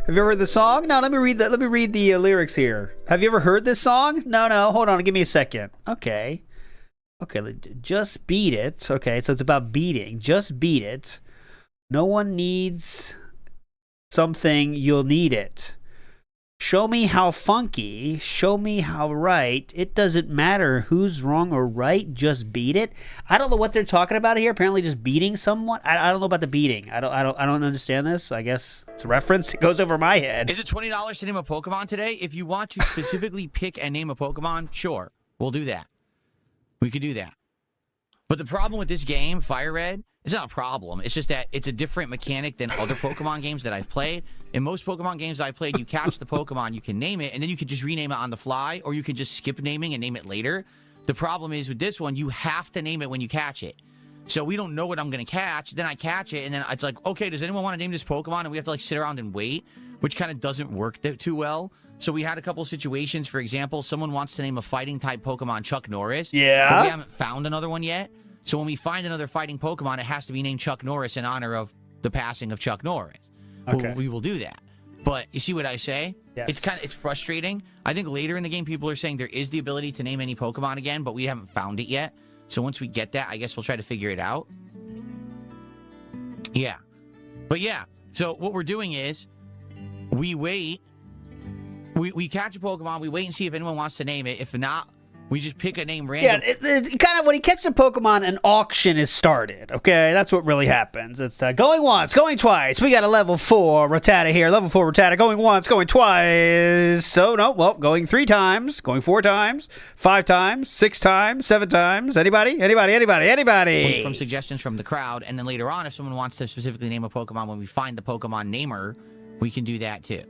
Have you ever heard the song? No, let me read the lyrics here. Have you ever heard this song? No, hold on, give me a second. Okay, just beat it. Okay, so it's about beating. Just beat it. No one needs something, you'll need it. Show me how funky, show me how right. It doesn't matter who's wrong or right, just beat it. I don't know what they're talking about here. Apparently just beating someone. I don't know about the beating. I don't understand this. I guess it's a reference. It goes over my head. Is it $20 to name a Pokemon today? If you want to specifically pick and name a Pokemon, sure, we'll do that. We could do that. But the problem with this game, Fire Red, it's not a problem. It's just that it's a different mechanic than other Pokemon games that I've played. In most Pokemon games I've played, you catch the Pokemon, you can name it, and then you can just rename it on the fly, or you can just skip naming and name it later. The problem is with this one, you have to name it when you catch it. So we don't know what I'm going to catch. Then I catch it, and then it's like, okay, does anyone want to name this Pokemon? And we have to like sit around and wait, which kind of doesn't work too well. So we had a couple situations. For example, someone wants to name a fighting-type Pokemon Chuck Norris. Yeah. But we haven't found another one yet. So when we find another fighting Pokemon, it has to be named Chuck Norris in honor of the passing of Chuck Norris. Okay. We will do that. But you see what I say? Yes. It's frustrating. I think later in the game, people are saying there is the ability to name any Pokemon again, but we haven't found it yet. So once we get that, I guess we'll try to figure it out. Yeah. But yeah, so what we're doing is we wait. We catch a Pokemon. We wait and see if anyone wants to name it. If not, we just pick a name random. Yeah, it kind of when he catches a Pokemon, an auction is started. Okay, that's what really happens. It's going once, going twice. We got a level 4 Rattata here. Level 4 Rattata going once, going twice. So no, well, going 3 times, going 4 times, 5 times, 6 times, 7 times. Anybody? From suggestions from the crowd, and then later on, if someone wants to specifically name a Pokemon, when we find the Pokemon namer, we can do that too.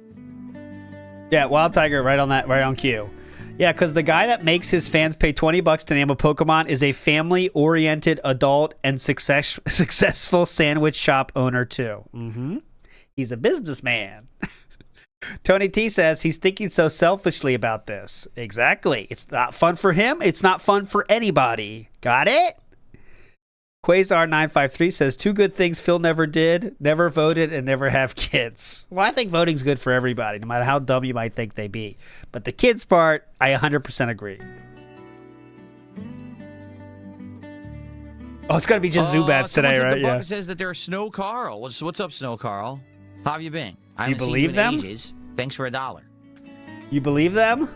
Yeah, Wild Tiger, right on cue. Yeah, because the guy that makes his fans pay $20 to name a Pokemon is a family-oriented adult and successful sandwich shop owner, too. Mm-hmm. He's a businessman. Tony T says he's thinking so selfishly about this. Exactly. It's not fun for him. It's not fun for anybody. Got it? Quasar953 says, 2 good things Phil never did, never voted, and never have kids. Well, I think voting's good for everybody, no matter how dumb you might think they be. But the kids part, I 100% agree. Oh, it's going to be just Zubats today, right? The book says that they're Snow Carl. What's up, Snow Carl? How have you been? I haven't seen you in them? ages. Thanks for $1. You believe them?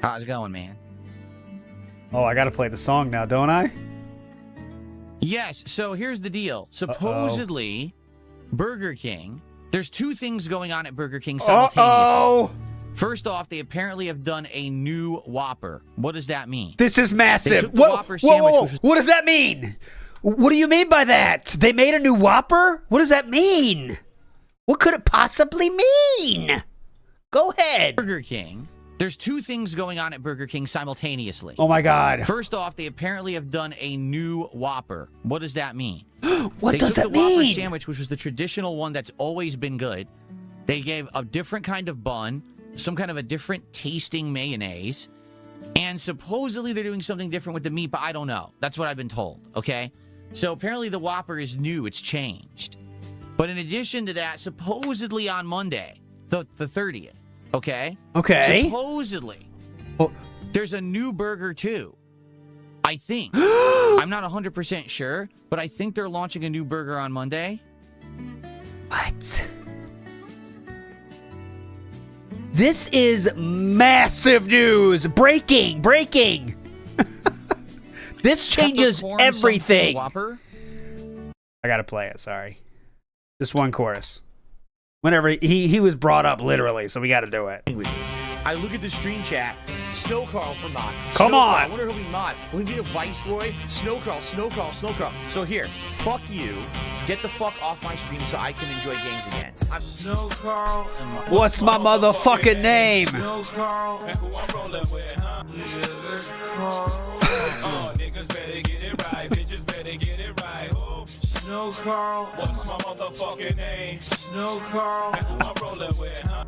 How's it going, man? Oh, I got to play the song now, don't I? Yes, so here's the deal. Supposedly, Burger King, there's 2 things going on at Burger King simultaneously. First off, they apparently have done a new Whopper. What does that mean? This is massive. Whoa. What does that mean? What do you mean by that? They made a new Whopper? What does that mean? What could it possibly mean? Go ahead. Burger King. There's 2 things going on at Burger King simultaneously. Oh, my God. First off, they apparently have done a new Whopper. What does that mean? What does that mean? They took the Whopper sandwich, which was the traditional one that's always been good. They gave a different kind of bun, some kind of a different tasting mayonnaise, and supposedly they're doing something different with the meat, but I don't know. That's what I've been told, okay? So apparently the Whopper is new. It's changed. But in addition to that, supposedly on Monday, the 30th, okay? Okay. Supposedly, there's a new burger too. I think. I'm not 100% sure, but I think they're launching a new burger on Monday. What? This is massive news. Breaking. This changes everything. Whopper? I got to play it, sorry. Just one chorus. Whenever he was brought up literally, so we got to do it. I look at the stream chat. Snow Carl for mod. Come Snow on. Carl. I wonder who'll be mod. Will he be the Viceroy? Snow Carl. So here, fuck you. Get the fuck off my stream so I can enjoy games again. I'm Snow Carl. What's my motherfucking name? Snow Carl. Niggas better get it right. Bitches better get it right. Snow Carl. What's my motherfucking name? Snow Carl. Who I'm rolling with, huh?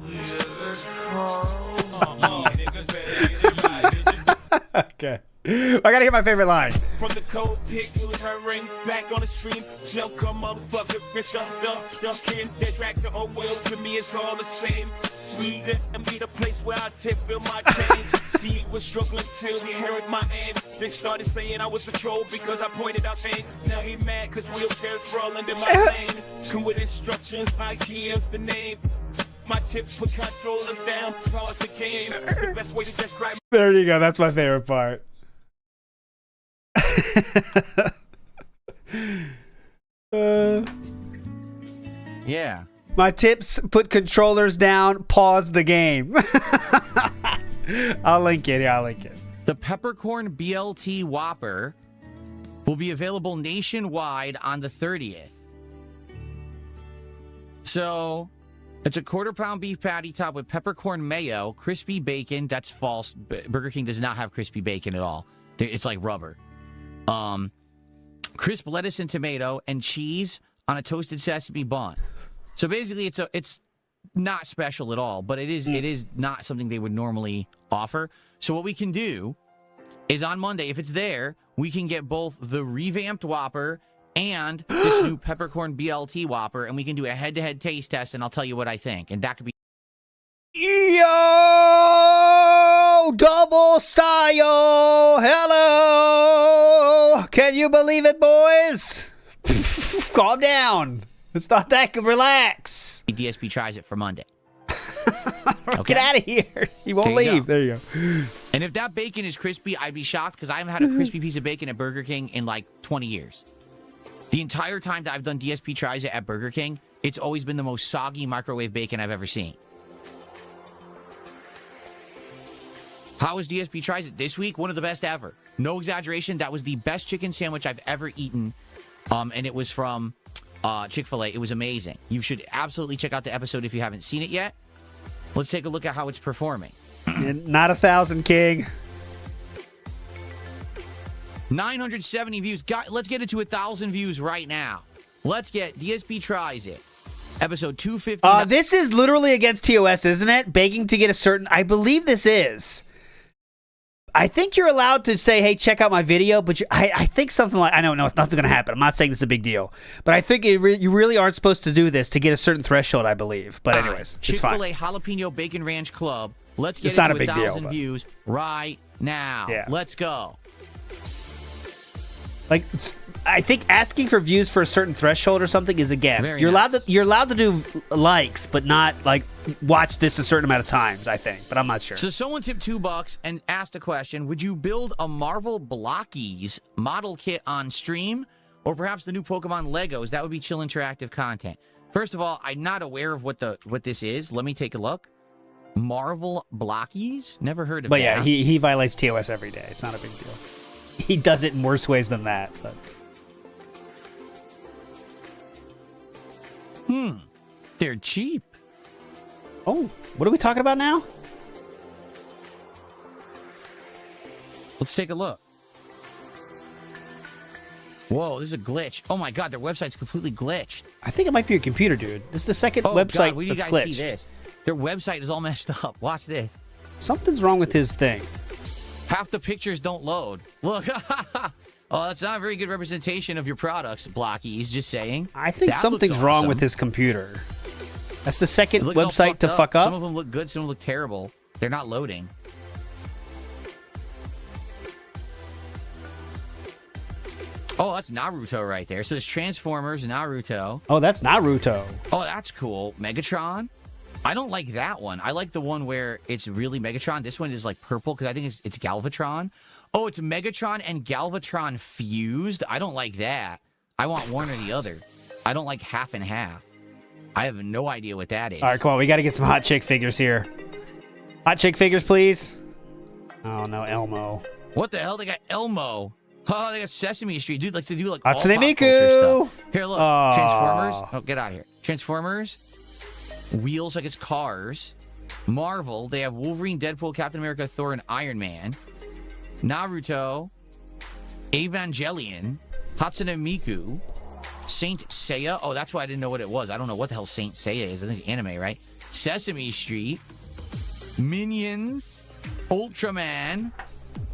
Carl. Niggas better get it right. Bitches Okay. I gotta hear my favorite line. from the cold pick, it was her ring back on the stream. No come motherfucker, bitch, I'm dunking. That track the old wheel to me, it's all the same. Sweden and be the place where I tip feel my change. See, was struggling till he heard my aim. They started saying I was a troll because I pointed out things. Now he mad cause wheelchairs rolling in my lane. Come with instructions, like here's the name. My tips put controllers down, pause the game. The best way to describe. There you go. That's my favorite part. Yeah. My tips: put controllers down, pause the game. I'll link it. Yeah, I'll link it. The Peppercorn BLT Whopper will be available nationwide on the 30th. So, it's a quarter-pound beef patty topped with peppercorn mayo, crispy bacon. That's false. Burger King does not have crispy bacon at all. It's like rubber. Crisp lettuce and tomato, and cheese on a toasted sesame bun. So basically, it's not special at all, but it is not something they would normally offer. So what we can do is on Monday, if it's there, we can get both the revamped Whopper and this new peppercorn BLT Whopper, and we can do a head-to-head taste test, and I'll tell you what I think. And that could be... Yo! Double style! Hello! Can you believe it, boys? Calm down. It's not that good. Relax. DSP tries it for Monday. Get out of here. He won't leave. There you go. And if that bacon is crispy, I'd be shocked because I haven't had a crispy piece of bacon at Burger King in like 20 years. The entire time that I've done DSP tries it at Burger King, it's always been the most soggy microwave bacon I've ever seen. How was DSP tries it this week? One of the best ever. No exaggeration. That was the best chicken sandwich I've ever eaten. And it was from Chick-fil-A. It was amazing. You should absolutely check out the episode if you haven't seen it yet. Let's take a look at how it's performing. Not 1,000, King. 970 views. Let's get it to 1,000 views right now. Let's get DSP tries it. Episode 250. This is literally against TOS, isn't it? Begging to get a certain... I believe this is. I think you're allowed to say, hey, check out my video, but I think something like... I don't know. Nothing's going to happen. I'm not saying this is a big deal. But I think you really aren't supposed to do this to get a certain threshold, I believe. But anyways, it's fine. Chick-fil-A Jalapeno Bacon Ranch Club. Let's get It's it not to a big deal, 1,000 views right now. Yeah. Let's go. Like, I think asking for views for a certain threshold or something is against. Very You're nice. allowed to do likes, but not like watch this a certain amount of times, I think. But I'm not sure. So someone tipped $2 and asked a question. Would you build a Marvel Blockies model kit on stream? Or perhaps the new Pokemon Legos? That would be chill interactive content. First of all, I'm not aware of what this is. Let me take a look. Marvel Blockies? Never heard of But that. yeah, he violates TOS every day. It's not a big deal. He does it in worse ways than that. But They're cheap. oh, what are we talking about now? Let's take a look. Whoa, this is a glitch. Oh my god, their website's completely glitched. I think it might be your computer, dude. This is the second Oh website god, where do you that's guys glitched. see this? Their website is all messed up. Watch this. Something's wrong with his thing. Half the pictures don't load. Look. Oh, that's not a very good representation of your products, Blockies. Just saying. I think That something's looks wrong awesome. with his computer. That's the It second looks all website to fucked fuck up. Some of them look good, some of them look terrible. They're not loading. Oh, that's Naruto right there. So there's Transformers, Naruto. Oh, that's Naruto. Oh, that's cool. Megatron. I don't like that one. I like the one where it's really Megatron. This one is like purple because I think it's Galvatron. Oh, it's Megatron and Galvatron fused. I don't like that. I want one or the other. I don't like half and half. I have no idea what that is. All right, come on. We got to get some hot chick figures here. Hot chick figures, please. Oh, no, Elmo. What the hell? They got Elmo. Oh, they got Sesame Street. Dude, like to do like all Hatsune pop culture Miku. stuff. Here, look. Aw. Transformers. Oh, get out of here. Transformers. Wheels like it's cars. Marvel. They have Wolverine, Deadpool, Captain America, Thor, and Iron Man. Naruto. Evangelion. Hatsune Miku. Saint Seiya. Oh, that's why I didn't know what it was. I don't know what the hell Saint Seiya is. I think it's anime, right? Sesame Street. Minions. Ultraman.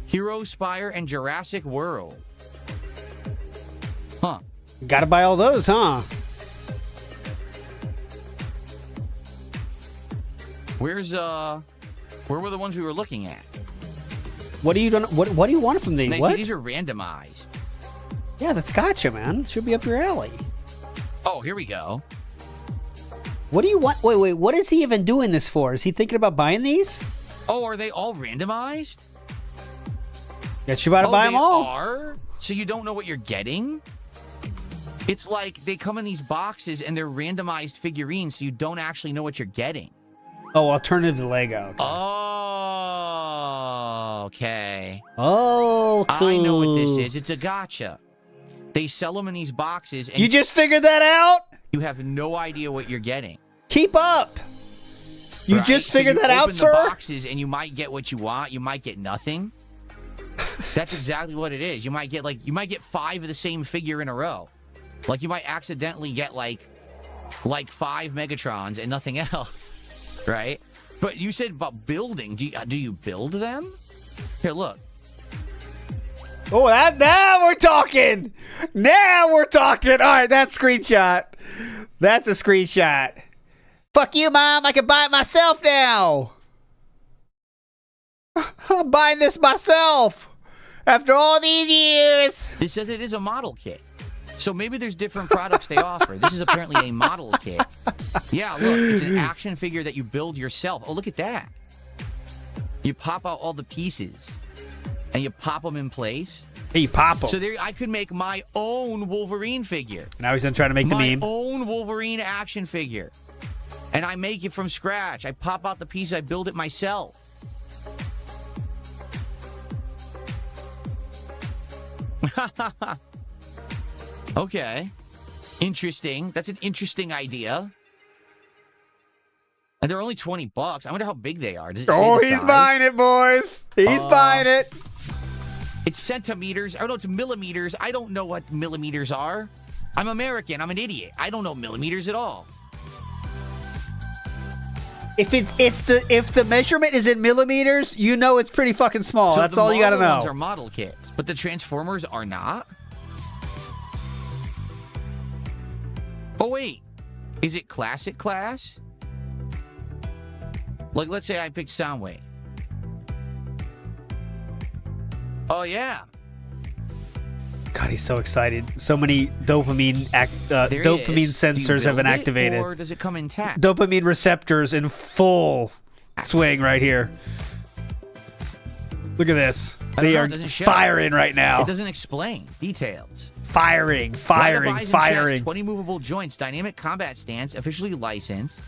Hero Spire, and Jurassic World. Huh. Got to buy all those, huh? Where were the ones we were looking at? What do you what do you want from these? Nice, What? these are randomized. Yeah, that's gotcha, man. Should be up your alley. Oh, here we go. What do you want? Wait. What is he even doing this for? Is he thinking about buying these? Oh, are they all randomized? Guess you about to buy them they all. are? So you don't know what you're getting? It's like they come in these boxes and they're randomized figurines, so you don't actually know what you're getting. Oh, alternative to Lego. Okay. Oh, okay. Oh, cool. I know what this is. It's a gotcha. They sell them in these boxes, and You just figured that out? you have no idea what you're getting. Keep up. You Right? just So figured you that out, open sir? the boxes, and you might get what you want. You might get nothing. That's exactly what it is. You might get 5 of the same figure in a row. Like you might accidentally get like 5 Megatrons and nothing else, right? But you said about building. Do you build them? Here, look. Oh, now we're talking. Now we're talking. All right, that's screenshot. That's a screenshot. Fuck you, Mom. I can buy it myself now. I'm buying this myself after all these years. It says it is a model kit. So maybe there's different products they offer. This is apparently a model kit. Yeah, look, it's an action figure that you build yourself. Oh, look at that. You pop out all the pieces and you pop them in place. Hey, you pop them. So there, I could make my own Wolverine figure. Now he's gonna try to make the meme. My own Wolverine action figure. And I make it from scratch. I pop out the pieces. I build it myself. Okay. Interesting. That's an interesting idea. And they're only $20. I wonder how big they are. Does it say the He's size? buying it, boys. He's buying it. It's centimeters. I don't know, it's millimeters. I don't know what millimeters are. I'm American. I'm an idiot. I don't know millimeters at all. If the measurement is in millimeters, you know it's pretty fucking small. So That's the all you gotta model know. ones are model kits, but the Transformers are not? Oh, wait. Is it classic class? Like, let's say I picked Soundwave. Oh, yeah. God, he's so excited. So many dopamine There it dopamine is. Do you sensors have been build it, activated. or does it come intact? Dopamine receptors in full swing right here. Look at this. I don't They know, are it doesn't show. firing right It now. doesn't explain details. Firing, Light up firing, eyes and firing. chest, 20 movable joints, dynamic combat stance, officially licensed.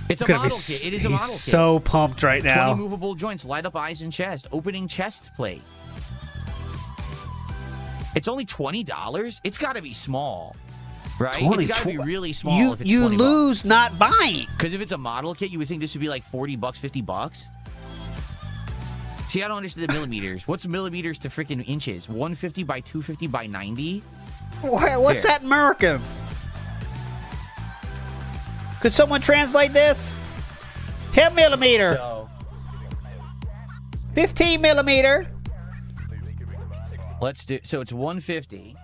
It's a Look at him. model kit. It is a He's model kit. so pumped right 20 now. movable joints, light up eyes and chest, opening chest plate. It's only $20? It's got to be small, right? It's got to be really small if it's You $20. lose not buying. Because if it's a model kit, you would think this would be like $40, $50. See, I don't understand the millimeters. What's millimeters to freaking inches? 150 by 250 by 90? What's Here. that in American? Could someone translate this? 10 millimeter, So 15 millimeter. let's do. So it's 150.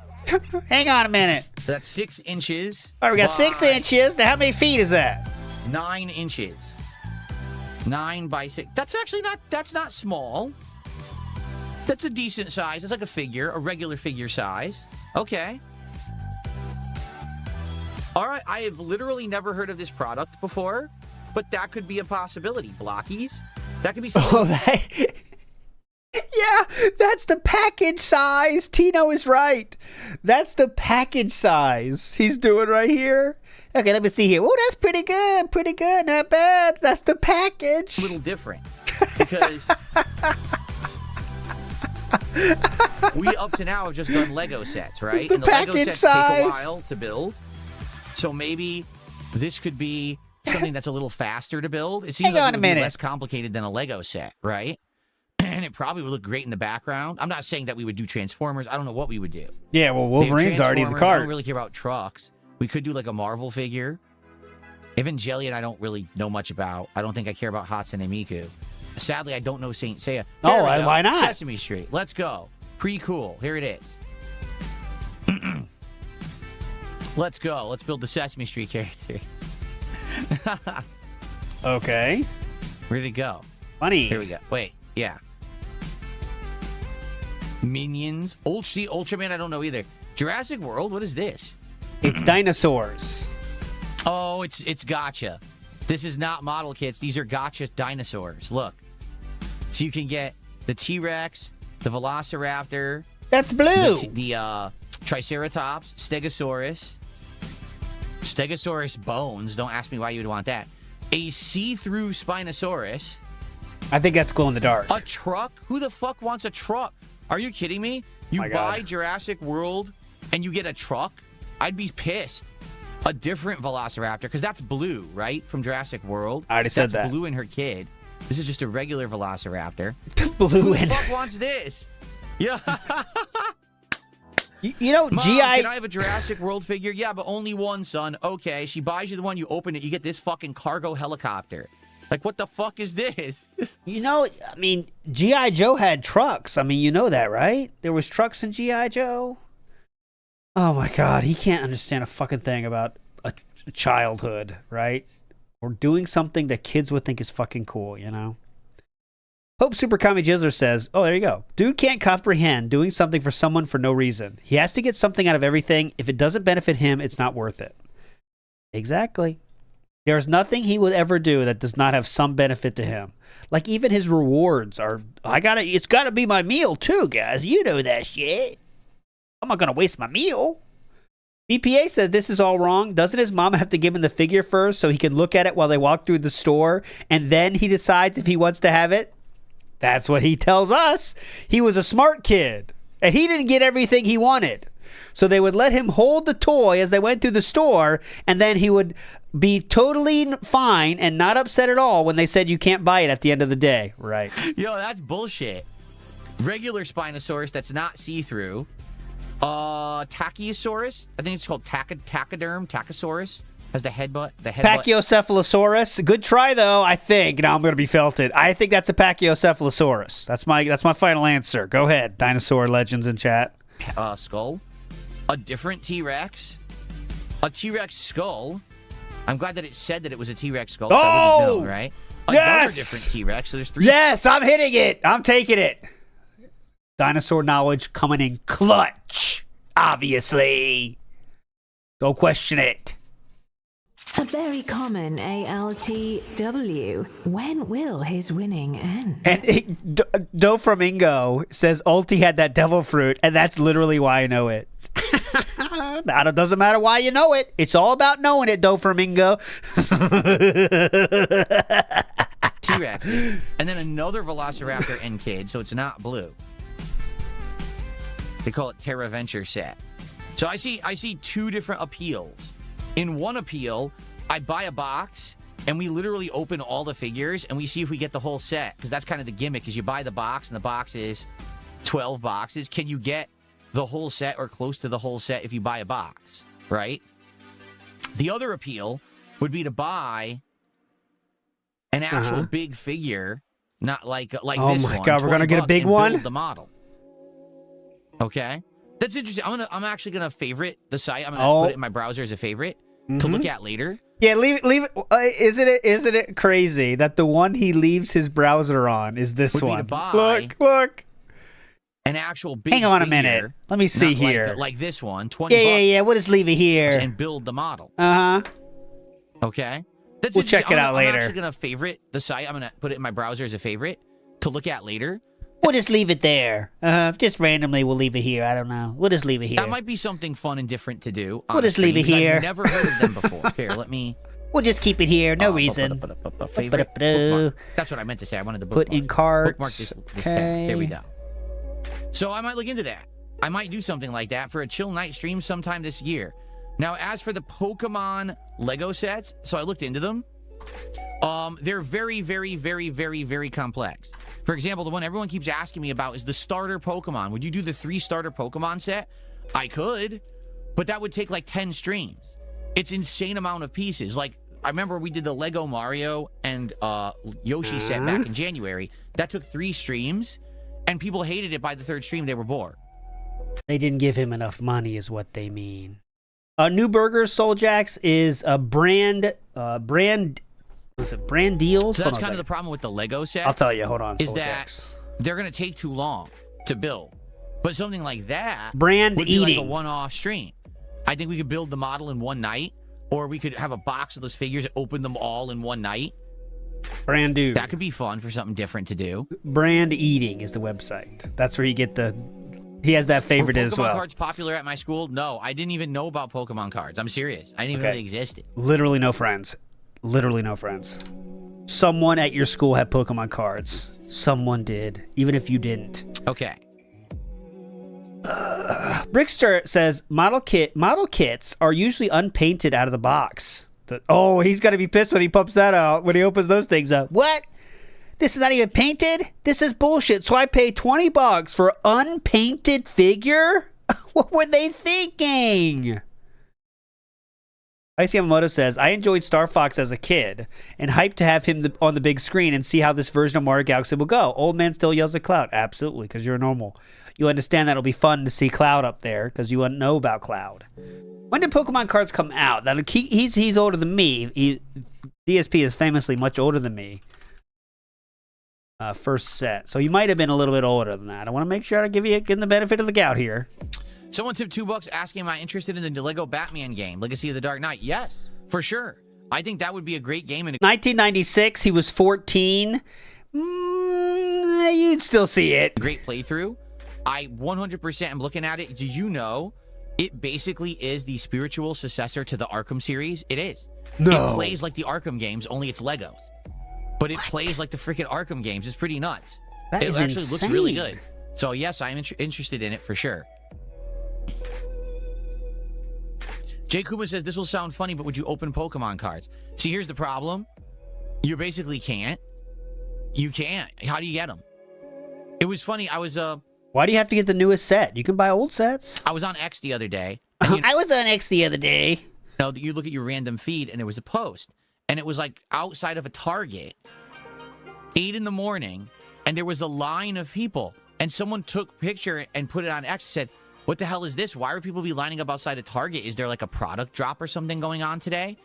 Hang on a minute. So that's 6 inches. All right, we got 6 by inches. Now, how many feet is that? 9 inches. 9 by 6. That's actually not. That's not small. That's a decent size. It's like a figure, a regular figure size. Okay. All right. I have literally never heard of this product before, but that could be a possibility. Blockies. That could be something. Oh, that. Yeah, that's the package size. Tino is right. That's the package size he's doing right here. Okay, let me see here. Oh, that's pretty good. Pretty good. Not bad. That's the package. A little different because we up to now have just done Lego sets, right? It's the And the Lego package sets size. take a while to build. So maybe this could be something that's a little faster to build. It seems Hang like on it a would be minute. less complicated than a Lego set, right? And it probably would look great in the background. I'm not saying that we would do Transformers. I don't know what we would do. Yeah, well, They have Wolverine's already in the Transformers. I don't cart. really care about trucks. We could do like a Marvel figure. Evangelion, I don't really know much about. I don't think I care about Hatsune Miku. Sadly, I don't know Saint Seiya. Oh, There we go. why not? Sesame Street. Let's go. Pretty cool. Here it is. Let's go. Let's build the Sesame Street character. Okay. Ready to go. Funny. Here we go. Wait. Yeah. Minions. Ultraman, I don't know either. Jurassic World, what is this? It's dinosaurs. Oh, it's gotcha. This is not model kits. These are gotcha dinosaurs. Look. So you can get the T-Rex, the Velociraptor, That's blue. the Triceratops, Stegosaurus bones. Don't ask me why you would want that. A see-through Spinosaurus. I think that's glow in the dark. A truck? Who the fuck wants a truck? Are you kidding me? You My buy God. Jurassic World and you get a truck? I'd be pissed. A different Velociraptor, because that's blue, right? From Jurassic World. I already said that. That's Blue and her kid. This is just a regular Velociraptor. Blue Who the and fuck wants this? Yeah. you know, Mom, GI. can I have a Jurassic World figure? Yeah, but only one, son. Okay. She buys you the one, you open it, you get this fucking cargo helicopter. Like, what the fuck is this? You know, I mean, G.I. Joe had trucks. I mean, you know that, right? There was trucks in G.I. Joe. Oh, my God. He can't understand a fucking thing about a childhood, right? Or doing something that kids would think is fucking cool, you know? Hope Super Kami Jizzler says, oh, there you go. Dude can't comprehend doing something for someone for no reason. He has to get something out of everything. If it doesn't benefit him, it's not worth it. Exactly. There's nothing he would ever do that does not have some benefit to him. Like even his rewards are, it's gotta be my meal too, guys. You know that shit. I'm not gonna waste my meal. BPA says this is all wrong. Doesn't his mom have to give him the figure first so he can look at it while they walk through the store and then he decides if he wants to have it? That's what he tells us. He was a smart kid and he didn't get everything he wanted. So they would let him hold the toy as they went through the store and then he would be totally fine and not upset at all when they said you can't buy it at the end of the day. Right. Yo, that's bullshit. Regular Spinosaurus that's not see-through. Tachyosaurus. I think it's called Tachosaurus. Has the headbutt. Pachycephalosaurus. Good try though, I think. Now I'm going to be felted. I think that's a Pachycephalosaurus. That's my final answer. Go ahead. Dinosaur legends in chat. Skull. A different T-Rex. A T-Rex skull. I'm glad that it said that it was a T-Rex skull. So I would have known, right? Another different T-Rex. So there's 3. Yes, I'm hitting it. I'm taking it. Dinosaur knowledge coming in clutch. Obviously. Don't question it. A very common ALTW. When will his winning end? And Doflamingo says Ulti had that devil fruit, and that's literally why I know it. It doesn't matter why you know it. It's all about knowing it, Doflamingo. T-Rex. And then another Velociraptor and kid, so it's not blue. They call it Terra Venture set. So I see 2 different appeals. In one appeal, I buy a box, and we literally open all the figures, and we see if we get the whole set. Because that's kind of the gimmick, is you buy the box, and the box is 12 boxes. Can you get the whole set or close to the whole set if you buy a box, right? The other appeal would be to buy an actual big figure, not like this one. Oh my God, we're going to get a big one? Build the model. Okay? That's interesting. I'm actually gonna favorite the site. I'm gonna put it in my browser as a favorite to look at later. Yeah, leave it. Isn't it crazy that the one he leaves his browser on is this would one? Be to buy Look. An actual big. Hang on a figure, minute. Let me see here. Like this one, $20. Yeah. We'll just leave it here and build the model. Okay. That's we'll check it out later. I'm actually gonna favorite the site. I'm gonna put it in my browser as a favorite to look at later. We'll just leave it there. Just randomly, we'll leave it here. I don't know. We'll just leave it here. That might be something fun and different to do. We'll just leave it here. I've never heard of them before. Here, let me. We'll just keep it here. No reason. Favorite bookmark. That's what I meant to say. I wanted to bookmark. Put in cards. Bookmark this tab. There we go. So I might look into that. I might do something like that for a chill night stream sometime this year. Now, as for the Pokemon Lego sets, so I looked into them. They're very, very, very, very, very complex. For example, the one everyone keeps asking me about is the starter Pokemon. Would you do the 3 starter Pokemon set? I could, but that would take like 10 streams. It's insane amount of pieces. Like, I remember we did the Lego Mario and Yoshi set back in January. That took 3 streams, and people hated it by the 3rd stream. They were bored. They didn't give him enough money is what they mean. New Burgers Soul Jacks is a brand deals? So that's kind of the problem with the Lego sets. I'll tell you. Hold on. Is that they're going to take too long to build. But something like that brand would be eating. like a one-off stream. I think we could build the model in one night, or we could have a box of those figures, open them all in one night. Brand new. That could be fun for something different to do. Brand Eating is the website. That's where you get the... He has that favorite as well. Pokemon cards popular at my school? No, I didn't even know about Pokemon cards. I'm serious. I didn't even know they existed. Literally no friends. Literally no friends. Someone at your school had Pokemon cards. Someone did, even if you didn't. Okay. Brickster says model kits are usually unpainted out of the box. He's gonna be pissed when he pumps that out when he opens those things up. What? This is not even painted? This is bullshit. So I paid $20 for unpainted figure? What were they thinking? Icy Yamamoto says, I enjoyed Star Fox as a kid and hyped to have him on the big screen and see how this version of Mario Galaxy will go. Old man still yells at Cloud. Absolutely, because you're normal. You understand that it'll be fun to see Cloud up there because you wouldn't know about Cloud. When did Pokemon cards come out? He's older than me. DSP is famously much older than me. First set. So you might have been a little bit older than that. I want to make sure I give him the benefit of the doubt here. Someone tipped $2 asking, am I interested in the Lego Batman game, Legacy of the Dark Knight? Yes, for sure. I think that would be a great game. 1996, he was 14. You'd still see it. Great playthrough. I 100% am looking at it. Did you know it basically is the spiritual successor to the Arkham series? It is. No. It plays like the Arkham games, only it's Legos. But it plays like the freaking Arkham games. It's pretty nuts. That it is actually insane. looks really good. So yes, I'm interested in it for sure. Jay Kuma says, this will sound funny, but would you open Pokemon cards? See, here's the problem. You basically can't. You can't. How do you get them? It was funny. I was Why do you have to get the newest set? You can buy old sets. I was on X the other day. And I was on X the other day. you look at your random feed, and there was a post. And it was like outside of a Target, 8 in the morning, and there was a line of people. And someone took a picture and put it on X and said, what the hell is this? Why would people be lining up outside of Target? Is there like a product drop or something going on today?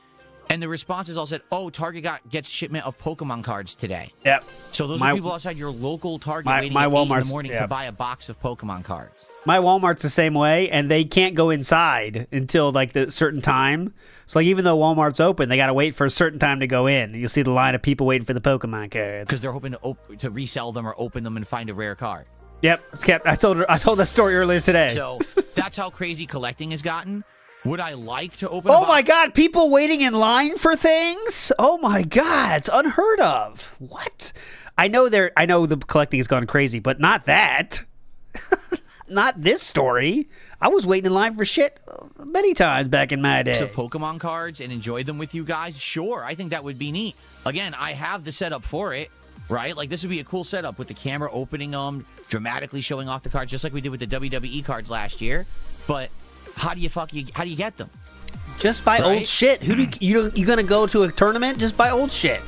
And the responses all said, oh, Target gets shipment of Pokemon cards today. Yep. So those are people outside your local Target waiting my at 8 in the Walmart's- morning yeah. to buy a box of Pokemon cards. My Walmart's the same way, and they can't go inside until like the certain time. So like even though Walmart's open, they got to wait for a certain time to go in. You'll see the line of people waiting for the Pokemon cards Because they're hoping to resell them or open them and find a rare card. Yep. I told that story earlier today. So that's how crazy collecting has gotten. Would I like to open? Oh my God! People waiting in line for things. Oh my God! It's unheard of. What? I know the collecting has gone crazy, but not that. Not this story. I was waiting in line for shit many times back in my day. So Pokemon cards and enjoy them with you guys? Sure, I think that would be neat. Again, I have the setup for it, right? Like this would be a cool setup with the camera opening them, dramatically showing off the cards, just like we did with the WWE cards last year. But how do you get them? Just buy old shit. You gonna go to a tournament? Just buy old shit.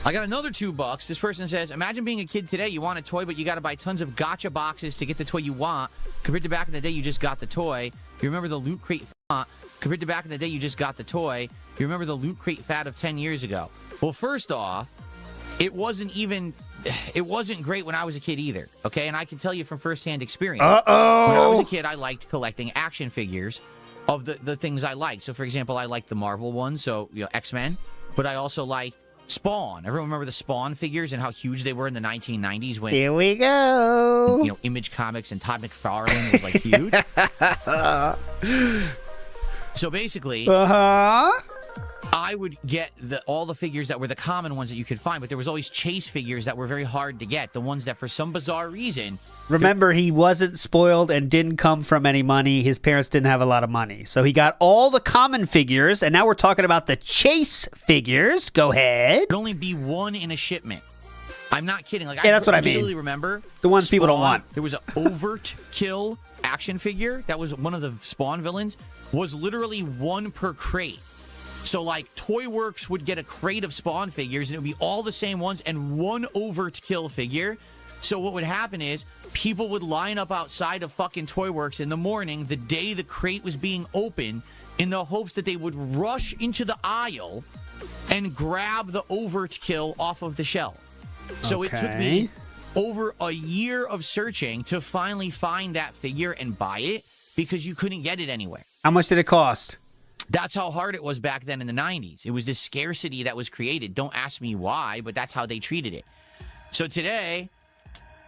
I got another $2. This person says, imagine being a kid today. You want a toy, but you got to buy tons of gotcha boxes to get the toy you want. Compared to back in the day, you just got the toy. You remember the Loot Crate font. Compared to back in the day, you just got the toy. You remember the Loot Crate fad of 10 years ago. Well, first off, it wasn't great when I was a kid either, okay? And I can tell you from firsthand experience. Uh-oh. When I was a kid, I liked collecting action figures of the things I liked. So, for example, I liked the Marvel ones, so X-Men. But I also liked Spawn. Everyone remember the Spawn figures and how huge they were in the 1990s when Here we go. Image Comics and Todd McFarlane was like huge. So basically, I would get all the figures that were the common ones that you could find, but there was always chase figures that were very hard to get. The ones that for some bizarre reason. Remember, he wasn't spoiled and didn't come from any money. His parents didn't have a lot of money. So he got all the common figures, and now we're talking about the chase figures. Go ahead. Could only be one in a shipment. I'm not kidding. Like, yeah, that's what I mean. mean. Remember the ones Spawn, people don't want. There was an overt kill action figure that was one of the Spawn villains. Was literally one per crate. So, like, Toy Works would get a crate of Spawn figures, and it would be all the same ones and one overt kill figure. So what would happen is people would line up outside of fucking Toy Works in the morning, the day the crate was being opened, in the hopes that they would rush into the aisle and grab the overt kill off of the shelf. So it took me over a year of searching to finally find that figure and buy it because you couldn't get it anywhere. How much did it cost? That's how hard it was back then in the 90s. It was this scarcity that was created. Don't ask me why, but that's how they treated it. So today,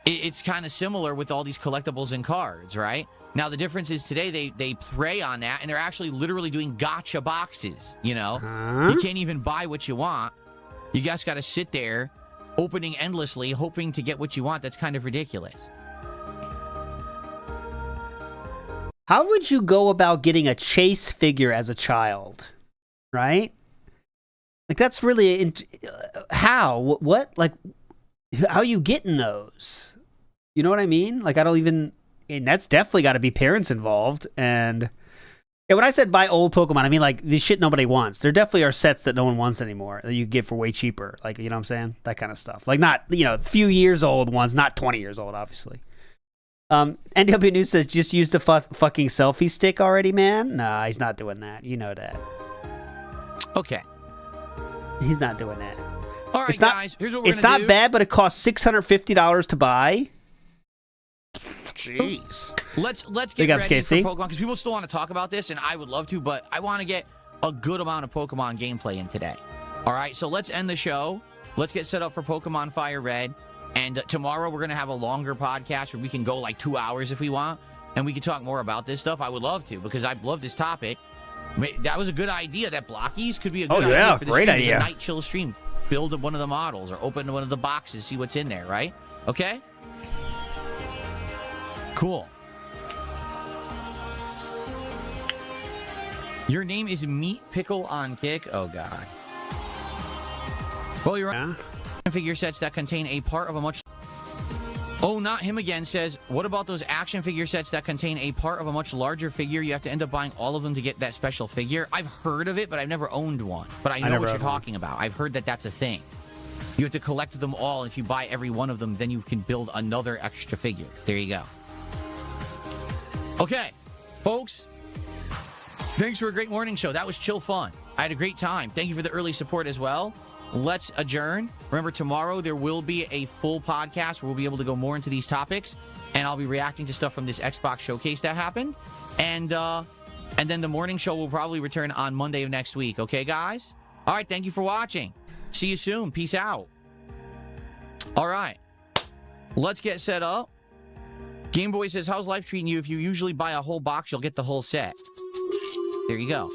it's kind of similar with all these collectibles and cards, right? Now, the difference is today they prey on that, and they're actually literally doing gotcha boxes, You can't even buy what you want. You guys got to sit there opening endlessly, hoping to get what you want. That's kind of ridiculous. How would you go about getting a chase figure as a child? Right? Like, that's really... how? What? Like, how are you getting those? You know what I mean? Like, I don't even... and that's definitely got to be parents involved. And when I said buy old Pokemon, I mean like the shit nobody wants. There definitely are sets that no one wants anymore that you can get for way cheaper. Like, you know what I'm saying? That kind of stuff. Like not, a few years old ones, not 20 years old, obviously. NW News says just use the fucking selfie stick already, man. Nah, he's not doing that. You know that. Okay. He's not doing that. All right, guys. Here's what we're gonna do. It's not bad, but it costs $650 to buy. Jeez. Let's get Big ups, ready KC. for Pokemon, because people still want to talk about this, and I would love to, but I want to get a good amount of Pokemon gameplay in today. All right, so let's end the show. Let's get set up for Pokemon Fire Red, and tomorrow we're going to have a longer podcast where we can go like 2 hours if we want, and we can talk more about this stuff. I would love to, because I love this topic. That was a good idea. That Blockies could be a good idea for the great stream. idea. A night chill stream. Build one of the models or open one of the boxes, see what's in there, right? Okay? Cool. Your name is Meat Pickle on Kick? Oh, God. Well, you're on figure sets that contain a part of a much... Oh, not him again says, what about those action figure sets that contain a part of a much larger figure? You have to end up buying all of them to get that special figure. I've heard of it, but I've never owned one. But I know what you're talking about. I've heard that that's a thing. You have to collect them all, and if you buy every one of them, then you can build another extra figure. There you go. Okay, folks. Thanks for a great morning show. That was chill fun. I had a great time. Thank you for the early support as well. Let's adjourn. Remember, tomorrow there will be a full podcast where we'll be able to go more into these topics, and I'll be reacting to stuff from this Xbox showcase that happened. And then the morning show will probably return on Monday of next week. Okay, guys? All right, thank you for watching. See you soon. Peace out. All right. Let's get set up. Game Boy says, how's life treating you? If you usually buy a whole box, you'll get the whole set. There you go.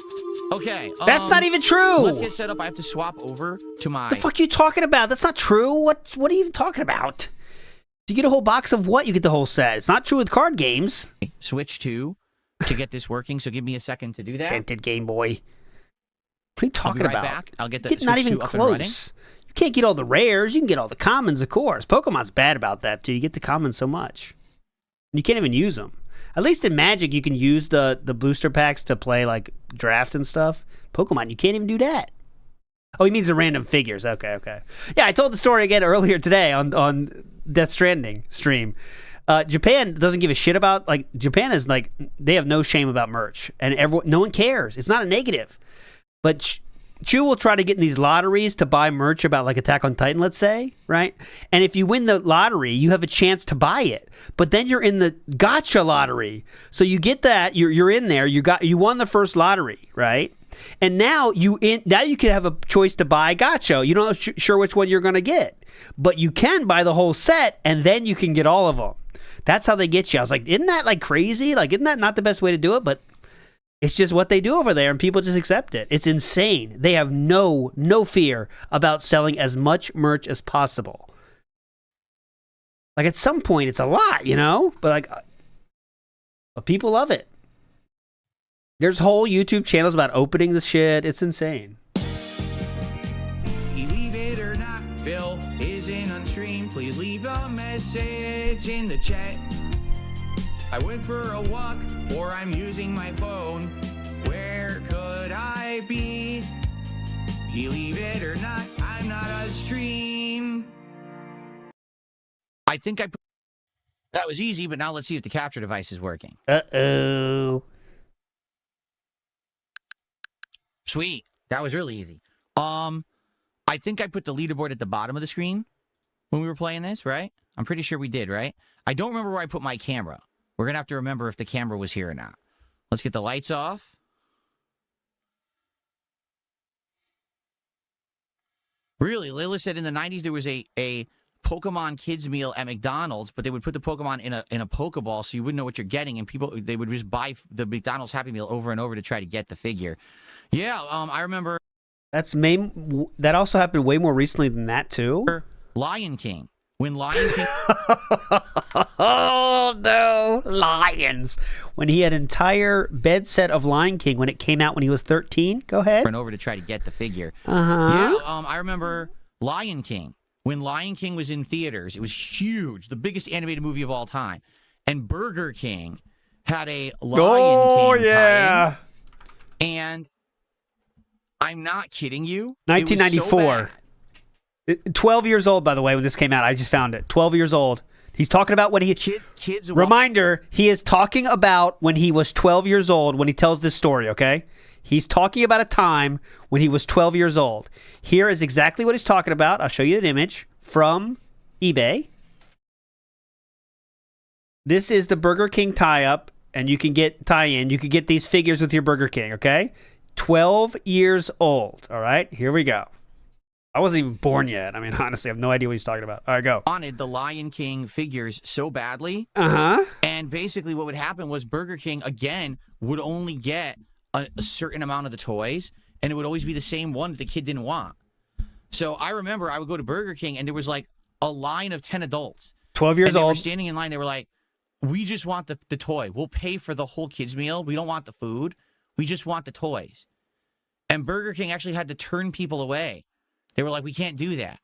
Okay. That's not even true. Let's get set up. I have to swap over to my... The fuck are you talking about? That's not true. What are you even talking about? You get a whole box of what? You get the whole set. It's not true with card games. Switch to get this working, so give me a second to do that. Invented Game Boy. What are you talking I'll be right about? back. I'll get the Get not Switch even 2 up and running. close. You can't get all the rares. You can get all the commons, of course. Pokemon's bad about that, too. You get the commons so much. You can't even use them. At least in Magic, you can use the booster packs to play, like, draft and stuff. Pokemon, you can't even do that. Oh, he means the random figures. Okay. Yeah, I told the story again earlier today on Death Stranding stream. Japan doesn't give a shit about, like, Japan is, like, they have no shame about merch. And no one cares. It's not a negative. But Chew will try to get in these lotteries to buy merch about, like, Attack on Titan, let's say, right? And if you win the lottery, you have a chance to buy it. But then you're in the gotcha lottery. So you get that, you're in there, you won the first lottery, right? And now you can have a choice to buy gotcha. You're not sure which one you're going to get. But you can buy the whole set, and then you can get all of them. That's how they get you. I was like, isn't that, like, crazy? Like, isn't that not the best way to do it? But it's just what they do over there, and people just accept it. It's insane. They have no fear about selling as much merch as possible. Like, at some point, it's a lot, you know? But people love it. There's whole YouTube channels about opening the shit. It's insane. Believe it or not, Phil isn't on stream. Please leave a message in the chat. I went for a walk, or I'm using my phone. Where could I be? Believe it or not, I'm not on stream. I think that was easy, but now let's see if the capture device is working. Uh-oh. Sweet. That was really easy. I think I put the leaderboard at the bottom of the screen when we were playing this, right? I'm pretty sure we did, right? I don't remember where I put my camera. We're going to have to remember if the camera was here or not. Let's get the lights off. Really, Lila said in the 90s there was a Pokemon kids meal at McDonald's, but they would put the Pokemon in a Pokeball so you wouldn't know what you're getting, and they would just buy the McDonald's Happy Meal over and over to try to get the figure. Yeah, I remember. That also happened way more recently than that, too. Lion King. When Lion King... Oh, no. Lions. When he had an entire bed set of Lion King when it came out when he was 13. Go ahead. ...and over to try to get the figure. Uh-huh. Yeah, I remember Lion King. When Lion King was in theaters, it was huge. The biggest animated movie of all time. and Burger King had a Lion King tie-in, and I'm not kidding you. 1994. 12 years old, by the way, when this came out. I just found it. 12 years old. He's talking about when he... Kids... Reminder, he is talking about when he was 12 years old when he tells this story, okay? He's talking about a time when he was 12 years old. Here is exactly what he's talking about. I'll show you an image from eBay. This is the Burger King tie-up, and you can get tie-in. You can get these figures with your Burger King, okay? 12 years old, all right? Here we go. I wasn't even born yet. I mean, honestly, I have no idea what he's talking about. All right, go. Wanted the Lion King figures so badly. Uh-huh. And basically what would happen was Burger King, again, would only get a certain amount of the toys, and it would always be the same one that the kid didn't want. So I remember I would go to Burger King, and there was like a line of 10 adults. 12 years and they old. were standing in line. They were like, we just want the toy. We'll pay for the whole kid's meal. We don't want the food. We just want the toys. And Burger King actually had to turn people away. They were like, we can't do that.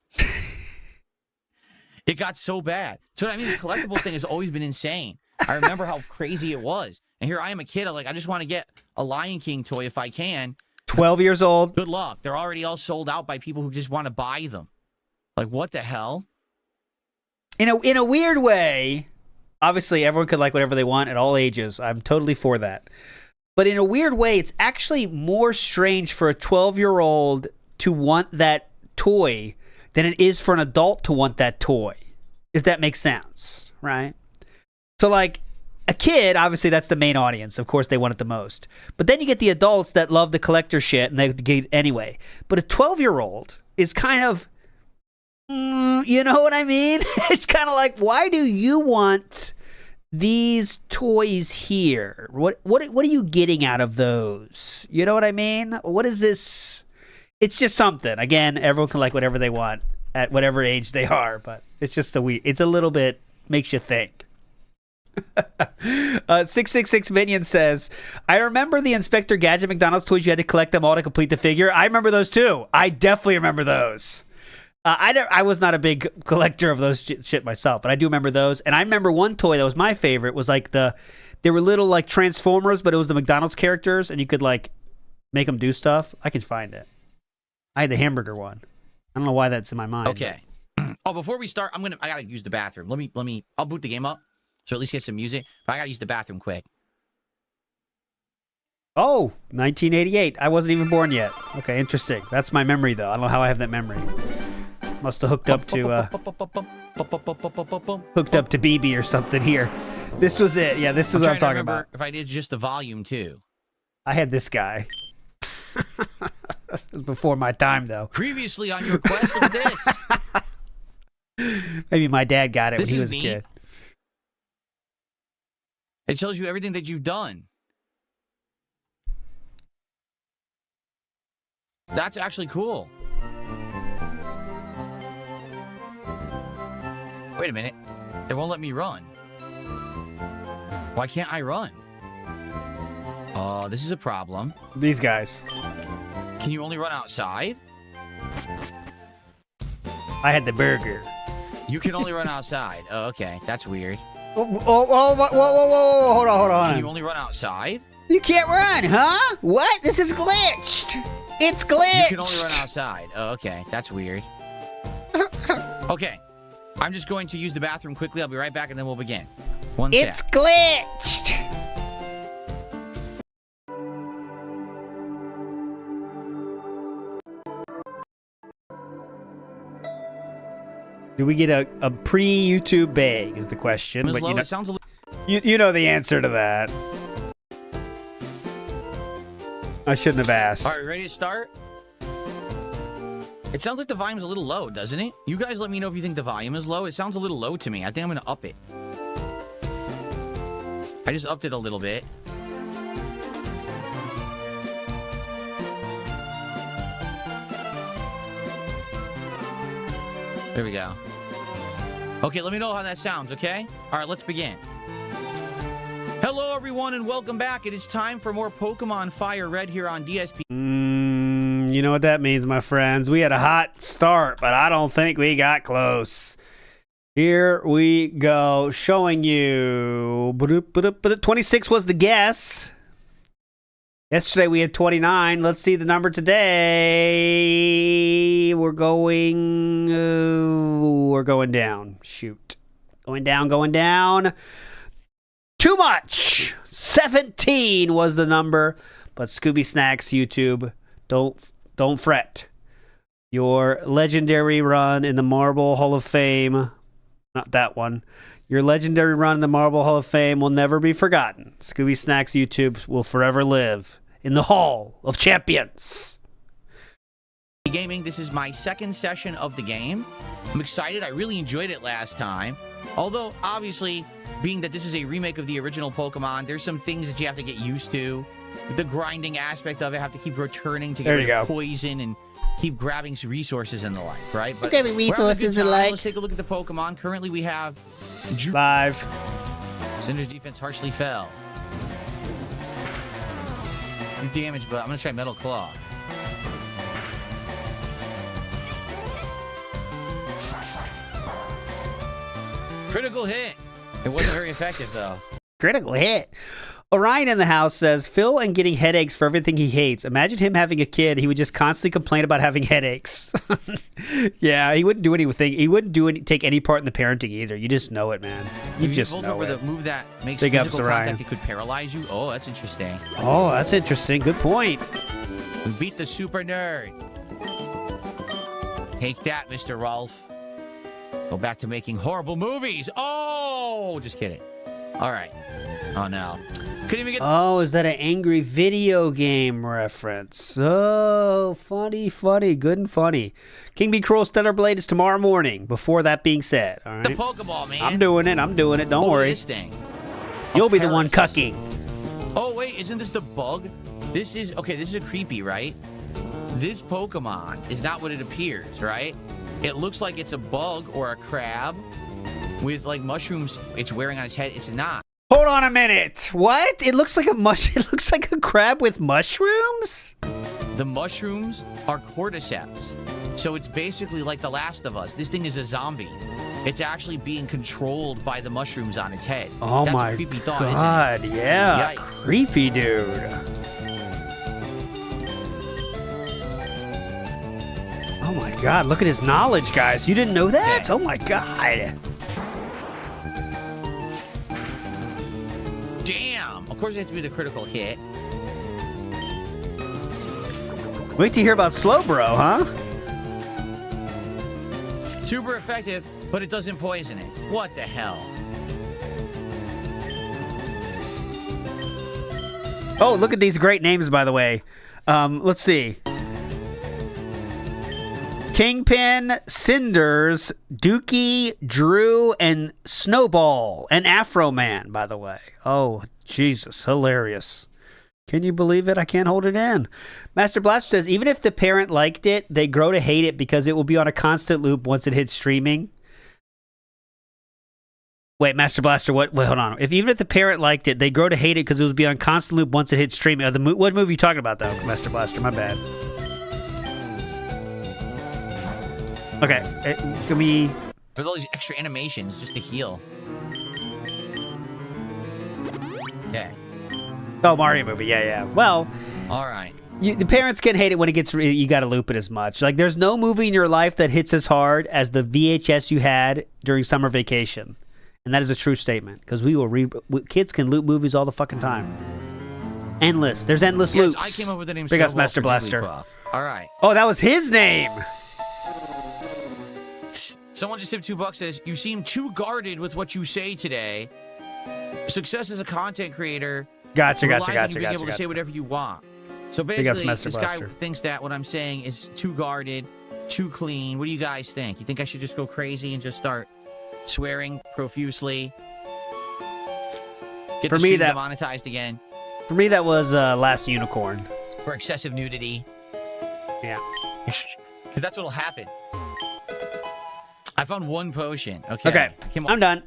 It got so bad. So I mean, this collectible thing has always been insane. I remember how crazy it was. And here I am a kid. I'm like, I just want to get a Lion King toy if I can. 12 years old. Good luck. They're already all sold out by people who just want to buy them. Like, what the hell? In a weird way, obviously everyone could like whatever they want at all ages. I'm totally for that. But in a weird way, it's actually more strange for a 12-year-old to want that toy than it is for an adult to want that toy, if that makes sense, right? So like a kid, obviously that's the main audience. Of course they want it the most. But then you get the adults that love the collector shit and they get it anyway. But a 12-year-old is kind of, you know what I mean? It's kind of like, why do you want these toys here? What are you getting out of those? You know what I mean? What is this? It's just something. Again, everyone can like whatever they want at whatever age they are, but it's just it's a little bit, makes you think. 666 Minion says, I remember the Inspector Gadget McDonald's toys. You had to collect them all to complete the figure. I remember those too. I definitely remember those. I was not a big collector of those shit myself, but I do remember those. And I remember one toy that was my favorite was like they were little like Transformers, but it was the McDonald's characters, and you could like make them do stuff. I could find it. I had the hamburger one. I don't know why that's in my mind. Okay. Oh, before we start, I gotta use the bathroom. I'll boot the game up, so at least get some music. But I gotta use the bathroom quick. Oh, 1988. I wasn't even born yet. Okay, interesting. That's my memory, though. I don't know how I have that memory. Must have hooked up to BB or something here. This was it. Yeah, this was what I'm talking about. If I did just the volume too. I had this guy. It was before my time, though. Previously on your quest of this. Maybe my dad got it when he was a kid. It tells you everything that you've done. That's actually cool. Wait a minute. It won't let me run. Why can't I run? Oh, this is a problem. These guys. Can you only run outside? I had the burger. You can only run outside. Oh, okay. That's weird. Whoa. Hold on. Can you only run outside? You can't run, huh? What? This is glitched. It's glitched. You can only run outside. Oh, okay. That's weird. Okay. I'm just going to use the bathroom quickly. I'll be right back, and then we'll begin. It's glitched. Do we get a pre-YouTube bag is the question. But low, it sounds a little... you know the answer to that. I shouldn't have asked. All right, ready to start? It sounds like the volume's a little low, doesn't it? You guys let me know if you think the volume is low. It sounds a little low to me. I think I'm going to up it. I just upped it a little bit. There we go. Okay, let me know how that sounds, okay? All right, let's begin. Hello, everyone, and welcome back. It is time for more Pokemon Fire Red here on DSP. You know what that means, my friends. We had a hot start, but I don't think we got close. Here we go, showing you. 26 was the guess. Yesterday we had 29. Let's see the number today. We're going down. Shoot. Going down. Too much. 17 was the number. But Scooby Snacks YouTube, don't fret. Your legendary run in the Marble Hall of Fame, not that one. Your legendary run in the Marble Hall of Fame will never be forgotten. Scooby Snacks YouTube will forever live in the Hall of Champions. Gaming, this is my second session of the game. I'm excited. I really enjoyed it last time. Although, obviously, being that this is a remake of the original Pokemon, there's some things that you have to get used to. The grinding aspect of it, have to keep returning to get rid of poison and keep grabbing resources and the like, right? But grabbing resources and the like. Let's take a look at the Pokemon. Currently, we have 5. Cinder's defense harshly fell. Do damage, but I'm going to try Metal Claw. Critical hit. It wasn't very effective, though. Critical hit. Orion in the house says, Phil and getting headaches for everything he hates. Imagine him having a kid. He would just constantly complain about having headaches. Yeah, he wouldn't do anything. He wouldn't take any part in the parenting either. You just know it, man. You just know it. The move that makes Big physical ups, contact, Orion. it could paralyze you. Oh, that's interesting. Oh, that's interesting. Good point. We beat the super nerd. Take that, Mr. Rolf. Go back to making horrible movies. Oh, just kidding. All right. Oh, no. Couldn't even get... Oh, is that an angry video game reference? Oh, funny. Good and funny. King Be Cruel Stellar Blade is tomorrow morning, before that being said. All right. The Pokeball, man. I'm doing it. Don't worry. This thing. You'll be the one cucking. Oh, wait. Isn't this the bug? This is... Okay, this is a creepy, right? This Pokemon is not what it appears, right? It looks like it's a bug or a crab with, like, mushrooms it's wearing on its head. It's not. Hold on a minute. What? It looks like a It looks like a crab with mushrooms? The mushrooms are cordyceps. So it's basically like The Last of Us. This thing is a zombie. It's actually being controlled by the mushrooms on its head. Oh, That's my a creepy thought, God. isn't it? Yeah. Yikes. Creepy, dude. Oh, my God. Look at his knowledge, guys. You didn't know that? Yeah. Oh, my God. Damn. Of course, it has to be the critical hit. Wait to hear about Slowbro, huh? Super effective, but it doesn't poison it. What the hell? Oh, look at these great names, by the way. Let's see. Kingpin, Cinders, Dookie, Drew, and Snowball, and Afro Man, by the way. Oh, Jesus, hilarious. Can you believe it? I can't hold it in. Master Blaster says, even if the parent liked it, they grow to hate it because it will be on a constant loop once it hits streaming. Wait, Master Blaster, what? Wait, hold on. Even if the parent liked it, they grow to hate it because it will be on constant loop once it hits streaming. What movie are you talking about, though, Master Blaster? My bad. Okay, can we... There's all these extra animations just to heal. Okay. Oh, Mario movie, yeah. Well... All right. The parents can hate it when it gets... You got to loop it as much. Like, there's no movie in your life that hits as hard as the VHS you had during summer vacation. And that is a true statement. Because kids can loop movies all the fucking time. Endless. There's endless loops. I came up with the name Big ups, Snowball Master for Blaster. Jigglypuff. All right. Oh, that was his name! Someone just tipped $2, says, you seem too guarded with what you say today. Success as a content creator Gotcha. relies on you being able to say whatever you want. So basically, Master this guy Blaster. thinks that what I'm saying is too guarded, too clean. What do you guys think? You think I should just go crazy and just start swearing profusely? Get For the me, stream that- demonetized again For me, that was Last Unicorn. for excessive nudity. Yeah. Because that's what'll happen. I found one potion. Okay. Okay, Come on. I'm done.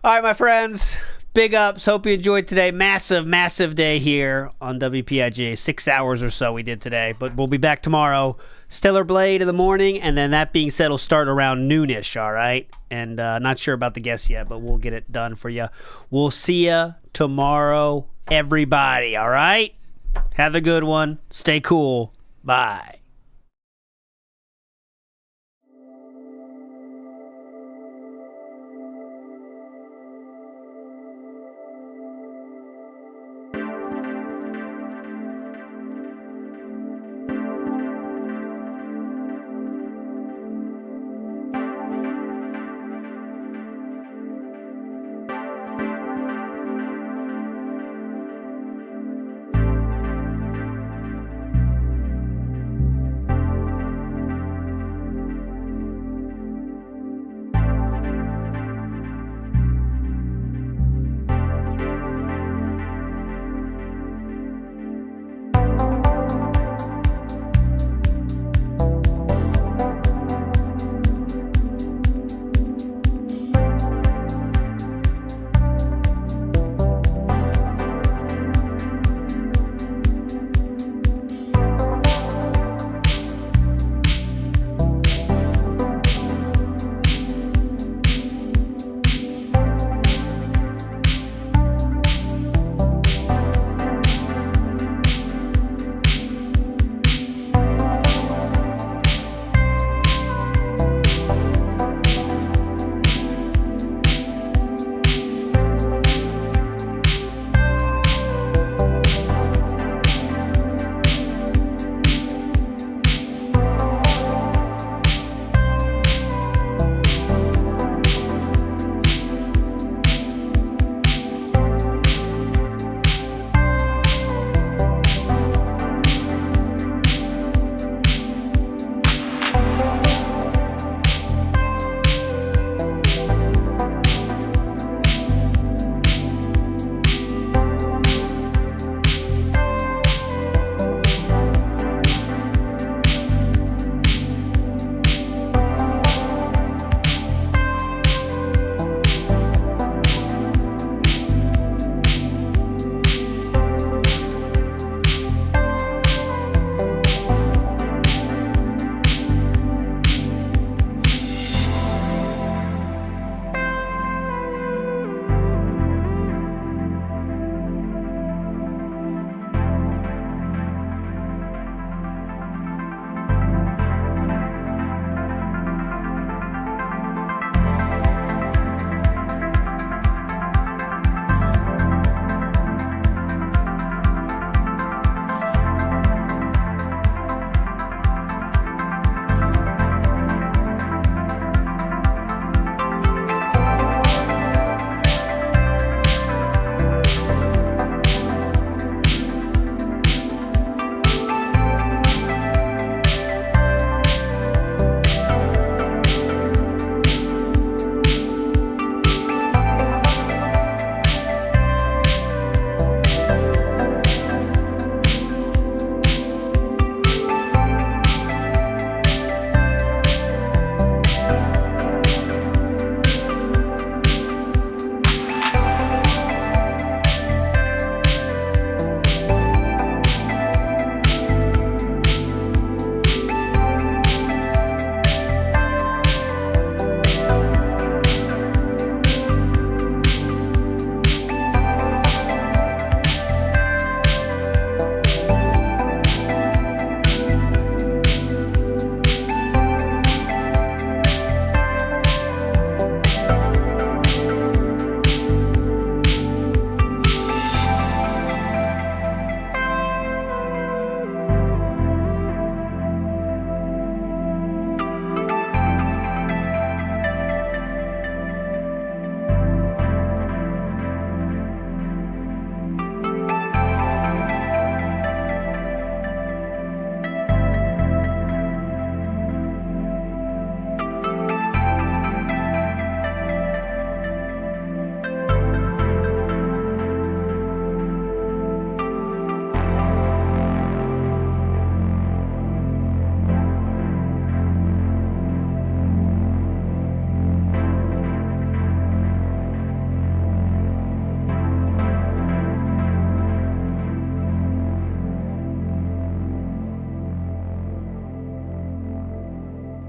All right, my friends. Big ups. Hope you enjoyed today. Massive, massive day here on WPIG. 6 hours or so we did today. But we'll be back tomorrow. Stellar Blade in the morning. And then that being said, will start around noonish, all right? And not sure about the guests yet, but we'll get it done for you. We'll see you tomorrow, everybody, all right? Have a good one. Stay cool. Bye.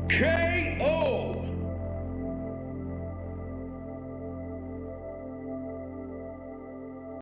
K.